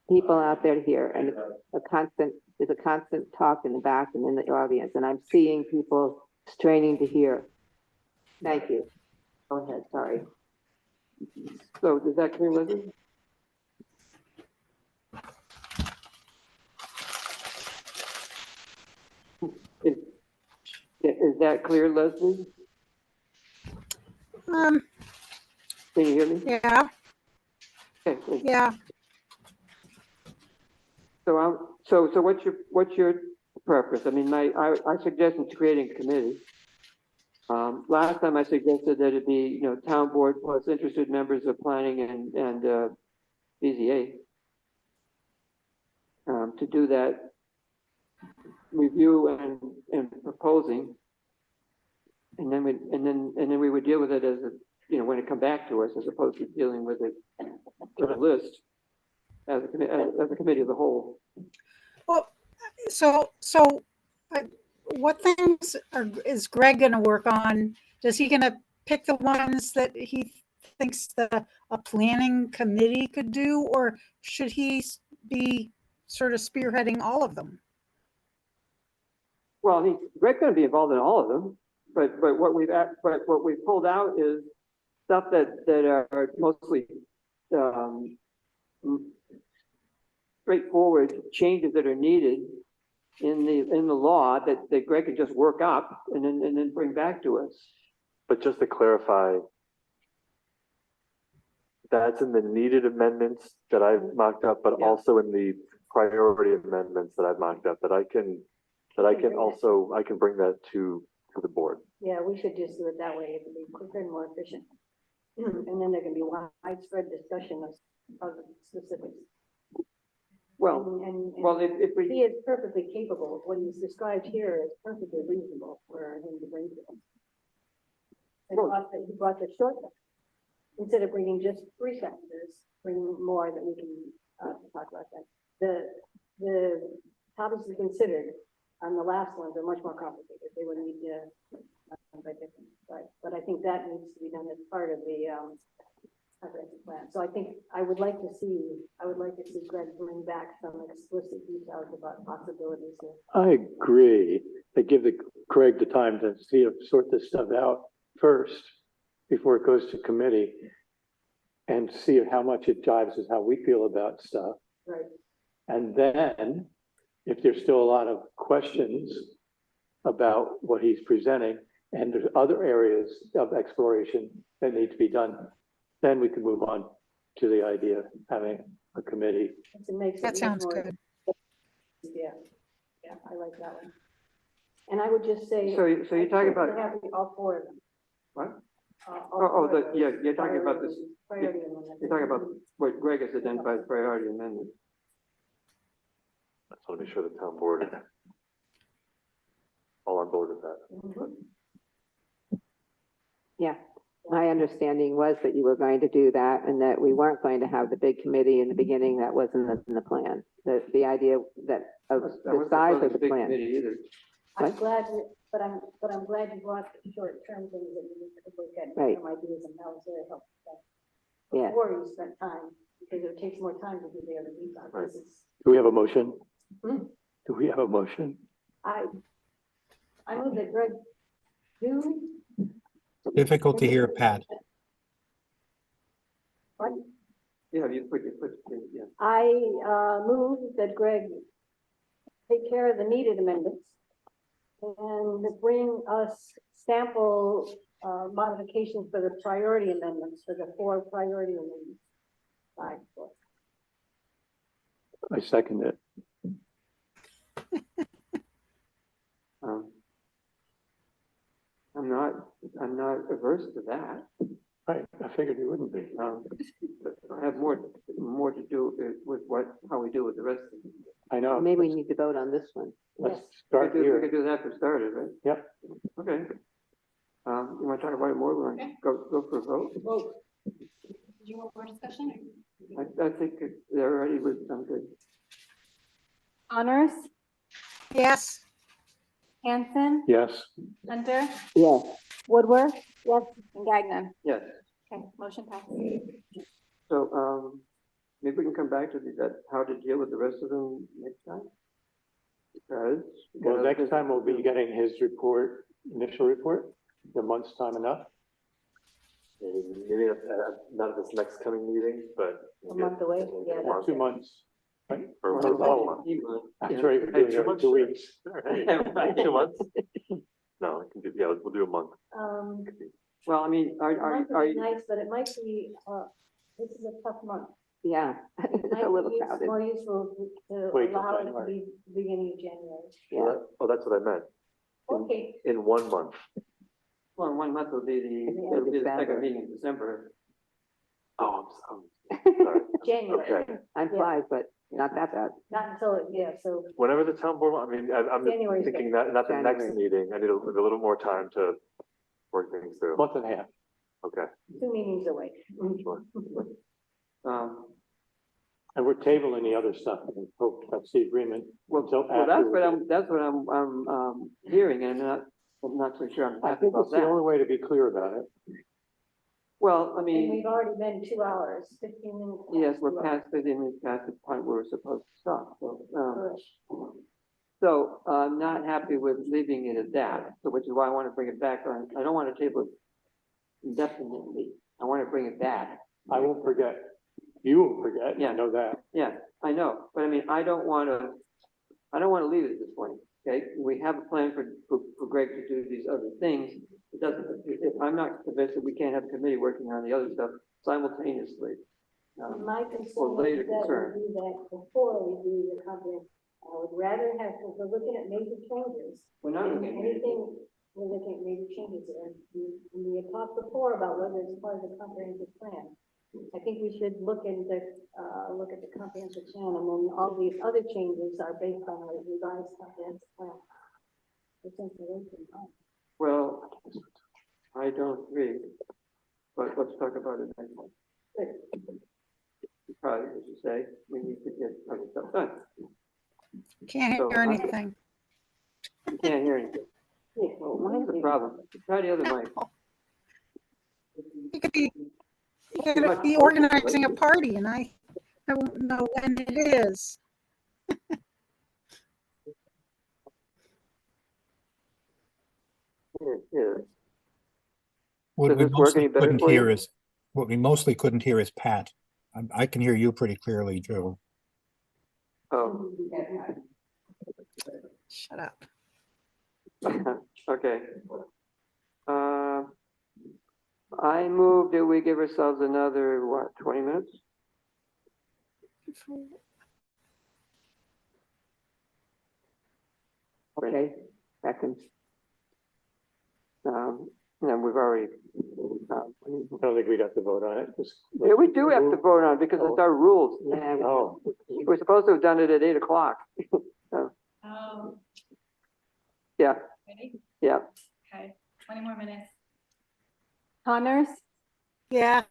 G: people out there to hear, and there's a constant talk in the back and in the audience, and I'm seeing people straining to hear. Thank you. Go ahead, sorry.
E: So is that clear, Leslie? Is, is that clear, Leslie?
J: Um,
E: Can you hear me?
J: yeah,
E: Okay, good.
J: yeah.
E: So what's your preference? I mean, I suggested creating a committee. Last time I suggested that it be, town board plus interested members of planning and BZA. To do that review and proposing. And then we would deal with it as when it come back to us, as opposed to dealing with it for a list as a committee of the whole.
J: Well, so uh, what things is Greg going to work on? Is he going to pick the ones that he thinks that a planning committee could do, or should he be sort of spearheading all of them?
E: Well, Greg's going to be involved in all of them, but what we've pulled out is stuff that are mostly straightforward changes that are needed in the law that Greg can just work up and then bring back to us.
Q: But just to clarify, that's in the needed amendments that I've mocked up, but also in the priority amendments that I've mocked up, that I can bring that to the board.
N: Yeah, we should just do it that way. It would be quicker and more efficient. And then there can be widespread discussion of the specifics.
E: Well, if we...
N: He is perfectly capable. What he's described here is perfectly reasonable for him to bring to us. He brought the short, instead of bringing just 3 sentences, bring more that we can talk about that. The topics we considered on the last ones are much more complicated. They would need to by different, but I think that needs to be done as part of the comprehensive plan. So I think I would like to see Greg bring back some explicit details about possibilities here.
P: I agree. They give Craig the time to sort this stuff out first before it goes to committee and see how much it jives with how we feel about stuff.
N: Right.
P: And then if there's still a lot of questions about what he's presenting and there's other areas of exploration that need to be done, then we can move on to the idea of having a committee.
J: That sounds good.
N: Yeah, I like that one. And I would just say.
E: So you're talking about
N: all 4 of them.
E: What?
N: You're
E: talking about this.
N: Priority amendment.
E: You're talking about what Greg has identified as priority amendment.
Q: I just want to be sure the town board is all on board with that.
G: Yeah, my understanding was that you were going to do that and that we weren't going to have the big committee in the beginning. That wasn't in the plan. The idea that of the size of the plan.
N: I'm glad, but I'm glad you brought the short-term things that you need to look at.
G: Right.
N: Some ideas, and that was very helpful.
G: Yeah.
N: Before you spent time, because it takes more time to do the other details.
P: Right. Do we have a motion? Do we have a motion?
N: I move that Greg do.
C: Difficult to hear, Pat.
N: What?
E: Yeah, yeah.
N: I move that Greg take care of the needed amendments and bring us sample modifications for the priority amendments, for the 4 priority amendments. 5, 4.
P: I second it.
E: I'm not averse to that.
P: Right, I figured you wouldn't be.
E: But I have more to do with how we do with the rest of it.
P: I know.
G: Maybe we need to vote on this one.
P: Let's start
E: We
P: here.
E: could do that for starters, right?
P: Yep.
E: Okay. You want to talk about it more? We're going to go for a vote?
N: Vote. Do you want more discussion?
E: I think they're already with, I'm good.
H: Honors,
J: Yes.
H: Hanson,
P: Yes.
H: Hunter,
G: Yes.
H: Woodworth, yes, and Gagnon.
E: Yes.
H: Okay, motion passes.
E: So, maybe we can come back to how to deal with the rest of them next time? Because.
P: Well, next time we'll be getting his report, initial report. The month's time enough?
Q: Maybe not at this next coming meeting, but.
N: A month away, yeah.
Q: Month.
P: 2 months. Right?
Q: Oh,
P: That's
Q: yeah.
P: right.
Q: Hey,
P: we're doing
Q: 2
P: it in
Q: months?
P: 2 weeks.
Q: Right, 2 months? No, I can do, yeah, we'll do a month.
E: Well, I mean,
N: A month would be nice, but it might be, this is a tough month.
G: Yeah,
N: It
G: it's
N: might
G: a little
N: be
G: crowded.
N: more useful to
P: Wait till
N: allow it to
P: January.
N: be beginning of January.
G: Yeah.
Q: Oh, that's what I meant.
N: Okay,
Q: In 1 month.
E: well, 1 month will be it'll be the
G: December.
E: second meeting in December.
Q: Oh, I'm sorry.
N: January,
Q: Okay.
G: Time
N: Yeah.
G: flies, but not that bad.
N: not until, yeah, so
Q: Whenever the town board, I mean, I'm
N: January's
Q: thinking that, not the next
G: January.
Q: meeting, I need a little more time to work things through.
P: Month and a half.
Q: Okay,
N: 2 meetings away.
Q: sure.
P: And we're tabling the other stuff and hope that's the agreement. until
E: Well,
P: after
E: that's what I'm hearing, and I'm not so sure I'm
P: I
E: happy
P: think
E: about
P: it's the
E: that.
P: only way to be clear about it.
E: Well, I
N: And
E: mean,
N: we've already been 2 hours, 15 minutes.
E: yes,
N: past
E: we're
N: 2
E: past the point where we're supposed to stop, so,
N: hours.
E: so I'm not happy with leaving it at that, so which is why I want to bring it back on. I don't want to table it indefinitely. I want to bring it back.
P: I won't forget. You won't forget.
E: Yeah.
P: I know that.
E: Yeah, I know, but I mean, I don't want to leave it at this point, okay? We have a plan for Greg to do these other things. It doesn't, if I'm not convinced that we can't have a committee working on the other stuff simultaneously.
N: My
E: Or
N: concern
E: later
N: is that
E: concern.
N: we do that before we do the comprehensive. I would rather have, because we're looking at major changes.
E: We're not
N: and
E: looking at major
N: anything, we're looking at major changes, and we had talked before about whether it's part of the comprehensive plan. I think we should look at the comprehensive plan, and then all these other changes are based on a revised comprehensive plan. It's information.
E: Well, I don't agree, but let's talk about it next month. Probably, as you say, we need to get other stuff done.
J: Can't
E: So,
J: hear anything.
E: You can't hear anything. Well, mine's the problem. Try the other mic.
J: You could be organizing a party and I won't know when it is.
E: Yeah.
C: What
E: Does
C: we
E: this work any
C: mostly
E: better
C: couldn't
E: for you?
C: hear is, what we mostly couldn't hear is Pat. I can hear you pretty clearly, Joe.
E: Oh,
J: Shut up.
E: okay. I move that we give ourselves another, 20 minutes?
G: Okay, second.
E: And we've already,
P: I don't think we'd have to vote on it.
E: yeah, we do have to vote on it because it's our rules.
G: Yeah.
P: Oh,
E: We're supposed to have done it at 8 o'clock. Yeah,
D: Ready?
E: yeah.
D: Okay, 20 more minutes.
N: Connors,
J: Yes.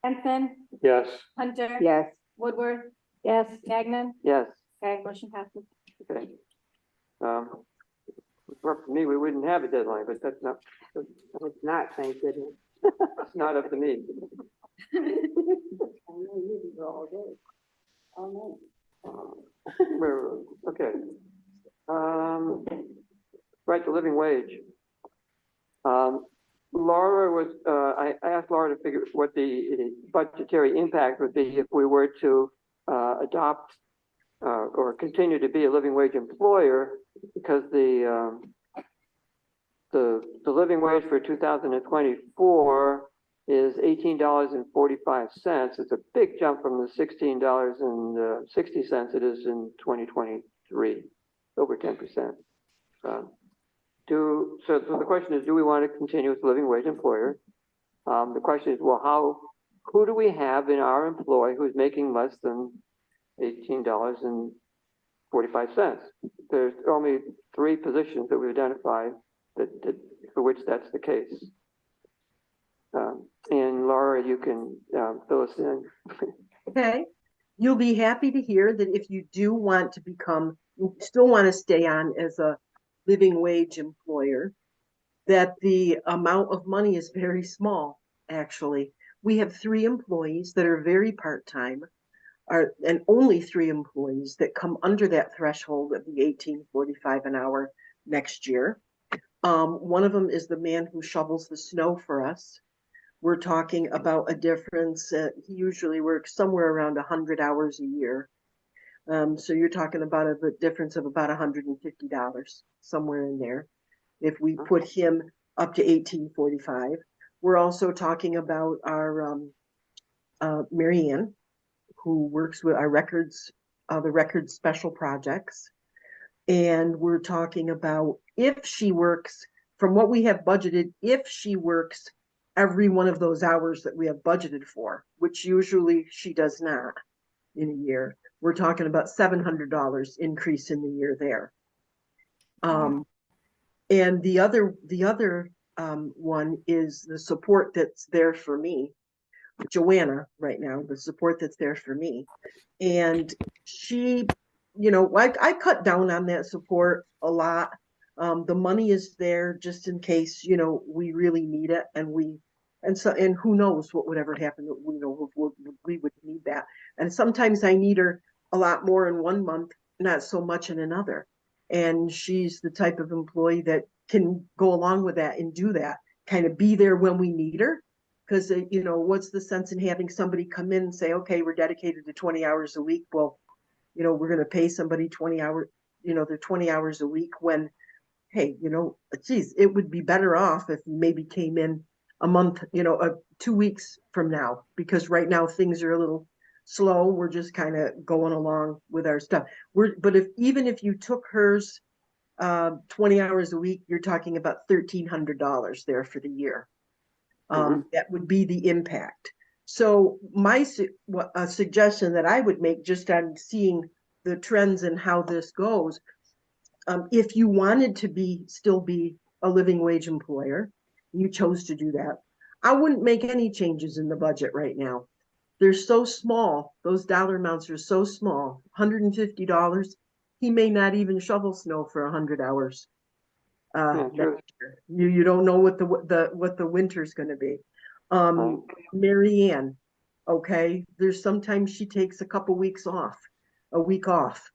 N: Henson,
P: yes.
N: Hunter.
G: Yes.
N: Woodward. Yes. Gagnon.
E: Yes,
N: Okay, motion passes.
E: okay. For me, we wouldn't have a deadline, but that's not,
G: It's not, thank goodness.
E: it's not up to me.
N: I know you can go all day. All night.
E: Okay. Right to living wage. Laura was, I asked Laura to figure what the budgetary impact would be if we were to adopt or continue to be a living wage employer, because the living wage for 2024 is $18.45. It's a big jump from the $16.60 it is in 2023, over 10%. So the question is, do we want to continue as a living wage employer? The question is, well, who do we have in our employ who's making less than $18.45? There's only 3 positions that we identified that for which that's the case. And Laura, you can fill us in.
M: Okay, you'll be happy to hear that if you do want to still want to stay on as a living wage employer, that the amount of money is very small, actually. We have 3 employees that are very part-time, and only 3 employees that come under that threshold of the $18.45 an hour next year. One of them is the man who shovels the snow for us. we're talking about a difference. He usually works somewhere around 100 hours a year. So you're talking about a difference of about $150, somewhere in there. If we put him up to 1845, we're also talking about our Mary Ann, who works with our records, the records special projects. And we're talking about if she works, from what we have budgeted, if she works every one of those hours that we have budgeted for, which usually she does not in a year, we're talking about $700 increase in the year there. And the other one is the support that's there for me, Joanna, right now, the support that's there for me. And she, you know, I cut down on that support a lot. The money is there just in case, you know, we really need it, and who knows what would ever happen, you know, we would need that. And sometimes I need her a lot more in one month, not so much in another. And she's the type of employee that can go along with that and do that, kind of be there when we need her. Because, you know, what's the sense in having somebody come in and say, okay, we're dedicated to 20 hours a week. Well, you know, we're going to pay somebody 20 hours, you know, they're 20 hours a week when, hey, you know, geez, it would be better off if you maybe came in a month, you know, 2 weeks from now, because right now things are a little slow. We're just kind of going along with our stuff. But even if you took hers 20 hours a week, you're talking about $1,300 there for the year. That would be the impact. So my suggestion that I would make, just on seeing the trends and how this goes, if you wanted to still be a living wage employer, you chose to do that, I wouldn't make any changes in the budget right now. They're so small. Those dollar amounts are so small. $150. He may not even shovel snow for 100 hours. You don't know what the winter's going to be. Mary Ann, okay, there's sometimes she takes a week off.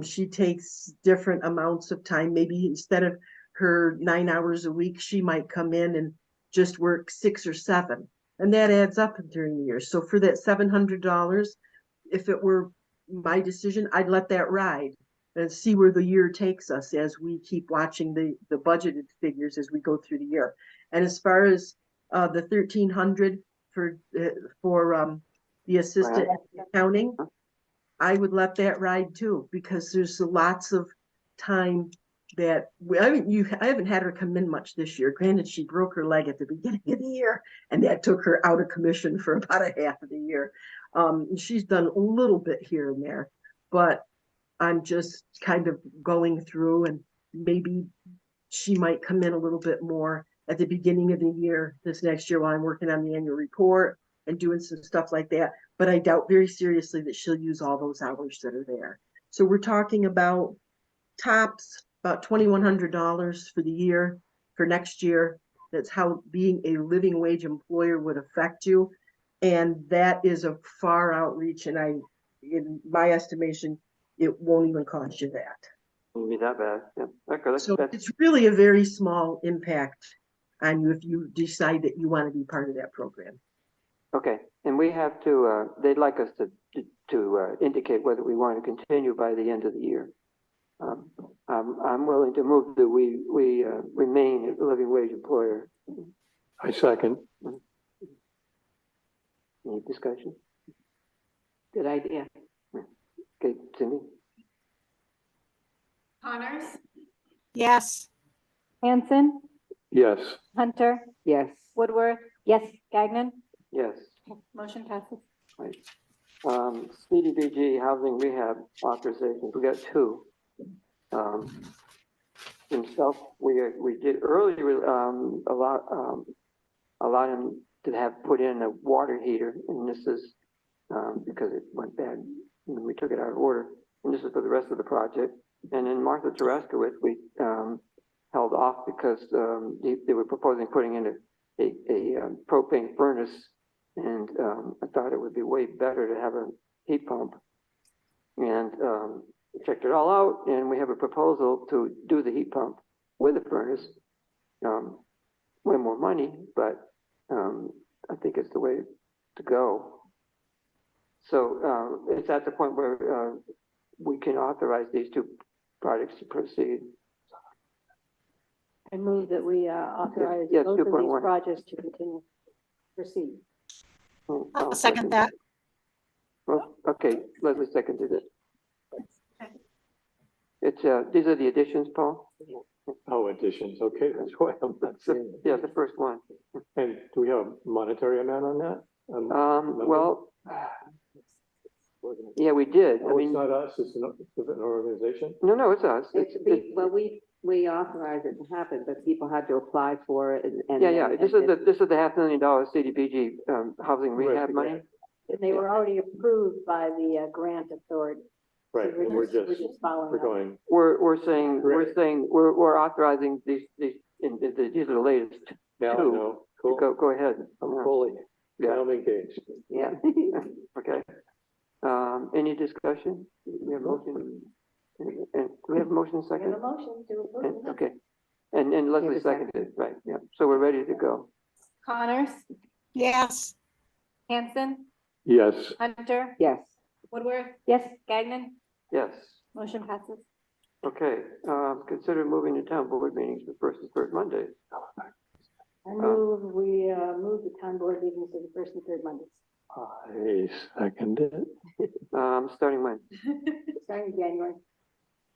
M: She takes different amounts of time. Maybe instead of her 9 hours a week, she might come in and just work 6 or 7, and that adds up during the year. So for that $700, if it were my decision, I'd let that ride and see where the year takes us as we keep watching the budgeted figures as we go through the year. And as far as the $1,300 for the assistant accounting, I would let that ride too, because there's lots of time that I haven't had her come in much this year. Granted, she broke her leg at the beginning of the year, and that took her out of commission for about a half of the year. She's done a little bit here and there, but I'm just kind of going through, and maybe she might come in a little bit more at the beginning of the year, this next year, while I'm working on the annual report and doing some stuff like that. But I doubt very seriously that she'll use all those hours that are there. So we're talking about tops, about $2,100 for the year, for next year. That's how being a living wage employer would affect you. And that is a far outreach. And in my estimation, it won't even cost you that.
E: Won't be that bad. Yeah. Okay,
M: So it's really a very small impact on you if you decide that you want to be part of that program.
E: Okay, and we have to, they'd like us to indicate whether we want to continue by the end of the year. I'm willing to move that we remain a living wage employer.
P: I second.
E: Any discussion? Good idea. Okay, Cindy?
D: Connors?
J: Yes.
N: Hanson,
P: Yes.
N: Hunter,
G: Yes.
N: Woodworth, yes, Gagnon,
E: Yes.
N: motion passes.
E: Right. CDBG housing rehab authorizations, we got 2. Himself, we did earlier, allow him to have put in a water heater, and this is because it went bad when we took it out of order, and this is for the rest of the project. And in Martha Taraskowitz, we held off because they were proposing putting in a propane furnace, and I thought it would be way better to have a heat pump. And checked it all out, and we have a proposal to do the heat pump with a furnace. Way more money, but I think it's the way to go. So, it's at the point where, we can authorize these two projects to proceed.
N: I move that we authorize
E: Yes,
N: both of these
E: 2.1.
N: projects to continue, proceed.
J: I'll second that.
E: Well, okay, Leslie seconded it. It's, these are the additions, Paul?
P: Oh, additions, okay, that's why I'm not saying.
E: Yeah, the first one.
P: And do we have a monetary amount on that? Number?
E: Well, yeah, we did. I
P: Oh, it's
E: mean,
P: not us, it's an organization?
E: no, it's us.
G: Well, we authorized it to happen, but people had to apply for it and.
E: Yeah, this is the $500,000 CDBG, housing rehab
P: Right,
E: money.
N: And they were already approved by the grant authority.
P: Right,
N: So
P: and we're just
N: following up.
P: going,
E: We're authorizing these are the latest
P: now I
E: two.
P: know, cool,
E: Go ahead.
P: I'm fully,
E: Yeah.
P: now I'm engaged.
E: Yeah. Okay. Any discussion? We have a motion. And do we have a motion
N: We
E: second?
N: have a motion to approve.
E: Okay. And Leslie seconded, right, yeah. So we're ready to go.
H: Connors,
J: Yes.
H: Hanson,
P: Yes,
H: Hunter,
G: Yes.
H: Woodworth. Yes. Gagnon,
E: Yes.
H: motion passes.
E: Okay, consider moving the town board meetings to first and third Mondays.
N: I move, we move the town board meetings to the first and third Mondays.
P: I second it.
E: Starting when?
N: Starting in January.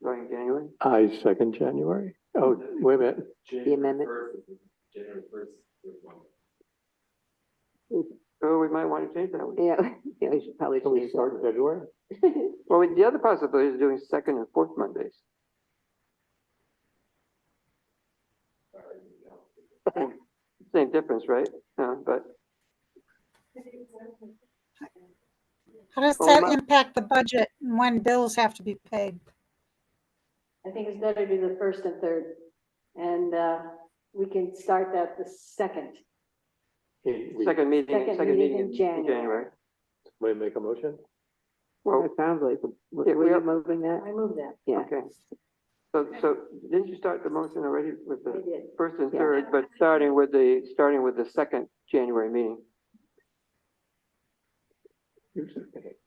E: Starting January?
P: I second January. Oh, wait a minute.
G: The amendment.
R: January 1st.
E: Oh, we might want to change that one.
G: Yeah, yeah, we should probably
P: Can we
G: change
P: start in
G: that.
P: February?
E: Well, the other possibility is doing second and fourth Mondays. Same difference, right? But
J: How does
E: Oh,
J: that
E: my-
J: impact the budget and when bills have to be paid?
N: I think it's better to do the first and third. And we can start that the second.
E: second meeting
N: meeting in
E: in
N: January.
E: January.
P: May I make a motion?
E: Well,
G: That sounds like,
E: Yeah,
G: were
E: we
G: you
E: have-
G: moving that?
N: I move that.
G: Yeah.
E: Okay. So didn't you start the motion already with
N: I
E: the
N: did.
E: first and
G: Yeah.
E: third, but starting with the second January meeting?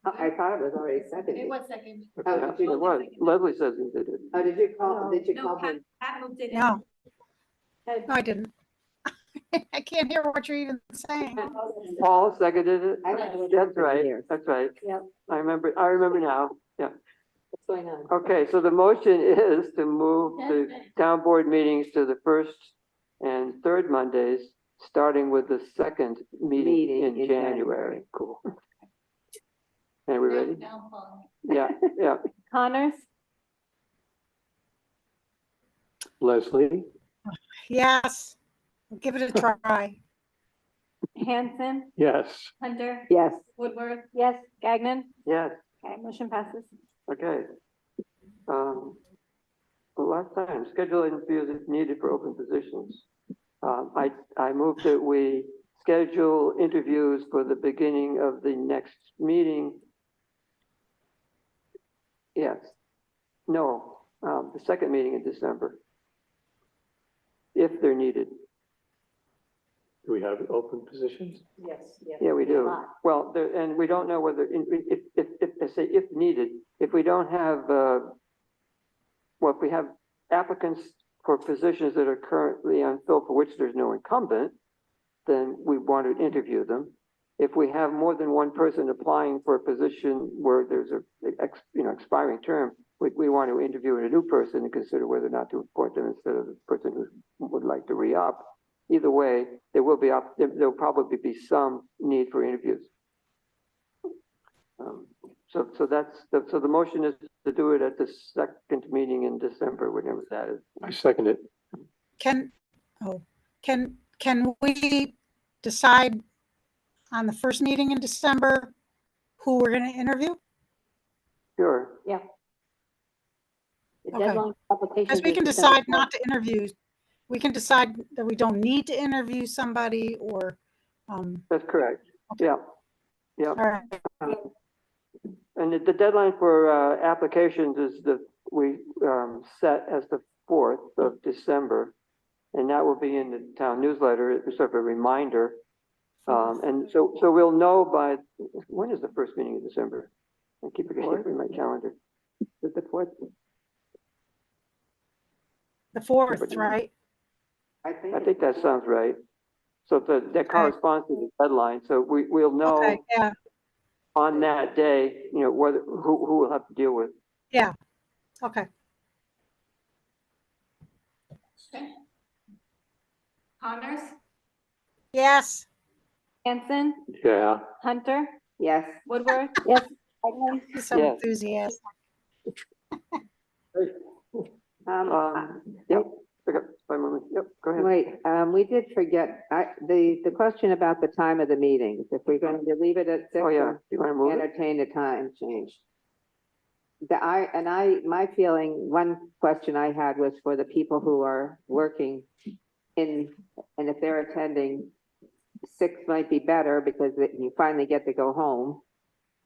G: I thought it was already seconded.
H: second.
G: Oh,
E: Yeah,
G: did you,
E: it was. Leslie says he did it.
G: oh, did you call
H: No,
G: him?
H: Pat moved it in.
J: No,
N: Okay.
J: no, I didn't. I can't hear what you're even saying.
E: Paul seconded it?
G: I don't know what
E: That's
G: happened
E: right,
G: here.
E: that's right.
N: Yep.
E: I remember now, yeah.
G: What's going on?
E: Okay, so the motion is to move the town board meetings to the first and third Mondays, starting with the second meeting in January. Cool. Are we ready? Yeah, yeah.
H: Connors,
P: Leslie?
J: Yes, give it a try.
H: Hanson,
P: Yes.
H: Hunter,
G: Yes.
H: Woodworth. Yes. Gagnon.
E: Yes,
H: Okay, motion passes.
E: okay. Last time, schedule interviews if needed for open positions. I move that we schedule interviews for the beginning of the next meeting. Yes, no, the second meeting in December. If they're needed.
P: Do we have open positions?
N: Yes, yes.
E: Yeah, we do.
N: Lot.
E: Well, there, and we don't know whether, if needed, if we don't have, well, if we have applicants for positions that are currently unfilled for which there's no incumbent, then we want to interview them. If we have more than one person applying for a position where there's a, expiring term, we want to interview a new person and consider whether or not to appoint them instead of the person who would like to re-up. Either way, there'll probably be some need for interviews. So the motion is to do it at the second meeting in December, whenever that is.
P: I second it.
J: Can we decide on the first meeting in December who we're gonna interview?
E: Sure.
N: Yeah. The
J: Okay.
N: deadline for applications.
J: Because we
N: is
J: can
N: December
J: decide not to interview. We can decide that we don't need to interview somebody or,
E: That's correct. Yeah. Yeah.
J: all right.
E: And the deadline for applications is we set as the 4th of December. And that will be in the town newsletter, it's sort of a reminder And so we'll know by, when is the first meeting in December? I keep forgetting in my calendar.
G: Is it the fourth?
J: The 4th, right?
G: I
E: I think that sounds right. So that corresponds to the deadline, so we'll know
J: Okay, yeah,
E: on that day, you know, who we'll have to deal with.
J: yeah, okay.
H: Connors,
J: Yes,
H: Hanson,
Q: Yeah.
H: Hunter,
G: Yes.
H: Woodward. Yes. Egley.
J: he's so
E: Yes.
J: enthusiastic.
E: Yep, okay, 5 more minutes. Yep, go ahead.
G: Wait, we did forget, the question about the time of the meetings, if we're going to leave it at 6
E: Oh, yeah,
G: or
E: you wanna move it?
G: entertain a time change. My feeling, one question I had was for the people who are working and if they're attending, 6 might be better because you finally get to go home.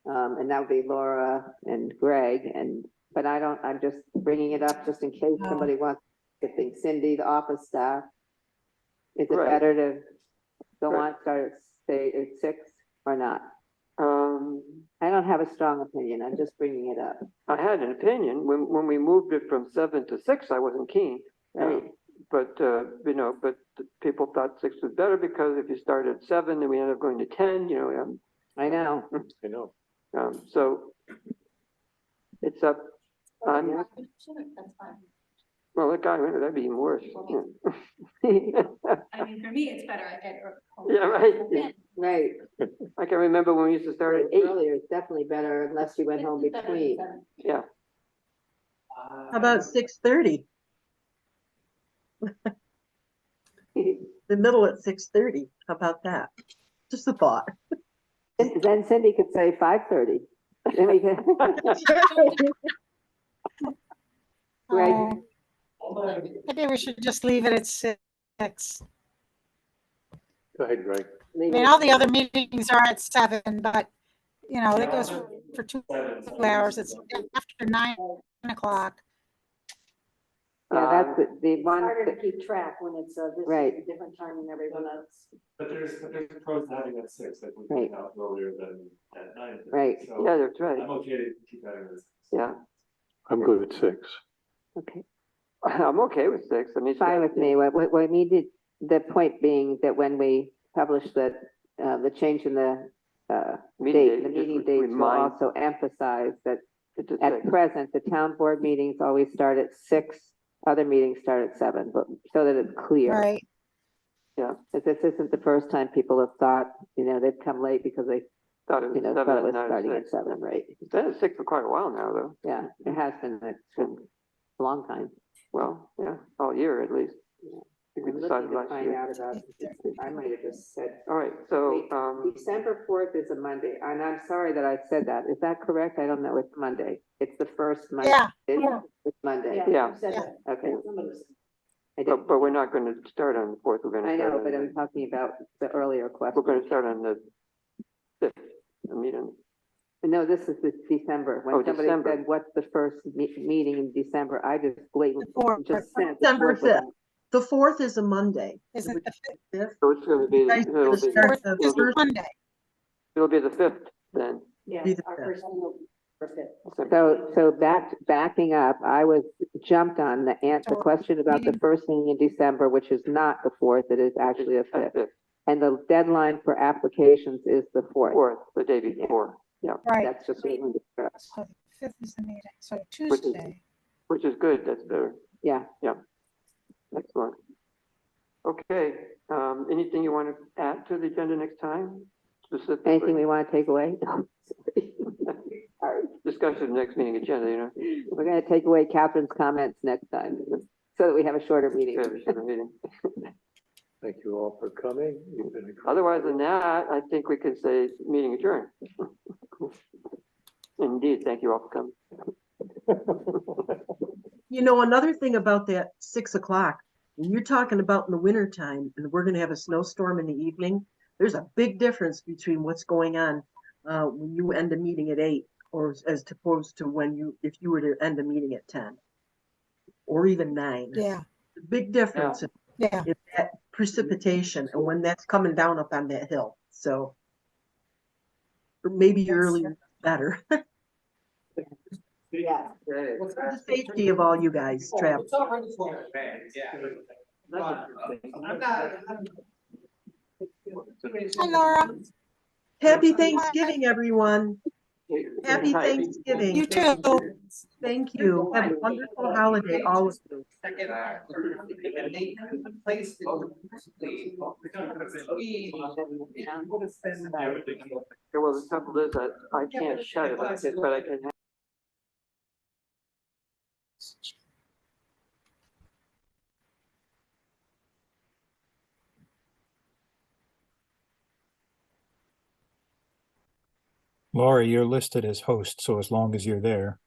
G: And that would be Laura and Greg, but I'm just bringing it up just in case somebody wants to think Cindy, the office staff. Is it
E: Right.
G: better to go
E: Right.
G: on, start at 6 or not? I don't have a strong opinion. I'm just bringing it up.
E: I had an opinion, when we moved it from 7 to 6, I wasn't keen.
G: Right.
E: But people thought 6 was better because if you start at 7, then we end up going to 10, you know.
G: I know.
Q: I know.
E: So it's up,
H: That's fine.
E: well, that'd be even worse.
H: I mean, for me, it's better at.
E: Yeah, right.
G: Right.
E: I can remember when we used to start at 8.
G: Earlier, it's definitely better unless you went home between.
E: Yeah.
M: How about 6:30? The middle at 6:30. How about that? Just a thought.
G: Then Cindy could say 5:30. Then we can. Right.
J: Maybe we should just leave it at 6.
Q: Go ahead, Greg.
J: I mean, all the other meetings are at 7, but, you know, it goes for 2 hours. It's after 9 o'clock.
G: Yeah, that's the one.
N: Harder to keep track when it's this
G: Right.
N: is a different time than everyone else.
R: But there's pros to having it at 6, like we
G: Right.
R: found out earlier than at 9.
G: Right.
R: So
E: Yeah, that's right.
R: I'm okay to keep having this.
E: Yeah.
Q: I'm good at 6.
G: Okay.
E: I'm okay with 6. I mean, it's
G: Fine
E: good.
G: with me. What we needed, the point being that when we publish the change in the
E: Meeting
G: date, the
E: date,
G: meeting
E: just
G: dates will
E: remind-
G: also emphasize that
E: It's at
G: at
E: 6.
G: present, the town board meetings always start at 6, other meetings start at 7, but so that it's clear.
J: Right.
E: Yeah.
G: That this isn't the first time people have thought, they've come late because they,
E: Thought it was 7,
G: thought it was
E: not at
G: starting at
E: 6.
G: 7, right?
E: It's been at 6 for quite a while now, though.
G: Yeah, it has been, it's been a long time.
E: Well, yeah, all year at least. I think we
G: I'm
E: decided
G: looking to
E: last
G: find
E: year.
G: out about, I might have just said.
E: All right, so,
G: Wait, December 4th is a Monday, and I'm sorry that I said that. Is that correct? I don't know. It's Monday. It's the first Monday.
J: Yeah.
G: It's Monday.
E: Yeah.
N: you said that.
G: Okay.
N: Somebody said-
G: I did.
E: but we're not gonna start on the 4th, we're gonna
G: I
E: start
G: know,
E: on
G: but
E: the-
G: I'm talking about the earlier
E: we're
G: question.
E: gonna start on the 5th, the meeting.
G: No, this is December.
E: Oh,
G: When somebody
E: December.
G: said, what's the first meeting in December? I just blatantly
J: Fourth.
G: just said. the
M: December
G: 4th was-
M: 5th. The 4th is a Monday.
J: Isn't the
M: 5th?
E: So it's gonna be,
M: Guys,
E: it'll
M: the
E: be,
M: start
J: fourth
M: of
J: is
M: the
J: the Monday?
E: it'll be the 5th then.
N: Yeah,
M: Be the
N: our
M: fifth.
N: first one will be for 5th.
G: So backing up, I was jumped on the question about the first meeting in December, which is not the 4th, it is actually the 5th. And the deadline for applications is the 4th.
E: 4th, the day before, yeah,
J: Right.
G: That's just what we discussed.
J: So the 5th is the meeting, so
E: Which is-
J: Tuesday.
E: which is good, that's better,
G: Yeah.
E: excellent. Okay, anything you want to add to the agenda next time? Specifically?
G: Anything we want to take away?
E: Discussion next meeting agenda,
G: We're gonna take away Catherine's comments next time, so that we have a shorter meeting.
Q: Thank you all for coming. You've been a great-
E: Otherwise than that, I think we could say meeting adjourned. Indeed, thank you all for coming.
M: Another thing about that 6 o'clock, when you're talking about in the winter time and we're gonna have a snowstorm in the evening, there's a big difference between what's going on when you end a meeting at 8 or as opposed to if you were to end a meeting at 10 or even 9.
J: Yeah,
M: The big difference
J: yeah.
M: is that precipitation and when that's coming down up on that hill. So, or maybe earlier, better.
N: Yeah.
M: For the safety of all you guys travel.
J: Hi, Laura.
M: Happy Thanksgiving, everyone. Happy Thanksgiving.
J: You too.
M: Thank you. Have a wonderful holiday, all of you.
E: Well, the trouble is that I can't shut it, but I can.
C: Laura, you're listed as host, so as long as you're there.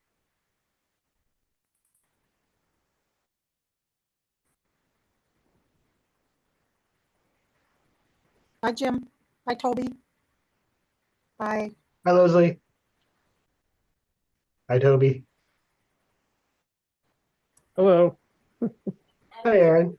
J: Bye, Jim. Bye, Toby. Bye.
S: Hi, Leslie. Hi, Toby.
B: Hello.
S: Hi, Aaron.